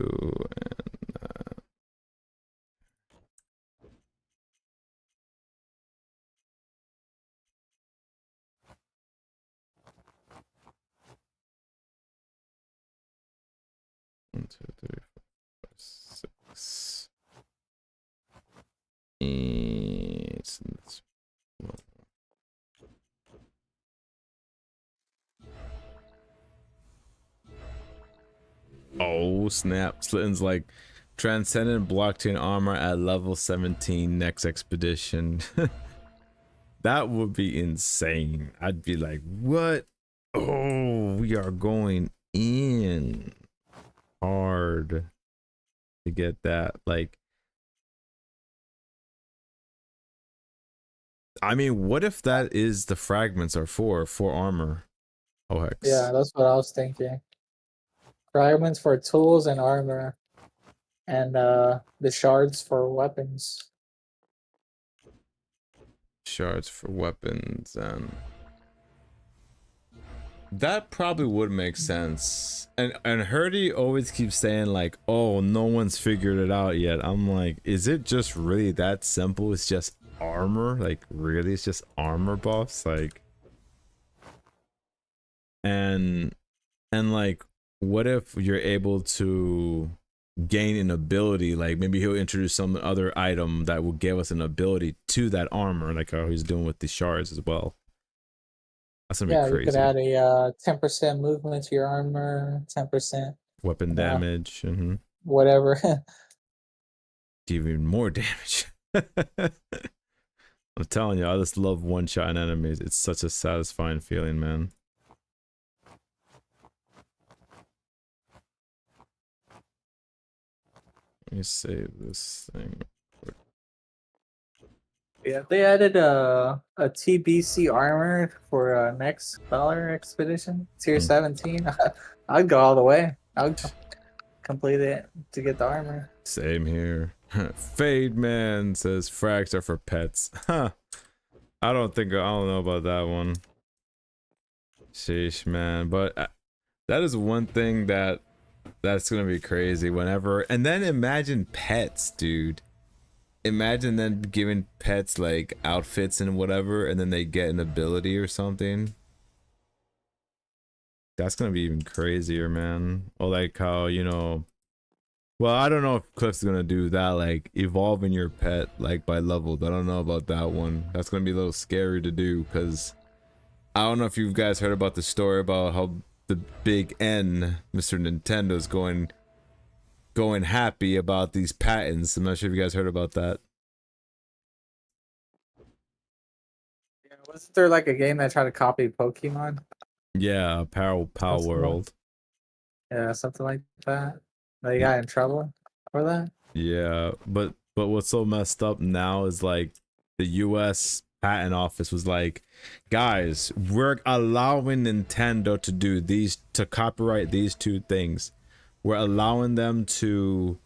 and 1, 2, 3, 4, 5, 6. It's well, oh snap! Slitten's like transcendent blockchain armor at level 17 next expedition. That would be insane. I'd be like, what? Oh, we are going in hard to get that. Like, I mean, what if that is the fragments are for armor? Oh hex. Yeah, that's what I was thinking. Fragments for tools and armor, and the shards for weapons. Shards for weapons and That probably would make sense. And Herdy always keeps saying like, "Oh, no one's figured it out yet." I'm like, is it just really that simple? It's just armor? Like really it's just armor buffs? Like and like what if you're able to gain an ability, like maybe he'll introduce some other item that will give us an ability to that armor, like how he's doing with the shards as well. That's gonna Yeah, be you could crazy. add a 10% movement to your armor, 10% Weapon damage, whatever. even more damage. I'm telling you, I just love one-shot enemies. It's such a satisfying feeling, man. Let me save this thing. Yeah, they added a TBC armor for next Valor expedition, tier 17. I'd go all the way. I'd complete it to get the armor. Same here. Fade Man says frags are for pets. Huh. I don't know about that one. Sheesh, man. But that is one thing that's gonna be crazy whenever. And then imagine pets, dude. Imagine then giving pets like outfits and whatever, and then they get an ability or something. That's gonna be even crazier, man. Or like how, you know, well, I don't know if Cliff's gonna do that, like evolving your pet like by levels. I don't know about that one. That's gonna be a little scary to do, because I don't know if you guys heard about the story about how the big N, Mr. Nintendo's going happy about these patents. I'm not sure if you guys heard about that. Yeah, wasn't there like a game that tried to copy Pokemon? Yeah, Pal World. Yeah, something like that. They got in trouble for that. Yeah, but what's so messed up now is like the US patent office was like, guys, we're allowing Nintendo to do these, to copyright these two things. We're allowing them to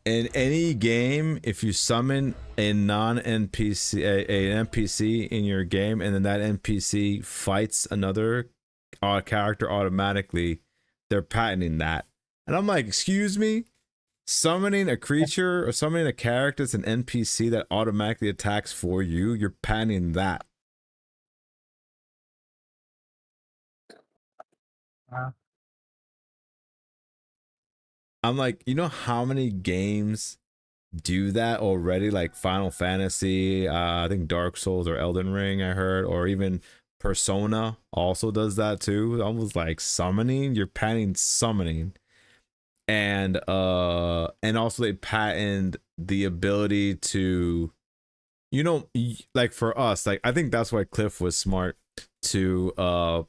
in any game, if you summon a non-NPC, an NPC in your game, and then that NPC fights another character automatically, they're patenting that. And I'm like, excuse me? Summoning a creature or summoning a character that's an NPC that automatically attacks for you, you're patenting that. I'm like, you know how many games do that already? Like Final Fantasy, I think Dark Souls or Elden Ring, I heard, or even Persona also does that too. Almost like summoning, you're patenting summoning. And also they patent the ability to, you know, like for us, like I think that's why Cliff was smart to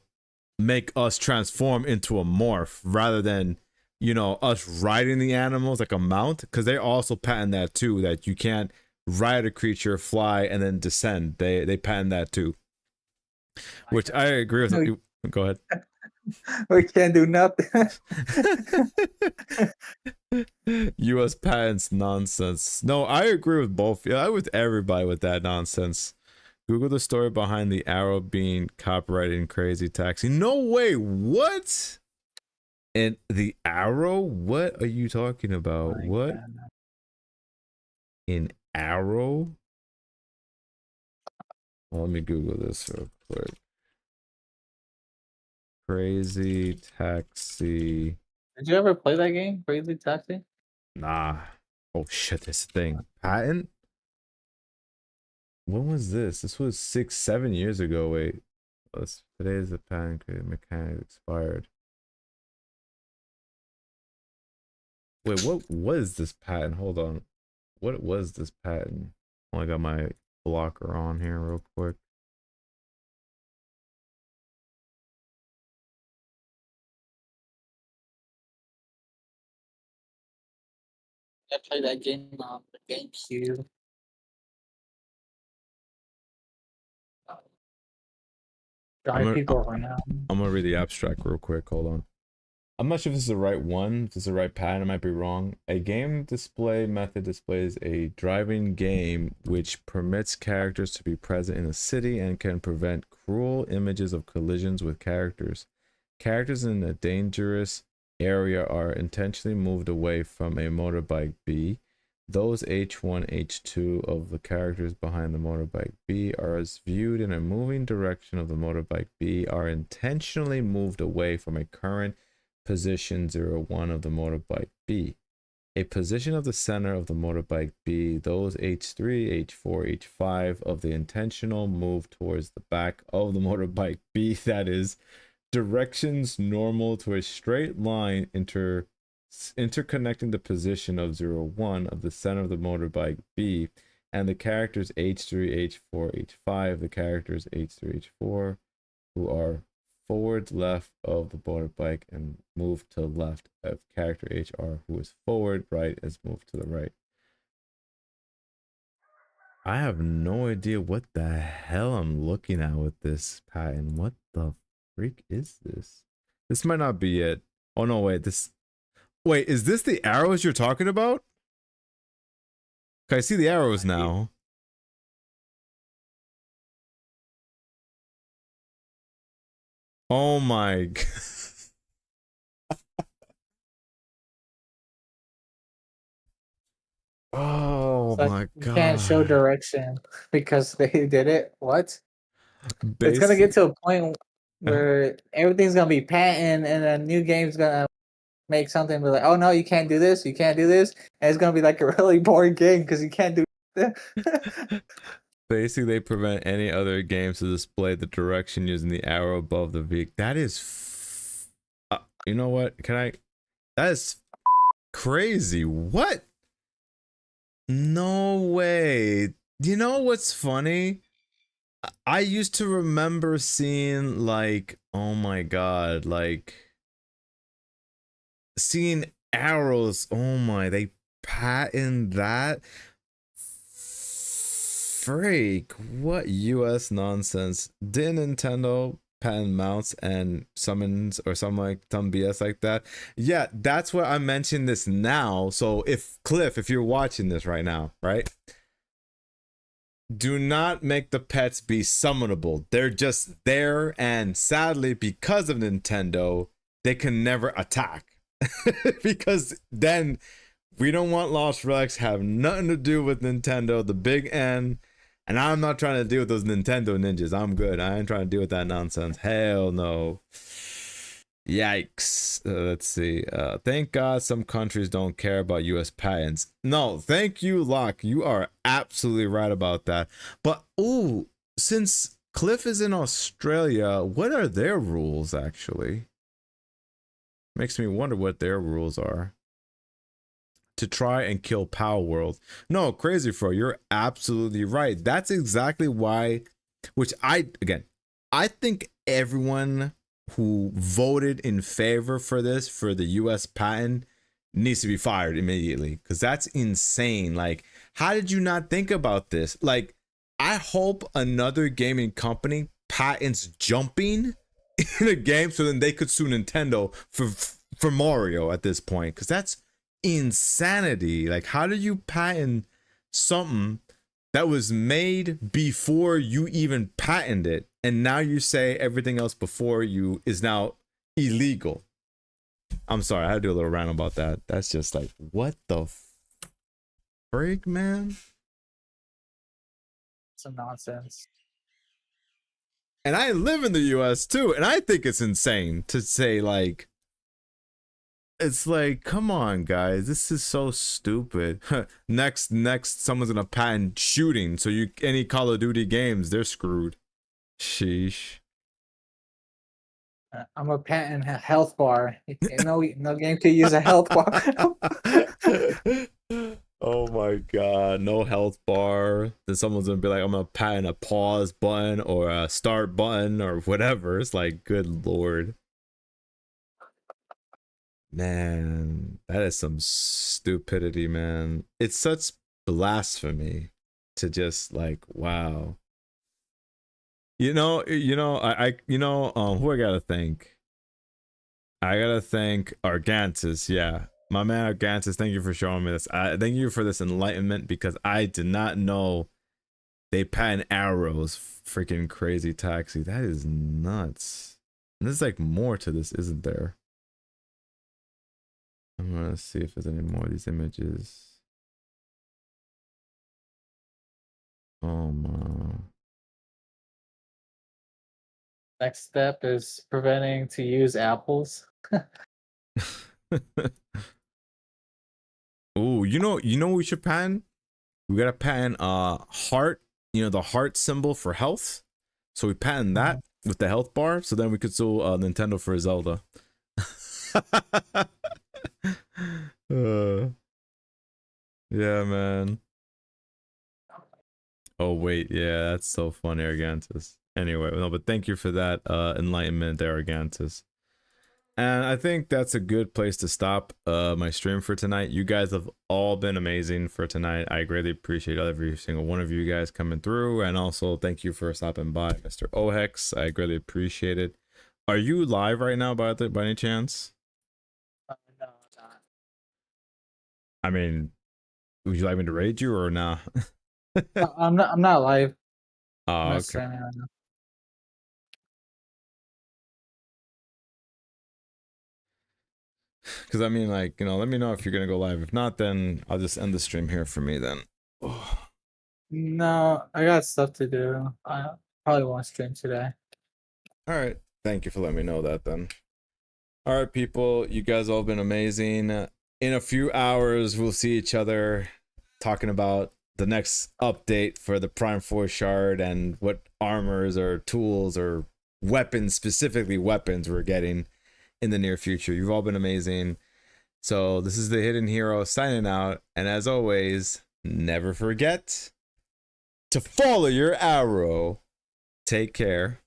make us transform into a morph rather than, you know, us riding the animals like a mount, because they also patent that too, that you can't ride a creature, fly, and then descend. They patent that too, which I agree with. No, Go ahead. we can't do nothing. US patents nonsense. No, I agree with both. Yeah, I with everybody with that nonsense. Google the story behind the arrow being copyrighted in Crazy Taxi. No way. What? And the arrow? What are you talking about? What? An arrow? Well, let me Google this real quick. Crazy Taxi. Did you ever play that game, Crazy Taxi? Nah. Oh shit, this thing. Patent? When was this? This was 6-7 years ago. Wait. Today is the patent mechanic expired. Wait, what was this patent? Hold on. What was this patent? Oh, I got my blocker on here real quick. I played that game on the GameCube. Drive people around. I'm gonna read the abstract real quick. Hold on. I'm not sure if this is the right one, if this is the right pattern, I might be wrong. A game display method displays a driving game which permits characters to be present in a city and can prevent cruel images of collisions with characters. Characters in a dangerous area are intentionally moved away from a motorbike B. Those H1, H2 of the characters behind the motorbike B are as viewed in a moving direction of the motorbike B are intentionally moved away from a current position 01 of the motorbike B. A position of the center of the motorbike B, those H3, H4, H5 of the intentional move towards the back of the motorbike B, that is, directions normal to a straight line interconnecting the position of 01 of the center of the motorbike B and the characters H3, H4, H5, the characters H3, H4, who are forward left of the motorbike and move to the left of character HR, who is forward right is moved to the right. I have no idea what the hell I'm looking at with this pattern. What the freak is this? This might not be it. Oh no, wait, wait, is this the arrows you're talking about? I see the arrows now. Oh my god. Oh Like, my you god. can't show direction because they did it. What? It's gonna Basic. get to a point where everything's gonna be patent, and a new game's gonna make something be like, oh no, you can't do this, you can't do this, and it's gonna be like a really boring game because you can't do it. Basically, they prevent any other games to display the direction using the arrow above the vehicle. That is, you know what? That is crazy. What? No way. You know what's funny? I used to remember seeing like, oh my god, like seeing arrows. Oh my, they patent that. Freak, what US nonsense. Did Nintendo patent mounts and summons or some BS like that? Yeah, that's what I'm mentioning this now. So if Cliff, if you're watching this right now, right? Do not make the pets be summonable. They're just there, and sadly, because of Nintendo, they can never attack. Because then we don't want Lost Relics have nothing to do with Nintendo, the big N. And I'm not trying to deal with those Nintendo ninjas. I'm good. I ain't trying to deal with that nonsense. Hell no. Yikes. Let's see. Thank God some countries don't care about US patents. No, thank you, Locke. You are absolutely right about that. But, ooh, since Cliff is in Australia, what are their rules, actually? Makes me wonder what their rules are. To try and kill Power World. No, Crazy Fro, you're absolutely right. That's exactly why, which I think everyone who voted in favor for this, for the US patent, needs to be fired immediately, because that's insane. Like, how did you not think about this? Like, I hope another gaming company patents jumping in a game so then they could sue Nintendo for Mario at this point, because that's insanity. Like, how did you patent something that was made before you even patented it, and now you say everything else before you is now illegal? I'm sorry, I had to do a little rant about that. That's just like, what the freak, man? Some nonsense. And I live in the US too, and I think it's insane to say, like, it's like, come on, guys, this is so stupid. next someone's gonna patent shooting, so any Call of Duty games, they're screwed. Sheesh. I'm a patent health bar. No game could use a health bar. Oh my god, no health bar. Then someone's gonna be like, I'm gonna patent a pause button or a start button or whatever. It's like, good lord. Man, that is some stupidity, man. It's such blasphemy to just like, wow. Who I gotta thank? I gotta thank Argantus. Yeah, my man Argantus. Thank you for showing me this. Thank you for this enlightenment because I did not know they patent arrows. Freaking crazy taxi. That is nuts. And there's like more to this, isn't there? I'm gonna see if there's any more of these images. Oh my. Next step is preventing to use apples. Oh, you know what we should patent? We gotta patent heart, you know, the heart symbol for health. So we patent that with the health bar, so then we could sell Nintendo for Zelda. Yeah, man. Oh wait, yeah, that's so funny, Argantus. Anyway, no, but thank you for that enlightenment there, Argantus. And I think that's a good place to stop my stream for tonight. You guys have all been amazing for tonight. I greatly appreciate every single one of you guys coming through. And also thank you for stopping by, Mr. Ohex. I greatly appreciate it. Are you live right now by any chance? No, I'm not. I mean, would you like me to raid you or nah? I'm not live. Oh, okay. streaming right now. Because I mean, like, you know, let me know if you're gonna go live. If not, then I'll just end the stream here for me then. Oh. No, I got stuff to do. I probably won't stream today. All right. Thank you for letting me know that then. All right, people, you guys all been amazing. In a few hours, we'll see each other talking about the next update for the Prime 4 shard and what armors or tools or weapons, specifically weapons, we're getting in the near future. You've all been amazing. So this is the Hidden Hero signing out. And as always, never forget to follow your arrow. Take care.